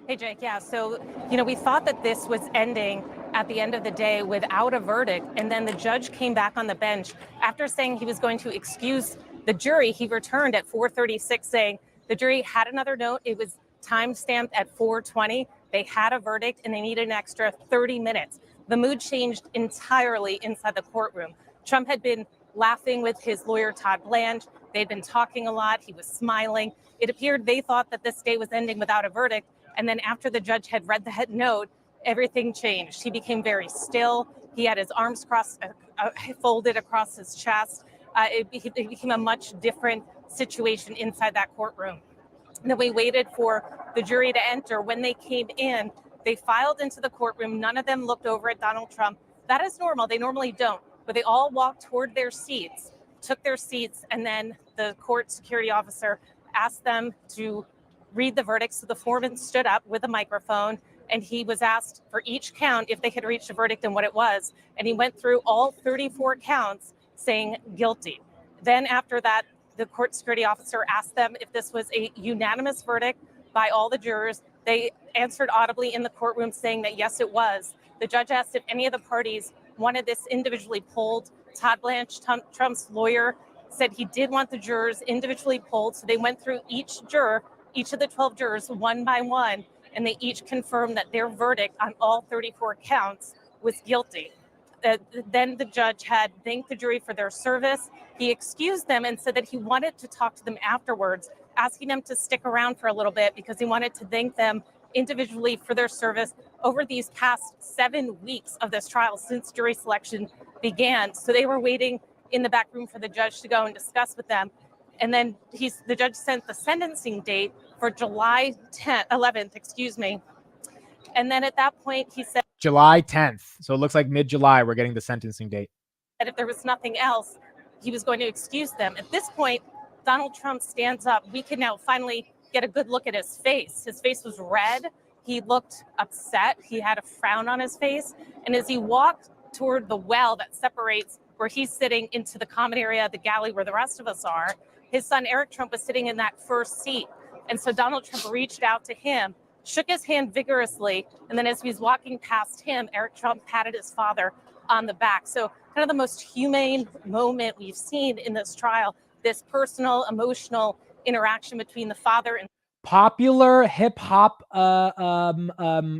Hey, Jake. Yeah. So, we thought that this was ending at the end of the day without a verdict. And then the judge came back on the bench after saying he was going to excuse the jury. He returned at 4:36 saying the jury had another note. It was time-stamped at 4:20. They had a verdict and they needed an extra 30 minutes. The mood changed entirely inside the courtroom. Trump had been laughing with his lawyer, Todd Blanche. They'd been talking a lot. He was smiling. It appeared they thought that this day was ending without a verdict. And then after the judge had read the note, everything changed. He became very still. He had his arms folded across his chest. It became a much different situation inside that courtroom. And then we waited for the jury to enter. When they came in, they filed into the courtroom. None of them looked over at Donald Trump. That is normal. They normally don't. But they all walked toward their seats, took their seats, and then the court security officer asked them to read the verdict. So the foreman stood up with a microphone and he was asked for each count if they had reached a verdict and what it was. And he went through all 34 counts saying guilty. Then after that, the court security officer asked them if this was a unanimous verdict by all the jurors. They answered audibly in the courtroom saying that yes, it was. The judge asked if any of the parties wanted this individually polled. Todd Blanche, Trump's lawyer, said he did want the jurors individually polled. So they went through each juror, each of the 12 jurors, one by one, and they each confirmed that their verdict on all 34 counts was guilty. Then the judge had thanked the jury for their service. He excused them and said that he wanted to talk to them afterwards, asking them to stick around for a little bit because he wanted to thank them individually for their service over these past 7 weeks of this trial since jury selection began. So they were waiting in the back room for the judge to go and discuss with them. And then the judge sent the sentencing date for July 11th. And then at that point, he said July 10th. So it looks like mid-July, we're getting the sentencing date. that if there was nothing else, he was going to excuse them. At this point, Donald Trump stands up. We can now finally get a good look at his face. His face was red. He looked upset. He had a frown on his face. And as he walked toward the well that separates where he's sitting into the common area, the galley where the rest of us are, his son, Eric Trump, was sitting in that first seat. And so Donald Trump reached out to him, shook his hand vigorously. And then as he was walking past him, Eric Trump patted his father on the back. So kind of the most humane moment we've seen in this trial, this personal, emotional interaction between the father and Popular hip hop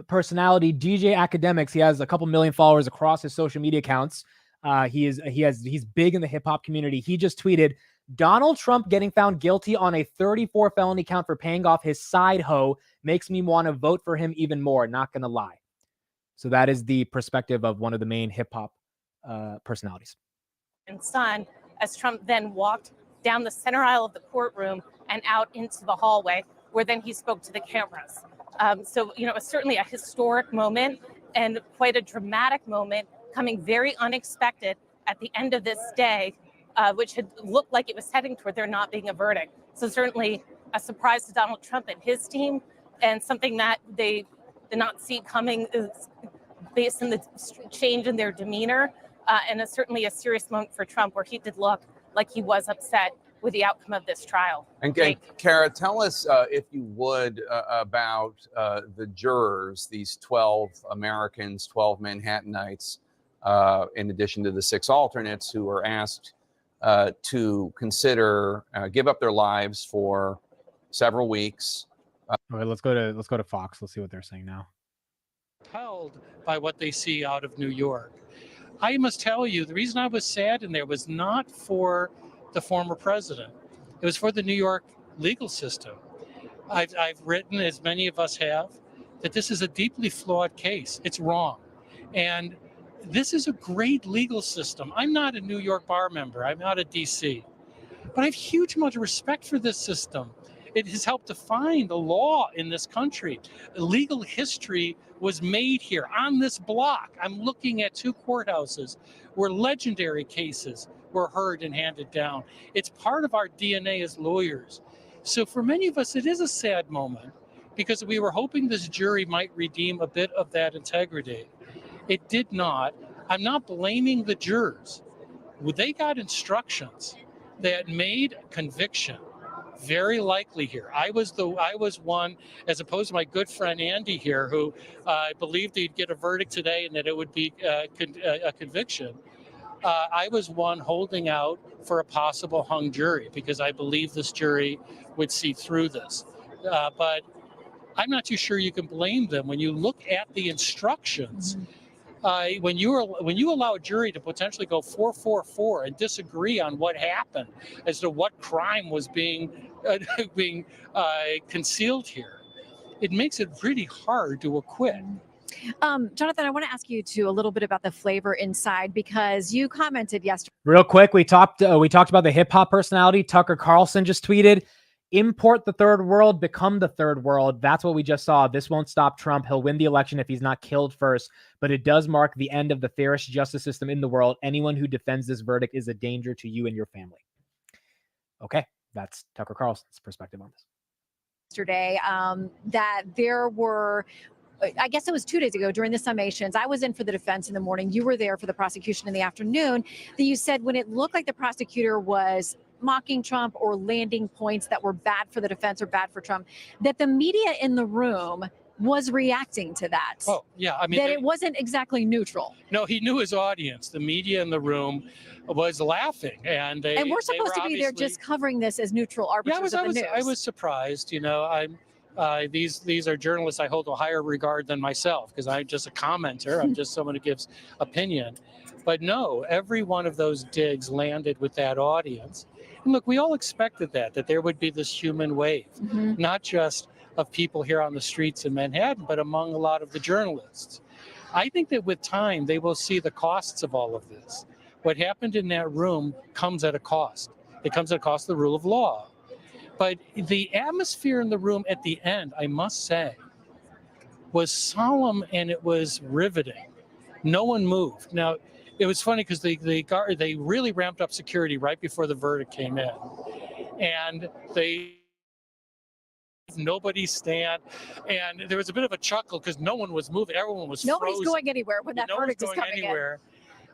personality DJ Academics. He has a couple million followers across his social media accounts. He's big in the hip hop community. He just tweeted, Donald Trump getting found guilty on a 34 felony count for paying off his side hoe makes me want to vote for him even more. Not going to lie. So that is the perspective of one of the main hip hop personalities. son as Trump then walked down the center aisle of the courtroom and out into the hallway, where then he spoke to the cameras. So, it was certainly a historic moment and quite a dramatic moment, coming very unexpected at the end of this day, which had looked like it was heading toward there not being a verdict. So certainly a surprise to Donald Trump and his team, and something that they did not see coming based on the change in their demeanor, and certainly a serious moment for Trump, where he did look like he was upset with the outcome of this trial. And Kara, tell us, if you would, about the jurors, these 12 Americans, 12 Manhattanites, in addition to the 6 alternates who were asked to consider give up their lives for several weeks. Okay, let's go to Fox. Let's see what they're saying now. Compelled by what they see out of New York. I must tell you, the reason I was sad in there was not for the former president. It was for the New York legal system. I've written, as many of us have, that this is a deeply flawed case. It's wrong. And this is a great legal system. I'm not a New York bar member. I'm not a DC. But I have huge amount of respect for this system. It has helped define the law in this country. Legal history was made here on this block. I'm looking at 2 courthouses where legendary cases were heard and handed down. It's part of our DNA as lawyers. So for many of us, it is a sad moment, because we were hoping this jury might redeem a bit of that integrity. It did not. I'm not blaming the jurors. They got instructions that made conviction very likely here. I was one, as opposed to my good friend Andy here, who believed he'd get a verdict today and that it would be a conviction. I was one holding out for a possible hung jury, because I believe this jury would see through this. But I'm not too sure you can blame them when you look at the instructions. When you allow a jury to potentially go 4-4-4 and disagree on what happened as to what crime was being concealed here, it makes it pretty hard to acquit. Jonathan, I want to ask you too a little bit about the flavor inside, because you commented yesterday. Real quick, we talked about the hip hop personality. Tucker Carlson just tweeted, "Import the third world, become the third world." That's what we just saw. This won't stop Trump. He'll win the election if he's not killed first, but it does mark the end of the fairest justice system in the world. Anyone who defends this verdict is a danger to you and your family. Okay, that's Tucker Carlson's perspective on this. Yesterday, that there were, I guess it was 2 days ago during the summations, I was in for the defense in the morning. You were there for the prosecution in the afternoon. That you said when it looked like the prosecutor was mocking Trump or landing points that were bad for the defense or bad for Trump, that the media in the room was reacting to that. Oh, yeah. I mean, that it wasn't exactly neutral. No, he knew his audience. The media in the room was laughing, and we're supposed to be there just covering this as neutral arbiters of the news. I was surprised. These are journalists I hold to a higher regard than myself, because I'm just a commenter. I'm just someone who gives opinion. But no, every one of those digs landed with that audience. And look, we all expected that there would be this human wave, not just of people here on the streets in Manhattan, but among a lot of the journalists. I think that with time, they will see the costs of all of this. What happened in that room comes at a cost. It comes at a cost of the rule of law. But the atmosphere in the room at the end, I must say, was solemn and it was riveting. No one moved. Now, it was funny because they really ramped up security right before the verdict came in. And nobody stand, and there was a bit of a chuckle because no one was moving. Everyone was Nobody's frozen. going anywhere when that verdict is coming anywhere.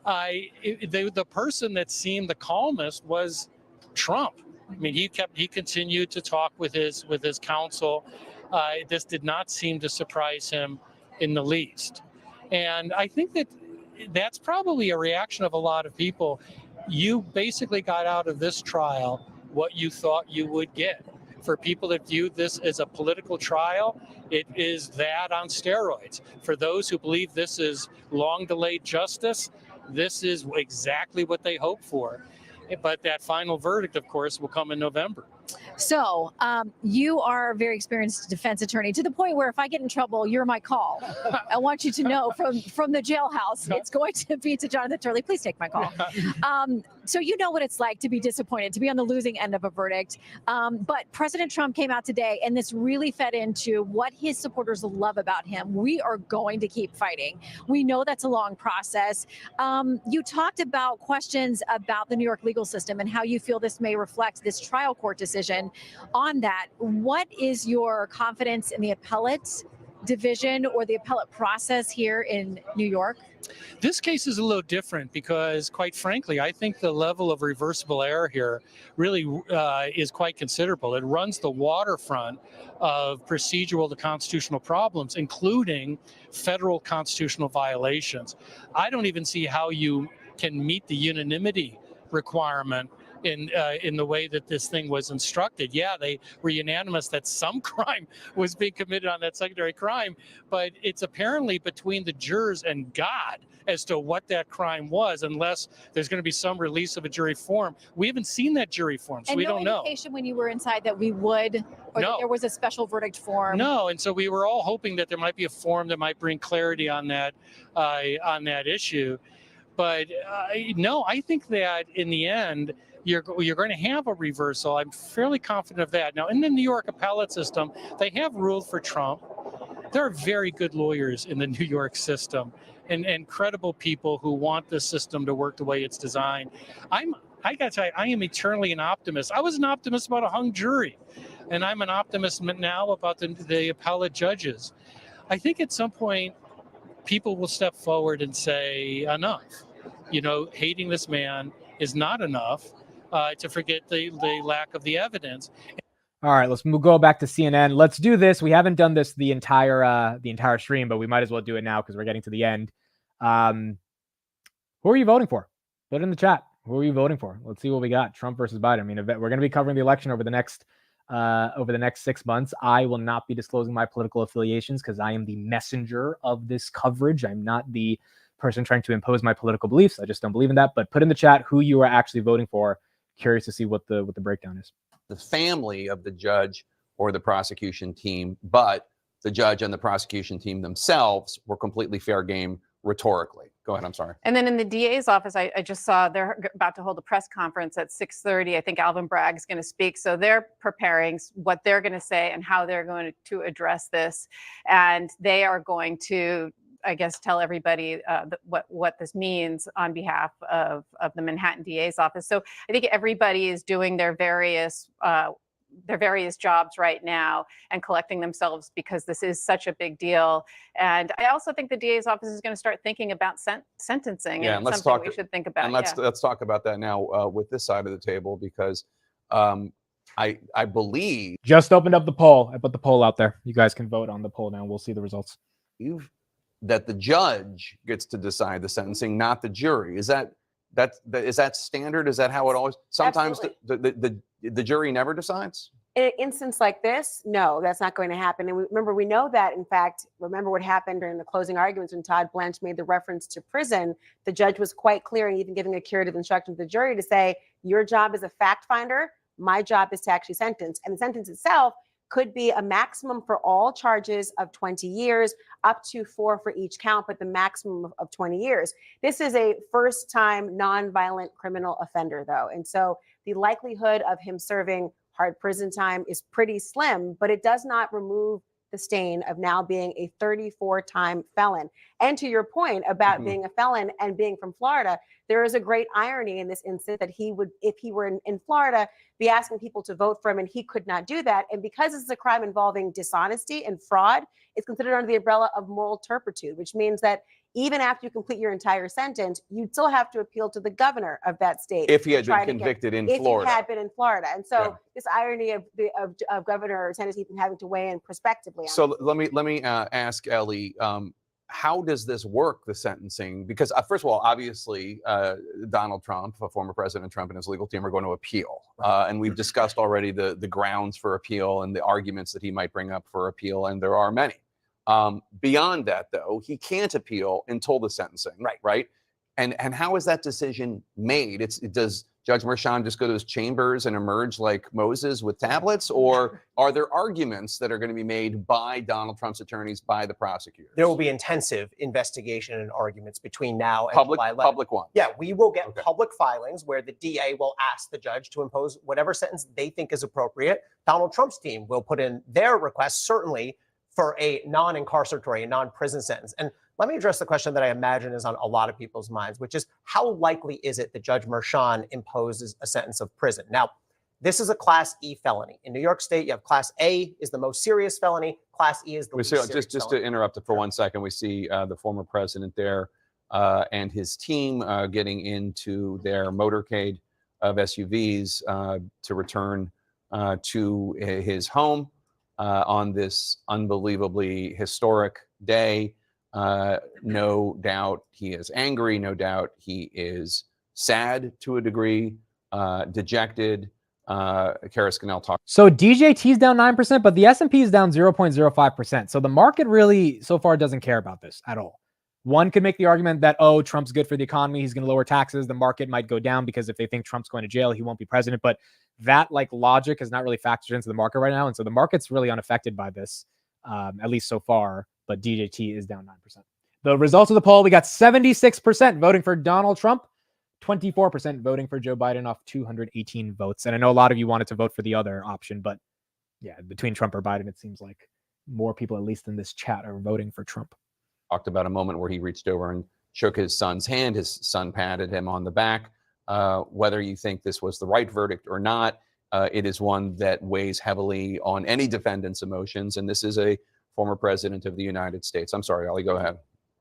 The person that seemed the calmest was Trump. I mean, he continued to talk with his counsel. This did not seem to surprise him in the least. And I think that's probably a reaction of a lot of people. You basically got out of this trial what you thought you would get. For people that viewed this as a political trial, it is that on steroids. For those who believe this is long delayed justice, this is exactly what they hope for. But that final verdict, of course, will come in November. So you are a very experienced defense attorney, to the point where if I get in trouble, you're my call. I want you to know from the jailhouse, it's going to be to Jonathan Turley. Please take my call. So you know what it's like to be disappointed, to be on the losing end of a verdict. But President Trump came out today, and this really fed into what his supporters love about him. We are going to keep fighting. We know that's a long process. You talked about questions about the New York legal system and how you feel this may reflect this trial court decision. On that, what is your confidence in the appellate division or the appellate process here in New York? This case is a little different because, quite frankly, I think the level of reversible error here really is quite considerable. It runs the waterfront of procedural to constitutional problems, including federal constitutional violations. I don't even see how you can meet the unanimity requirement in the way that this thing was instructed. Yeah, they were unanimous that some crime was being committed on that secondary crime, but it's apparently between the jurors and God as to what that crime was, unless there's going to be some release of a jury form. We haven't seen that jury form, so and we no don't know. indication when you were inside that we would, or that there was a special verdict form. No, and so we were all hoping that there might be a form that might bring clarity on that issue. But no, I think that in the end, you're going to have a reversal. I'm fairly confident of that. Now, in the New York appellate system, they have ruled for Trump. There are very good lawyers in the New York system and credible people who want the system to work the way it's designed. I got to tell you, I am eternally an optimist. I was an optimist about a hung jury, and I'm an optimist now about the appellate judges. I think at some point, people will step forward and say, enough. You know, hating this man is not enough to forget the lack of the evidence. All right, let's go back to CNN. Let's do this. We haven't done this the entire stream, but we might as well do it now because we're getting to the end. Who are you voting for? Put it in the chat. Who are you voting for? Let's see what we got. Trump versus Biden. I mean, we're going to be covering the election over the next 6 months. I will not be disclosing my political affiliations because I am the messenger of this coverage. I'm not the person trying to impose my political beliefs. I just don't believe in that. But put in the chat who you are actually voting for. Curious to see what the breakdown is. The family of the judge or the prosecution team, but the judge and the prosecution team themselves were completely fair game rhetorically. Go ahead, I'm sorry. And then in the DA's office, I just saw they're about to hold a press conference at 6:30. I think Alvin Bragg's going to speak. So they're preparing what they're going to say and how they're going to address this. And they are going to, I guess, tell everybody what this means on behalf of the Manhattan DA's office. So I think everybody is doing their various jobs right now and collecting themselves because this is such a big deal. And I also think the DA's office is going to start thinking about sentencing. Yeah, and let's something we should think about. And let's talk about that now with this side of the table because I believe just opened up the poll. I put the poll out there. You guys can vote on the poll now. We'll see the results. That the judge gets to decide the sentencing, not the jury. Is that standard? Is that how it always? Sometimes the jury never decides. In an instance like this, no, that's not going to happen. And we know that. In fact, remember what happened during the closing arguments when Todd Blanche made the reference to prison. The judge was quite clear and even giving a curative instruction to the jury to say, your job is a fact finder. My job is to actually sentence. And the sentence itself could be a maximum for all charges of 20 years, up to 4 for each count, but the maximum of 20 years. This is a first-time nonviolent criminal offender, though. And so the likelihood of him serving hard prison time is pretty slim, but it does not remove the stain of now being a 34-time felon. And to your point about being a felon and being from Florida, there is a great irony in this instance that he would, if he were in Florida, be asking people to vote for him, and he could not do that. And because this is a crime involving dishonesty and fraud, it's considered under the umbrella of moral turpitude, which means that even after you complete your entire sentence, you'd still have to appeal to the governor of that state. If he had been convicted in Florida. If he had been in Florida. And so this irony of Governor Tennessee having to weigh in prospectively. So let me ask Ellie, how does this work, the sentencing? Because first of all, obviously, Donald Trump, former President Trump and his legal team are going to appeal. And we've discussed already the grounds for appeal and the arguments that he might bring up for appeal, and there are many. Beyond that, though, he can't appeal until the sentencing, right? And how is that decision made? Does Judge Merchan just go to his chambers and emerge like Moses with tablets? Or are there arguments that are going to be made by Donald Trump's attorneys, by the prosecutors? There will be intensive investigation and arguments between now and Public, July 11th. public one. Yeah, we will get public filings where the DA will ask the judge to impose whatever sentence they think is appropriate. Donald Trump's team will put in their request, certainly for a non-incarceratory, a non-prison sentence. And let me address the question that I imagine is on a lot of people's minds, which is how likely is it that Judge Merchan imposes a sentence of prison? Now, this is a Class E felony. In New York State, you have Class A is the most serious felony. Class E is the least serious Just felony. to interrupt it for 1 second, we see the former president there and his team getting into their motorcade of SUVs to return to his home on this unbelievably historic day. No doubt he is angry. No doubt he is sad to a degree, dejected. Kara Scannell talked. So DJT's down 9%, but the S&P is down 0.05%. So the market really so far doesn't care about this at all. One could make the argument that, oh, Trump's good for the economy. He's going to lower taxes. The market might go down because if they think Trump's going to jail, he won't be president. But that like logic is not really factored into the market right now. And so the market's really unaffected by this, at least so far. But DJT is down 9%. The results of the poll, we got 76% voting for Donald Trump, 24% voting for Joe Biden off 218 votes. And I know a lot of you wanted to vote for the other option, but yeah, between Trump or Biden, it seems like more people, at least in this chat, are voting for Trump. Talked about a moment where he reached over and shook his son's hand. His son patted him on the back. Whether you think this was the right verdict or not, it is one that weighs heavily on any defendant's emotions. And this is a former president of the United States. I'm sorry, Ali, go ahead.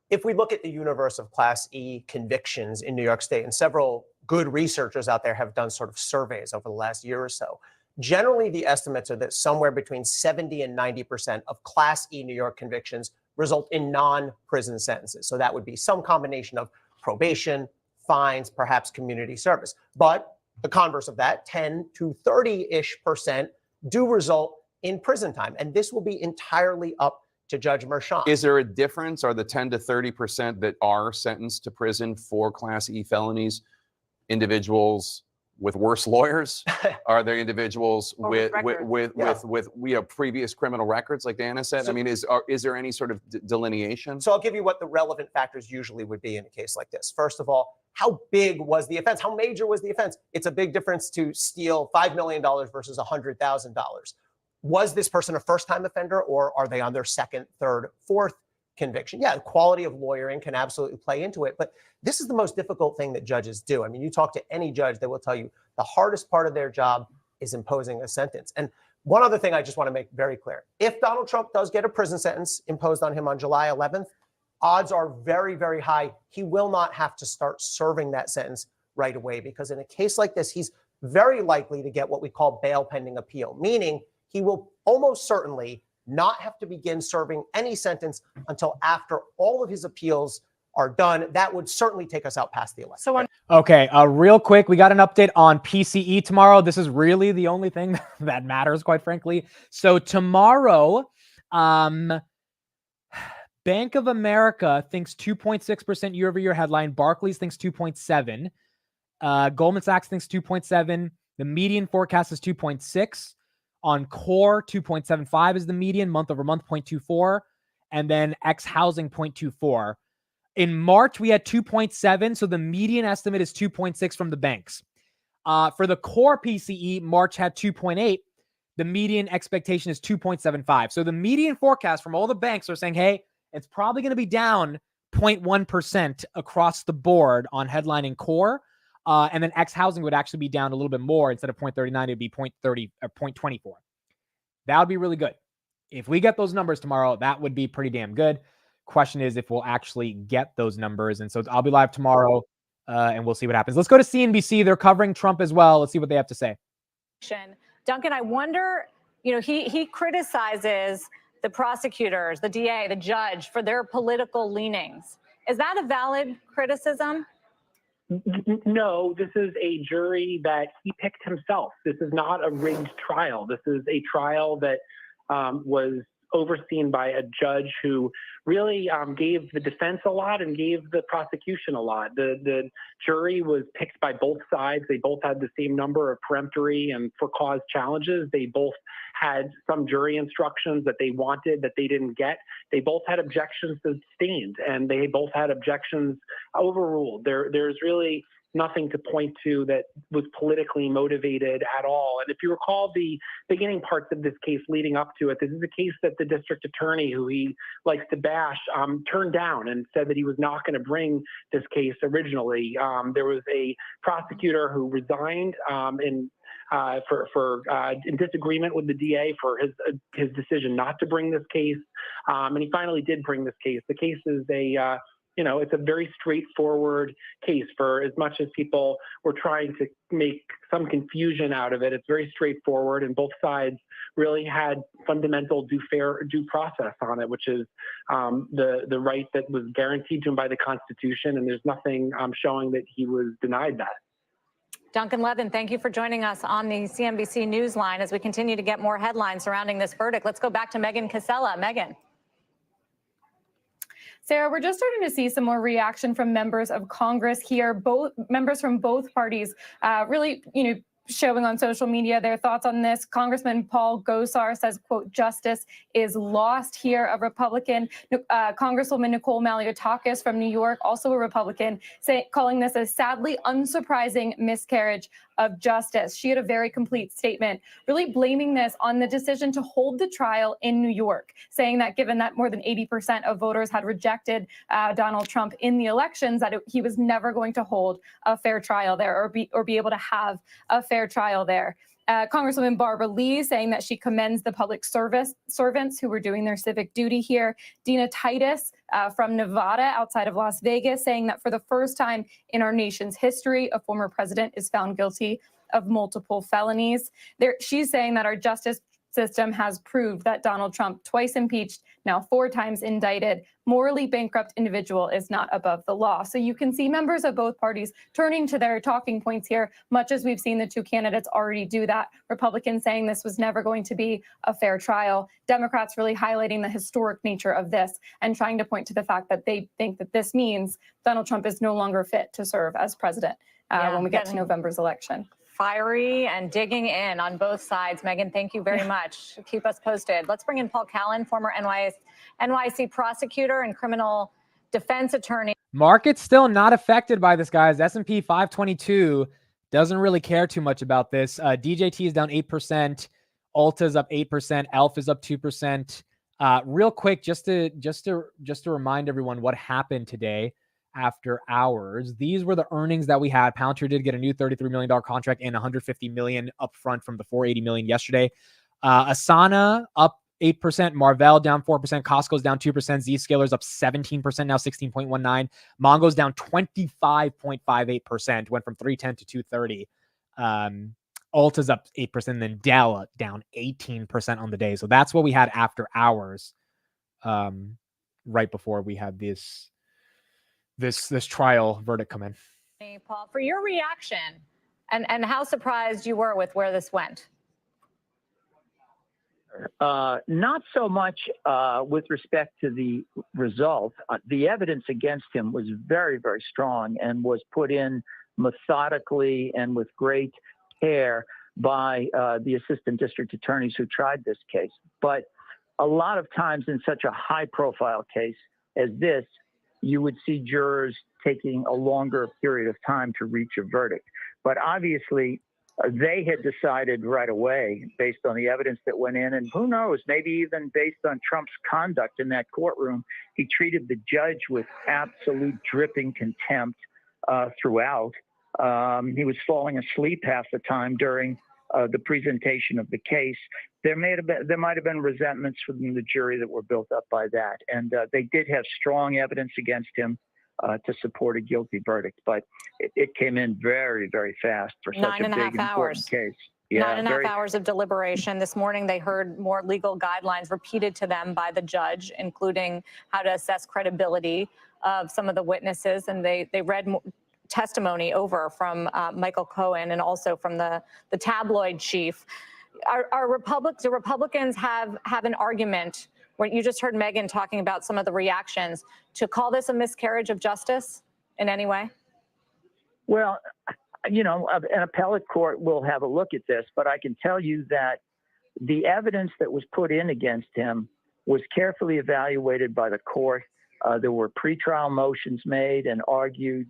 If we look at the universe of Class E convictions in New York State, and several good researchers out there have done sort of surveys over the last year or so, generally the estimates are that somewhere between 70 and 90% of Class E New York convictions result in non-prison sentences. So that would be some combination of probation, fines, perhaps community service. But the converse of that, 10 to 30-ish% do result in prison time. And this will be entirely up to Judge Merchan. Is there a difference? Are the 10 to 30% that are sentenced to prison for Class E felonies individuals with worse lawyers? Are there individuals with previous criminal records, like Dana said? So, I mean, is there any sort of delineation? So I'll give you what the relevant factors usually would be in a case like this. First of all, how big was the offense? How major was the offense? It's a big difference to steal $5 million versus $100,000. Was this person a first-time offender, or are they on their second, third, fourth conviction? Yeah, the quality of lawyering can absolutely play into it, but this is the most difficult thing that judges do. I mean, you talk to any judge, they will tell you the hardest part of their job is imposing a sentence. And one other thing I just want to make very clear. If Donald Trump does get a prison sentence imposed on him on July 11th, odds are very, very high he will not have to start serving that sentence right away, because in a case like this, he's very likely to get what we call bail pending appeal, meaning he will almost certainly not have to begin serving any sentence until after all of his appeals are done. That would certainly take us out past the election. Okay, real quick, we got an update on PCE tomorrow. This is really the only thing that matters, quite frankly. So tomorrow, Bank of America thinks 2.6% year-over-year headline. Barclays thinks 2.7. Goldman Sachs thinks 2.7. The median forecast is 2.6. On core, 2.75 is the median, month over month, 0.24. And then ex-housing, 0.24. In March, we had 2.7. So the median estimate is 2.6 from the banks. For the core PCE, March had 2.8. The median expectation is 2.75. So the median forecast from all the banks are saying, hey, it's probably going to be down 0.1% across the board on headlining core. And then ex-housing would actually be down a little bit more. Instead of 0.39, it'd be 0.30 or 0.24. That would be really good. If we get those numbers tomorrow, that would be pretty damn good. Question is if we'll actually get those numbers. And so I'll be live tomorrow and we'll see what happens. Let's go to CNBC. They're covering Trump as well. Let's see what they have to say. Duncan, I wonder, he criticizes the prosecutors, the DA, the judge for their political leanings. Is that a valid criticism? No, this is a jury that he picked himself. This is not a rigged trial. This is a trial that was overseen by a judge who really gave the defense a lot and gave the prosecution a lot. The jury was picked by both sides. They both had the same number of peremptory and for cause challenges. They both had some jury instructions that they wanted that they didn't get. They both had objections sustained, and they both had objections overruled. There's really nothing to point to that was politically motivated at all. And if you recall the beginning parts of this case leading up to it, this is a case that the district attorney, who he likes to bash, turned down and said that he was not going to bring this case originally. There was a prosecutor who resigned in disagreement with the DA for his decision not to bring this case, and he finally did bring this case. The case is it's a very straightforward case. For as much as people were trying to make some confusion out of it, it's very straightforward, and both sides really had fundamental due process on it, which is the right that was guaranteed to him by the Constitution, and there's nothing showing that he was denied that. Duncan Levin, thank you for joining us on the CNBC Newsline as we continue to get more headlines surrounding this verdict. Let's go back to Megan Casella. Megan. Sarah, we're just starting to see some more reaction from members of Congress here, both members from both parties, really, showing on social media their thoughts on this. Congressman Paul Gosar says, quote, "Justice is lost here." A Republican, Congresswoman Nicole Maliotakis from New York, also a Republican, calling this a sadly unsurprising miscarriage of justice. She had a very complete statement, really blaming this on the decision to hold the trial in New York, saying that given that more than 80% of voters had rejected Donald Trump in the elections, that he was never going to hold a fair trial there or be able to have a fair trial there. Congresswoman Barbara Lee saying that she commends the public servants who were doing their civic duty here. Dina Titus from Nevada outside of Las Vegas saying that for the first time in our nation's history, a former president is found guilty of multiple felonies. She's saying that our justice system has proved that Donald Trump, twice impeached, now 4 times indicted, morally bankrupt individual is not above the law. So you can see members of both parties turning to their talking points here, much as we've seen the two candidates already do that. Republicans saying this was never going to be a fair trial. Democrats really highlighting the historic nature of this and trying to point to the fact that they think that this means Donald Trump is no longer fit to serve as president when we get to November's election. Fiery and digging in on both sides. Megan, thank you very much. Keep us posted. Let's bring in Paul Callan, former NYC prosecutor and criminal defense attorney. Market's still not affected by this, guys. S&P 522 doesn't really care too much about this. DJT is down 8%. Ulta is up 8%. ELF is up 2%. Real quick, just to remind everyone what happened today. After hours, these were the earnings that we had. Palantir did get a new $33 million contract and $150 million upfront from the $480 million yesterday. Asana up 8%, Marvell down 4%, Costco's down 2%, Zscaler's up 17%, now 16.19. Mongo's down 25.58%, went from 310 to 230. Ulta's up 8%, and then Dell down 18% on the day. So that's what we had after hours, right before we had this trial verdict come in. Hey, Paul, for your reaction and how surprised you were with where this went. Not so much with respect to the result. The evidence against him was very, very strong and was put in methodically and with great care by the assistant district attorneys who tried this case. But a lot of times in such a high-profile case as this, you would see jurors taking a longer period of time to reach a verdict. But obviously, they had decided right away, based on the evidence that went in, and who knows, maybe even based on Trump's conduct in that courtroom, he treated the judge with absolute dripping contempt throughout. He was falling asleep half the time during the presentation of the case. There might have been resentments within the jury that were built up by that, and they did have strong evidence against him to support a guilty verdict, but it came in very, very fast for such a big important case. Yeah, 9.5 hours of deliberation. This morning, they heard more legal guidelines repeated to them by the judge, including how to assess credibility of some of the witnesses, and they read testimony over from Michael Cohen and also from the tabloid chief. Do Republicans have an argument When you just heard Megan talking about some of the reactions, to call this a miscarriage of justice in any way? Well, you know, an appellate court will have a look at this, but I can tell you that the evidence that was put in against him was carefully evaluated by the court. There were pretrial motions made and argued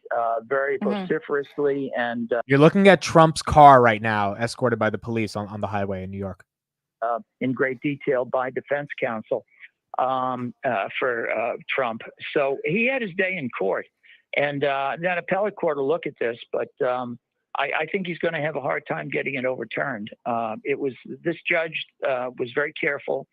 very vociferously. And You're looking at Trump's car right now, escorted by the police on the highway in New York. In great detail by defense counsel for Trump. So he had his day in court. And that appellate court will look at this, but I think he's going to have a hard time getting it overturned. This judge was very careful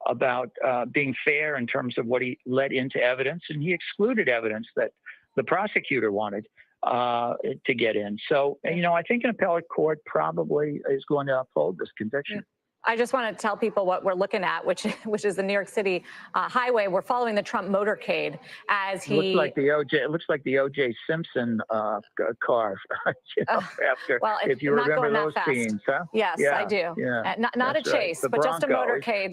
about being fair in terms of what he let into evidence, and he excluded evidence that the prosecutor wanted to get in. So, you know, I think an appellate court probably is going to uphold this conviction. I just want to tell people what we're looking at, which is the New York City highway. We're following the Trump motorcade as he looks like the OJ. It looks like the OJ Simpson car. You know, after, well, if you not remember going that those fast. scenes, huh? Yes, Yeah, I do. Yeah, not a chase, right. but just a motorcade.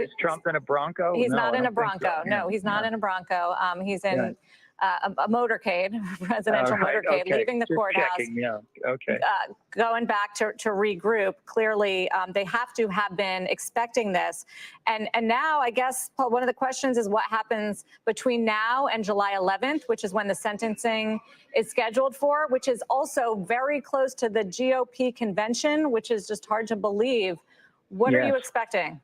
Is Trump in a Bronco? He's No, not I in a don't think Bronco. so. No, he's not in a Bronco. He's in a motorcade, presidential Right, motorcade, okay. leaving the Just courthouse. checking, yeah, okay. Going back to regroup. Clearly, they have to have been expecting this. And now, I guess, Paul, one of the questions is what happens between now and July 11th, which is when the sentencing is scheduled for, which is also very close to the GOP convention, which is just hard to believe. What are you expecting?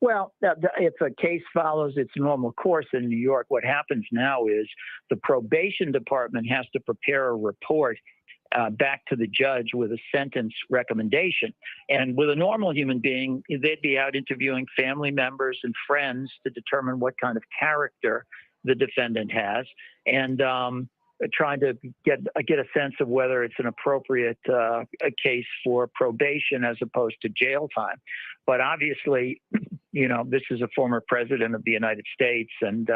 Well, if a case follows its normal course in New York, what happens now is the probation department has to prepare a report back to the judge with a sentence recommendation. And with a normal human being, they'd be out interviewing family members and friends to determine what kind of character the defendant has, and trying to get a sense of whether it's an appropriate a case for probation as opposed to jail time. But obviously, you know, this is a former president of the United States, and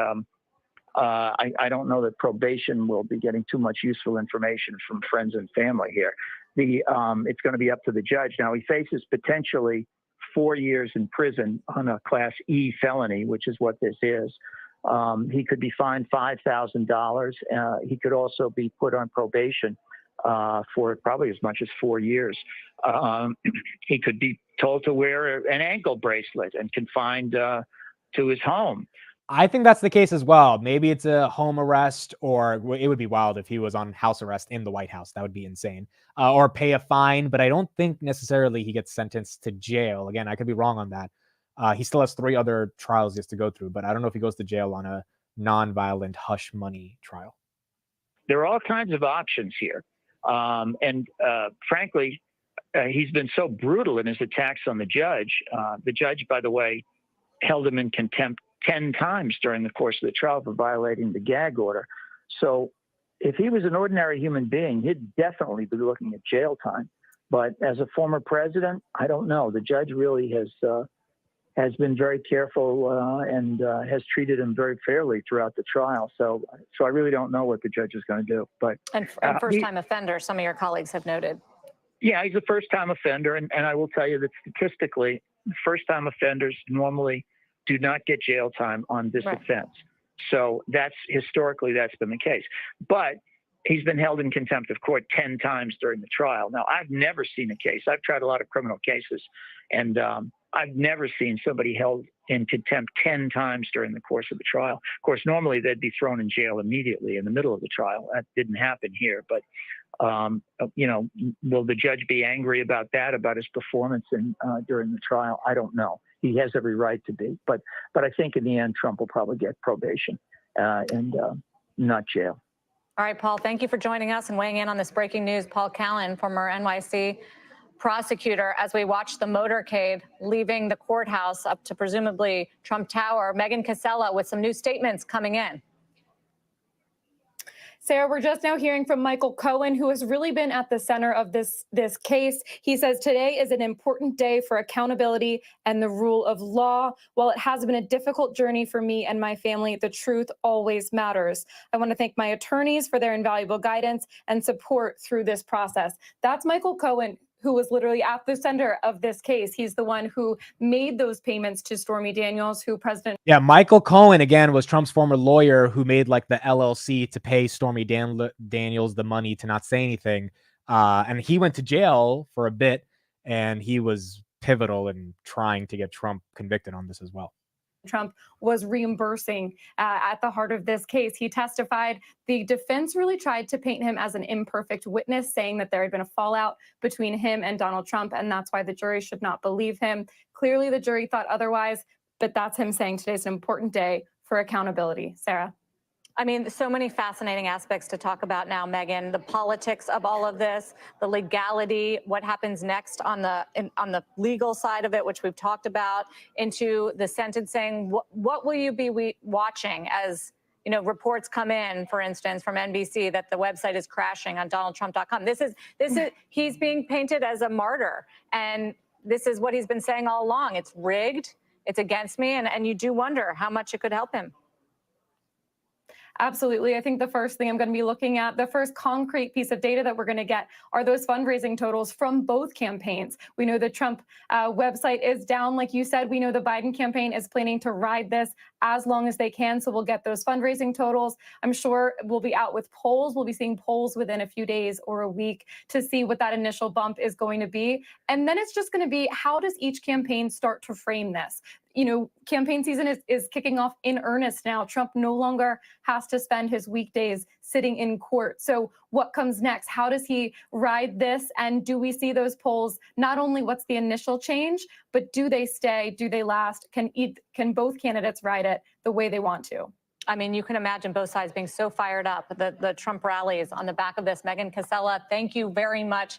I don't know that probation will be getting too much useful information from friends and family here. It's going to be up to the judge. Now, he faces potentially 4 years in prison on a Class E felony, which is what this is. He could be fined $5,000. He could also be put on probation for probably as much as 4 years. He could be told to wear an ankle bracelet and confined to his home. I think that's the case as well. Maybe it's a home arrest, or it would be wild if he was on house arrest in the White House. That would be insane. Or pay a fine, but I don't think necessarily he gets sentenced to jail. Again, I could be wrong on that. He still has 3 other trials he has to go through, but I don't know if he goes to jail on a non-violent hush money trial. There are all kinds of options here. Frankly, he's been so brutal in his attacks on the judge. The judge, by the way, held him in contempt 10 times during the course of the trial for violating the gag order. So if he was an ordinary human being, he'd definitely be looking at jail time. But as a former president, I don't know. The judge really has been very careful and has treated him very fairly throughout the trial. So I really don't know what the judge is going to do. But and first-time offender, some of your colleagues have noted. Yeah, he's a first-time offender, and I will tell you that statistically, first-time offenders normally do not get jail time on this offense. So historically that's been the case. But he's been held in contempt of court 10 times during the trial. Now, I've never seen a case. I've tried a lot of criminal cases, and I've never seen somebody held in contempt 10 times during the course of the trial. Of course, normally they'd be thrown in jail immediately in the middle of the trial. That didn't happen here. But, you know, will the judge be angry about that, about his performance during the trial? I don't know. He has every right to be. But I think in the end, Trump will probably get probation and not jail. All right, Paul, thank you for joining us and weighing in on this breaking news. Paul Callan, former NYC prosecutor, as we watch the motorcade leaving the courthouse up to presumably Trump Tower. Megan Casella with some new statements coming in. Sarah, we're just now hearing from Michael Cohen, who has really been at the center of this case. He says today is an important day for accountability and the rule of law. While it has been a difficult journey for me and my family, the truth always matters. I want to thank my attorneys for their invaluable guidance and support through this process. That's Michael Cohen, who was literally at the center of this case. He's the one who made those payments to Stormy Daniels, who President. Yeah, Michael Cohen, again, was Trump's former lawyer who made like the LLC to pay Stormy Daniels the money to not say anything. And he went to jail for a bit, and he was pivotal in trying to get Trump convicted on this as well. Trump was reimbursing at the heart of this case. He testified. The defense really tried to paint him as an imperfect witness, saying that there had been a fallout between him and Donald Trump, and that's why the jury should not believe him. Clearly, the jury thought otherwise, but that's him saying today's an important day for accountability. Sarah. I mean, so many fascinating aspects to talk about now, Megan. The politics of all of this, the legality, what happens next on the legal side of it, which we've talked about, into the sentencing. What will you be watching as reports come in, for instance, from NBC that the website is crashing on DonaldTrump.com? This is he's being painted as a martyr, and this is what he's been saying all along. It's rigged. It's against me, and you do wonder how much it could help him. Absolutely. I think the first thing I'm going to be looking at, the first concrete piece of data that we're going to get are those fundraising totals from both campaigns. We know the Trump website is down, like you said. We know the Biden campaign is planning to ride this as long as they can. So we'll get those fundraising totals. I'm sure we'll be out with polls. We'll be seeing polls within a few days or a week to see what that initial bump is going to be. And then it's just going to be, how does each campaign start to frame this? Campaign season is kicking off in earnest now. Trump no longer has to spend his weekdays sitting in court. So what comes next? How does he ride this? And do we see those polls? Not only what's the initial change, but do they stay? Do they last? Can both candidates ride it the way they want to? I mean, you can imagine both sides being so fired up. The Trump rallies on the back of this. Megan Casella, thank you very much.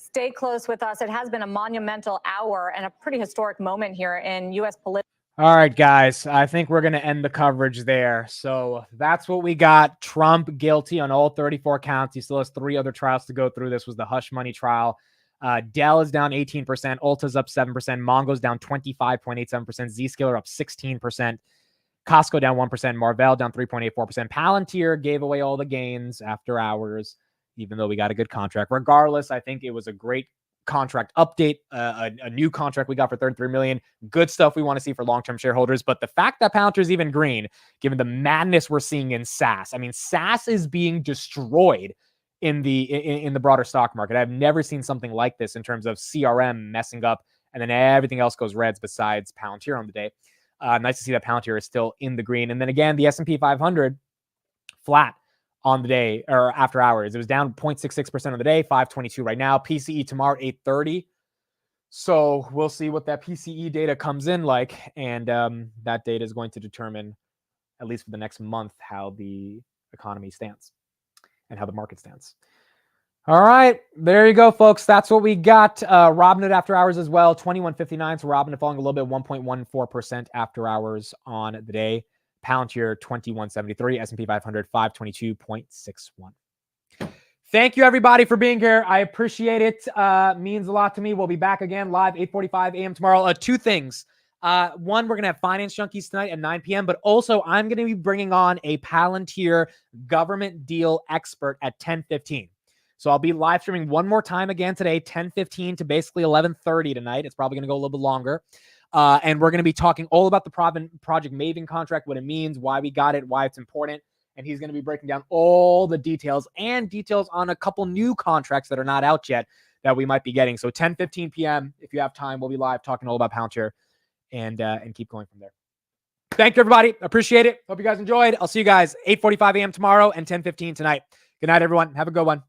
Stay close with us. It has been a monumental hour and a pretty historic moment here in U.S. politics. All right, guys, I think we're going to end the coverage there. So that's what we got. Trump guilty on all 34 counts. He still has 3 other trials to go through. This was the hush money trial. Dell is down 18%. Ulta's up 7%. Mongo's down 25.87%. Zscaler up 16%. Costco down 1%. Marvell down 3.84%. Palantir gave away all the gains after hours, even though we got a good contract. Regardless, I think it was a great contract update, a new contract we got for $33 million. Good stuff we want to see for long-term shareholders. But the fact that Palantir is even green, given the madness we're seeing in SaaS, I mean, SaaS is being destroyed in the broader stock market. I've never seen something like this in terms of CRM messing up, and then everything else goes reds besides Palantir on the day. Nice to see that Palantir is still in the green. And then again, the S&P 500 flat on the day or after hours. It was down 0.66% on the day, 522 right now. PCE tomorrow, 8:30. So we'll see what that PCE data comes in like. And that data is going to determine, at least for the next month, how the economy stands and how the market stands. All right, there you go, folks. That's what we got. Robinhood after hours as well, 21.59. So Robinhood falling a little bit, 1.14% after hours on the day. Palantir 21.73, S&P 500 522.61. Thank you, everybody, for being here. I appreciate it. Means a lot to me. We'll be back again live 8:45 a.m. tomorrow. 2 things. One, we're going to have Finance Junkies tonight at 9 p.m., but also I'm going to be bringing on a Palantir government deal expert at 10:15. So I'll be live streaming one more time again today, 10:15 to basically 11:30 tonight. It's probably going to go a little bit longer. And we're going to be talking all about the Project Maven contract, what it means, why we got it, why it's important. And he's going to be breaking down all the details and details on a couple new contracts that are not out yet that we might be getting. So 10:15 p.m. If you have time, we'll be live talking all about Palantir and keep going from there. Thank you, everybody. Appreciate it. Hope you guys enjoyed. I'll see you guys 8:45 a.m. tomorrow and 10:15 tonight. Good night, everyone. Have a good one.